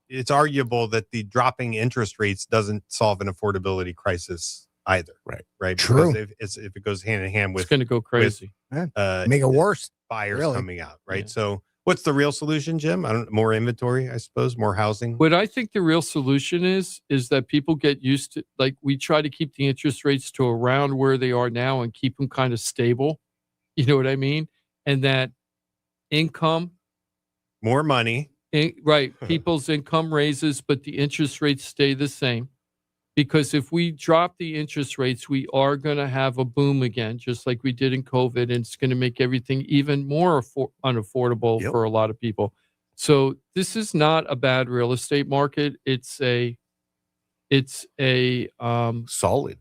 it's arguable that the dropping interest rates doesn't solve an affordability crisis either. Right. True. Because if it goes hand in hand It's with going to go crazy. Make it worse. buyers Really? coming out, right? Yeah. So what's the real solution, Jim? More inventory, I suppose, more housing. What I think the real solution is that people get used to, like, we try to keep the interest rates to around where they are now and keep them kind of stable. You know what I mean? And that income, More money. right, people's income raises, but the interest rates stay the same. Because if we drop the interest rates, we are going to have a boom again, just like we did in COVID, and it's going to make everything even more unaffordable for a lot of people. So this is not a bad real estate market. It's a solid.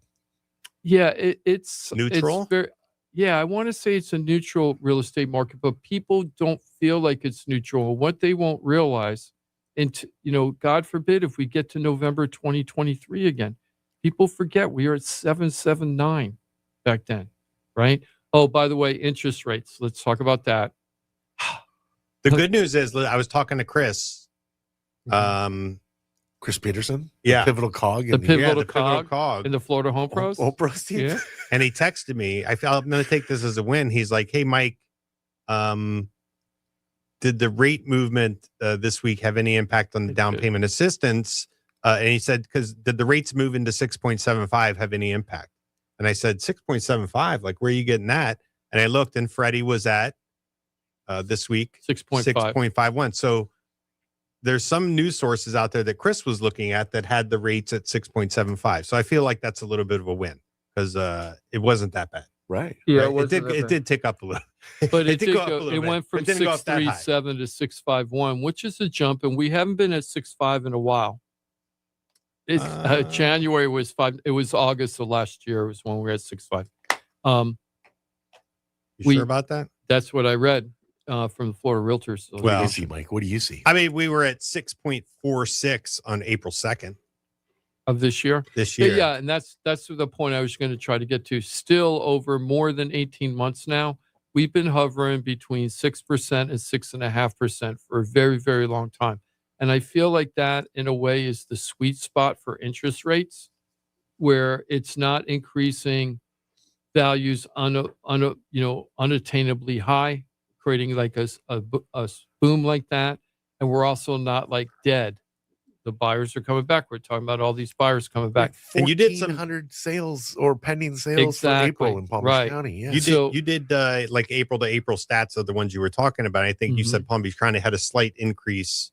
Yeah, it's neutral. It's very, yeah, I want to say it's a neutral real estate market, but people don't feel like it's neutral. What they won't realize, and God forbid if we get to November 2023 again, people forget we are at 7.79 back then, right? Oh, by the way, interest rates. Let's talk about that. The good news is I was talking to Chris. Chris Peterson, yeah, the pivotal cog, the pivotal cog in the Florida Home Pros. Home Pros team. Yeah. And he texted me. I felt I'm going to take this as a win. He's like, "Hey, Mike, did the rate movement this week have any impact on the down payment assistance?" And he said, "Because did the rates move into 6.75 have any impact?" And I said, 6.75. Like, where are you getting that? And I looked, and Freddie was at this week 6.51. So there's some news sources out there that Chris was looking at that had the rates at 6.75. So I feel like that's a little bit of a win because it wasn't that bad. Right. Yeah, right? It did tick up a little. But it did did go up a go. little It bit. went from It didn't go up that high. 6.37 to 6.51, which is a jump, and we haven't been at 6.5 in a while. January was 5. It was August of last year was when we were at 6.5. You sure about that? That's what I read. from the Florida Realtors. What Well- do you see, Mike? What do you see? I mean, we were at 6.46 on April 2nd of this year. this year. Yeah, and that's the point I was going to try to get to. Still over more than 18 months now, we've been hovering between 6% and 6.5% for a very, very long time. And I feel like that, in a way, is the sweet spot for interest rates, where it's not increasing values unattainably high, creating like a boom like that. And we're also not like dead. The buyers are coming back. We're talking about all these buyers coming back. And you did some 1,400 sales or pending sales Exactly, for April in Palm right. Beach County. Yeah. You did like April to April stats of the ones you were talking about. I think you said Palm Beach County had a slight increase.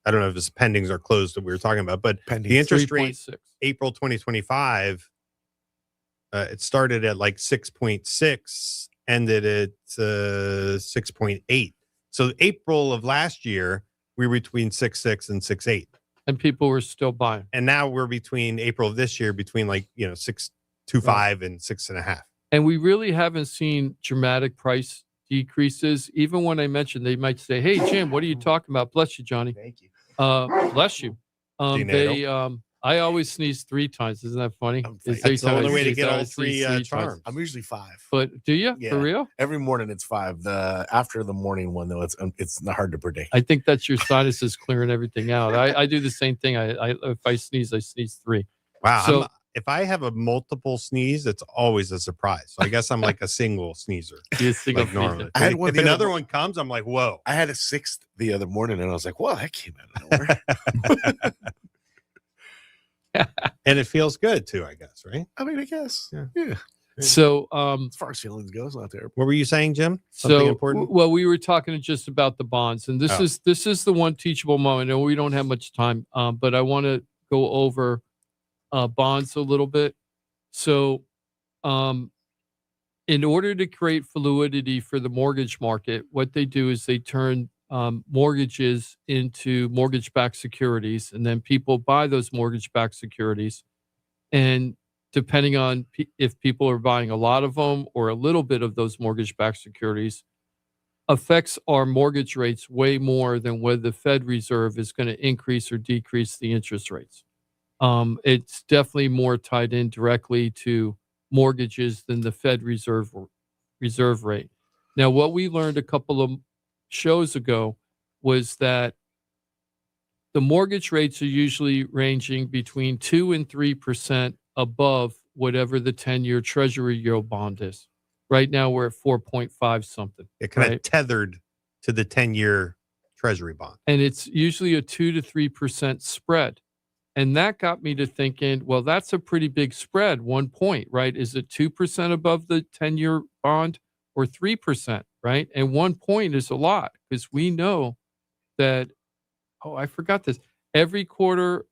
I don't know if it's pendings or closed that we were talking about, but Pendings. the interest rate 3.6. April 2025, it started at like 6.6, ended at 6.8. So April of last year, we were between 6.6 and 6.8. And people were still buying. And now we're between April of this year, between like, 6.25 and 6.5. And we really haven't seen dramatic price decreases. Even when I mentioned, they might say, "Hey, Jim, what are you talking about?" Bless you, Johnny. Thank you. Bless you. I always sneeze 3 times. Isn't that funny? I'm It's thankful. That's the only way to sneeze, get I all sneeze 3 times. charms. I'm usually 5. But do you? Yeah. For real? Every morning it's 5. The after the morning one though, it's not hard to predict. I think that's your sinuses clearing everything out. I do the same thing. I if I sneeze 3. Wow. So- If I have a multiple sneeze, it's always a surprise. So I guess I'm like a single sneezer. You think Like of normally. I had one If the other another mo- one comes, I'm like, whoa. I had a 6th the other morning and I was like, "Well, that came out of nowhere." And it feels good too, I guess, right? I mean, I guess. Yeah. Yeah. So As far as feelings go, it's not terrible. What were you saying, Jim? Something important? Well, we were talking just about the bonds, and this Oh. is the one teachable moment. And we don't have much time, but I want to go over bonds a little bit. So, in order to create fluidity for the mortgage market, what they do is they turn mortgages into mortgage-backed securities, and then people buy those mortgage-backed securities. And depending on if people are buying a lot of them or a little bit of those mortgage-backed securities, affects our mortgage rates way more than whether the Fed Reserve is going to increase or decrease the interest rates. It's definitely more tied in directly to mortgages than the Fed Reserve rate. Now, what we learned a couple of shows ago was that the mortgage rates are usually ranging between 2 and 3% above whatever the 10-year Treasury yield bond is. Right now, we're at 4.5 something. It kind of right? tethered to the 10-year Treasury bond. And it's usually a 2 to 3% spread. And that got me to thinking, well, that's a pretty big spread, 1 point, right? Is it 2% above the 10-year bond or 3%, right? And 1 point is a lot because we know that, I forgot this. Every quarter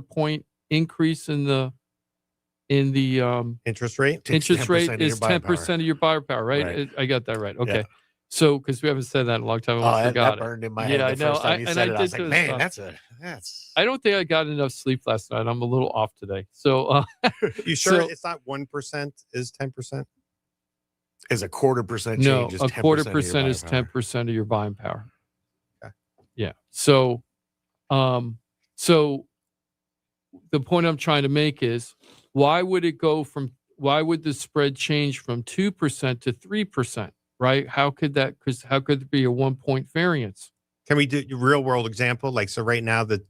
point increase in the Interest rate? Takes interest 10% rate of is your buying 10% power. of your buyer power, right? Right. I got that right. Okay. Yeah. So, because we haven't said that in a long time, I Oh, almost that forgot it. burned in my Yeah, head the I know. first time you And said I it. I was did like, this, man, that's I don't think I got enough sleep last night. I'm a little off today. So, You sure So- it's not 1% is 10%? is a 1/4% change. no, is a 10% quarter of your percent is buying power. 10% of your buying power. Okay. Yeah. So, so the point I'm trying to make is why would the spread change from 2% to 3%, right? How could there be a 1 point variance? Can we do a real world example? Like, so right now the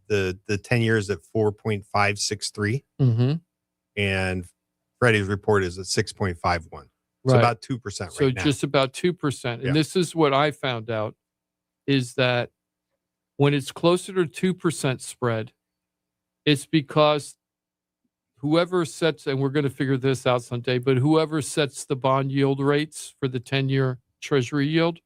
10 years at 4.563 Mm-hmm. and Freddie's report is at 6.51. So Right. about 2% So right now. just about 2%. And Yeah. this is what I found out is that when it's closer to 2% spread, it's because whoever sets, and we're going to figure this out someday, but whoever sets the bond yield rates for the 10-year Treasury yield,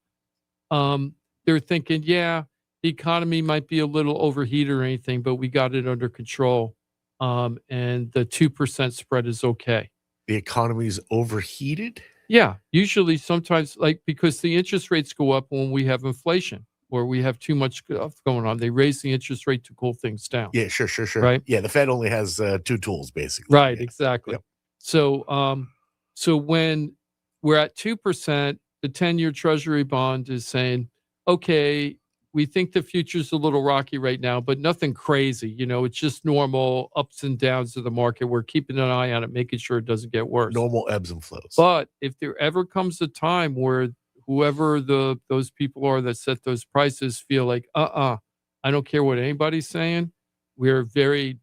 they're thinking, yeah, the economy might be a little overheated or anything, but we got it under control. And the 2% spread is okay. The economy's overheated. Yeah, usually sometimes because the interest rates go up when we have inflation or we have too much stuff going on. They raise the interest rate to cool things down. Yeah, sure. Right. Yeah, the Fed only has 2 tools basically. Right, Yeah. exactly. Yep. So when we're at 2%, the 10-year Treasury bond is saying, okay, we think the future's a little rocky right now, but nothing crazy. It's just normal ups and downs of the market. We're keeping an eye on it, making sure it doesn't get worse. Normal ebbs and flows. But if there ever comes a time where whoever those people are that set those prices feel like, I don't care what anybody's saying, we're very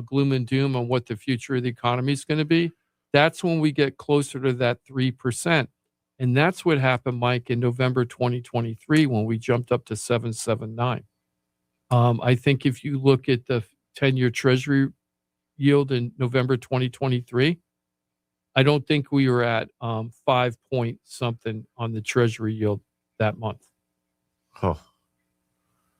gloom and doom on what the future of the economy is going to be, that's when we get closer to that 3%. And that's what happened, Mike, in November 2023 when we jumped up to 7.79. I think if you look at the 10-year Treasury yield in November 2023, I don't think we were at 5 point something on the Treasury yield that month. Oh.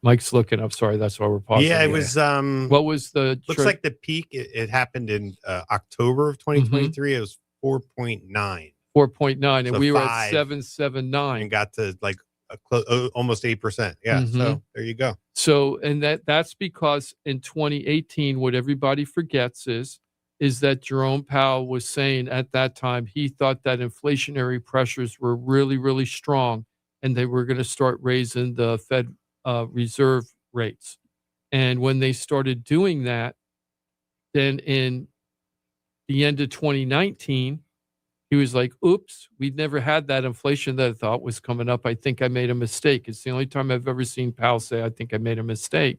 Mike's looking. I'm sorry. That's why we're pausing. Yeah, it was. What was the? Looks like the peak. It happened in October of 2023. It was 4.9. 4.9, and So we were 5. at 7.79 and got to like almost 8%. Yeah. Mhm. So there you go. So, and that's because in 2018, what everybody forgets is that Jerome Powell was saying at that time he thought that inflationary pressures were really, really strong, and they were going to start raising the Fed reserve rates. And when they started doing that, then in the end of 2019, he was like, oops, we'd never had that inflation that I thought was coming up. I think I made a mistake. It's the only time I've ever seen Powell say, I think I made a mistake.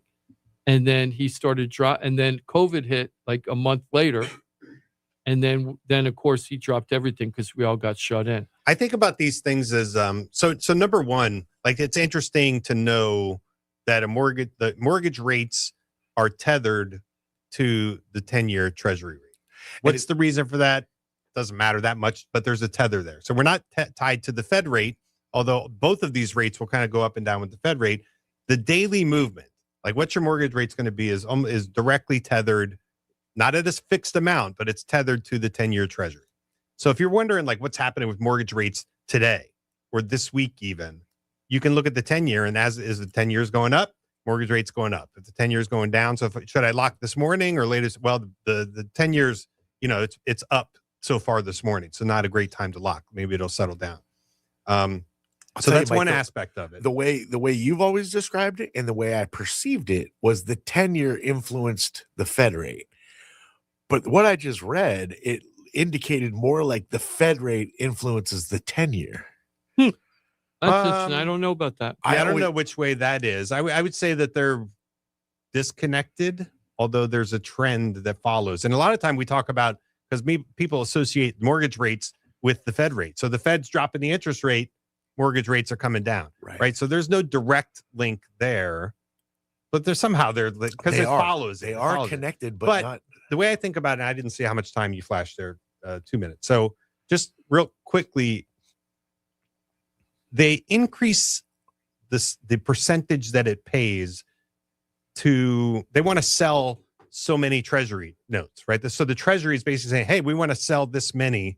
And then he started and then COVID hit like a month later. And then of course he dropped everything because we all got shut in. I think about these things as so number one, like it's interesting to know that the mortgage rates are tethered to the 10-year Treasury rate. What's the reason for that? Doesn't matter that much, but there's a tether there. So we're not tied to the Fed rate, although both of these rates will kind of go up and down with the Fed rate. The daily movement, like what your mortgage rate's going to be, is directly tethered, not at a fixed amount, but it's tethered to the 10-year Treasury. So if you're wondering like what's happening with mortgage rates today or this week even, you can look at the 10-year, and as is the 10 years going up, mortgage rates going up. If the 10 years going down, so should I lock this morning or latest? Well, the 10 years, it's up so far this morning, so not a great time to lock. Maybe it'll settle down. So that's one aspect of it. The way you've always described it and the way I perceived it was the 10-year influenced the Fed rate. But what I just read, it indicated more like the Fed rate influences the 10-year. That's interesting. I don't know about that. I don't know which way that is. I would say that they're disconnected, although there's a trend that follows. And a lot of time we talk about, because people associate mortgage rates with the Fed rate. So the Fed's dropping the interest rate, mortgage rates are coming down, right? So there's no direct link there, but there's somehow because it follows. They are connected, but not. The way I think about it, I didn't see how much time you flashed there, 2 minutes. So just real quickly, they increase the percentage that it pays they want to sell so many Treasury notes, right? So the Treasury is basically saying, hey, we want to sell this many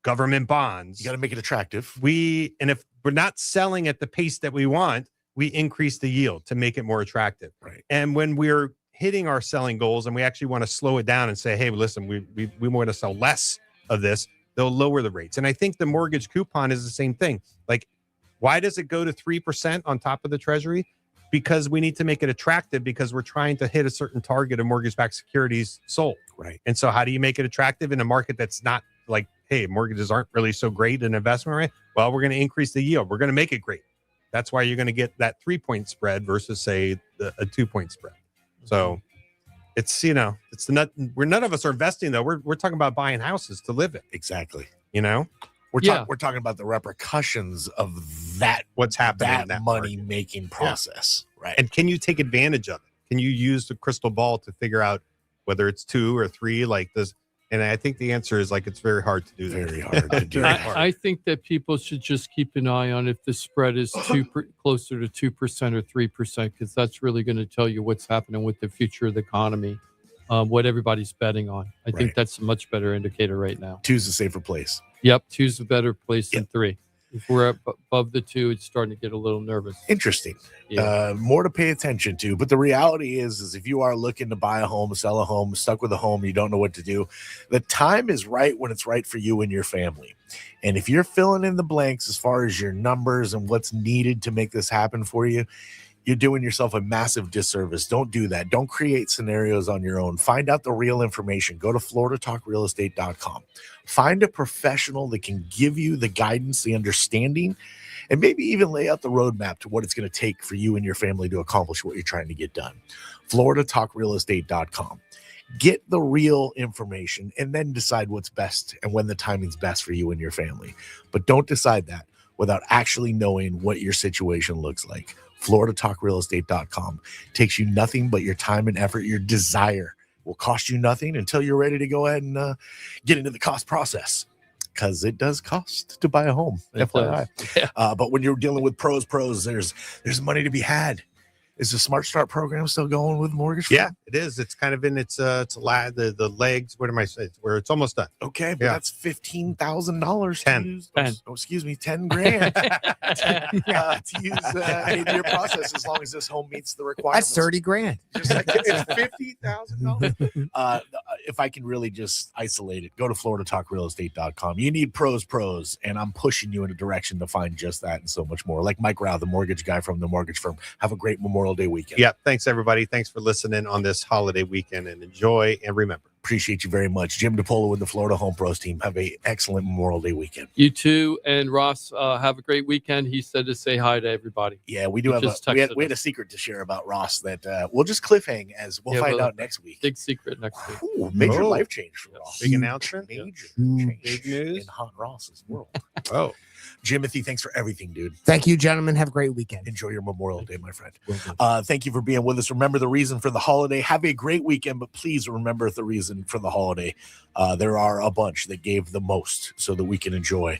government bonds. You got to make it attractive. And if we're not selling at the pace that we want, we increase the yield to make it more attractive. Right. And when we're hitting our selling goals and we actually want to slow it down and say, hey, listen, we want to sell less of this, they'll lower the rates. And I think the mortgage coupon is the same thing. Like, why does it go to 3% on top of the Treasury? Because we need to make it attractive because we're trying to hit a certain target of mortgage-backed securities sold. Right. And so how do you make it attractive in a market that's not like, hey, mortgages aren't really so great in investment, right? Well, we're going to increase the yield. We're going to make it great. That's why you're going to get that 3-point spread versus, say, a 2-point spread. So it's, it's none of us are investing, though. We're talking about buying houses to live in. Exactly. We're talking about the repercussions of that. What's happening in that money making process, right? And can you take advantage of it? Can you use the crystal ball to figure out whether it's 2 or 3 like this? And I think the answer is it's very hard to do that. Very hard to do. I think that people should just keep an eye on if the spread is closer to 2% or 3%, because that's really going to tell you what's happening with the future of the economy, what everybody's betting on. I think that's a much better indicator right now. 2's a safer place. Yep, 2's a better place than 3. If we're above the 2, it's starting to get a little nervous. Interesting. Yeah. More to pay attention to. But the reality is if you are looking to buy a home, sell a home, stuck with a home, you don't know what to do, the time is right when it's right for you and your family. And if you're filling in the blanks as far as your numbers and what's needed to make this happen for you, you're doing yourself a massive disservice. Don't do that. Don't create scenarios on your own. Find out the real information. Go to floridatalkrealestate.com. Find a professional that can give you the guidance, the understanding, and maybe even lay out the roadmap to what it's going to take for you and your family to accomplish what you're trying to get done. floridatalkrealestate.com. Get the real information and then decide what's best and when the timing's best for you and your family. But don't decide that without actually knowing what your situation looks like. floridatalkrealestate.com takes you nothing but your time and effort. Your desire will cost you nothing until you're ready to go ahead and get into the cost process, because it does cost to buy a home, It FYI. does. Yeah. But when you're dealing with pros, there's money to be had. Is the Smart Start program still going with Mortgage? Yeah, it is. It's kind of in the legs. What am I saying? Where it's almost done. Okay, but that's $15,000 10. to use. 10. Oh, excuse me, $10,000 to use in your process, as long as this home meets the requirements. That's $30,000. Just like it's $50,000. If I can really just isolate it, go to floridatalkrealestate.com. You need pros, and I'm pushing you in a direction to find just that and so much more. Like Mike Rao, the mortgage guy from the mortgage firm. Have a great Memorial Day weekend. Yeah. Thanks, everybody. Thanks for listening on this holiday weekend, and enjoy. And remember, appreciate you very much. Jim DePolo with the Florida Home Pros team. Have a excellent Memorial Day weekend. You too. And Ross, have a great weekend. He said to say hi to everybody. Yeah, we do He have just we had texted a us. secret to share about Ross that we'll just cliffhang as we'll Yeah, find well, out next week. Big secret next week. Ooh, major Oh. life change for Ross. big announcement. Major Huge. change Big news. in Hot Ross's world. Oh, Jimothy, thanks for everything, dude. Thank you, gentlemen. Have a great weekend. Enjoy your Memorial Day, my friend. Will do. Thank you for being with us. Remember the reason for the holiday. Have a great weekend, but please remember the reason for the holiday. There are a bunch that gave the most so that we can enjoy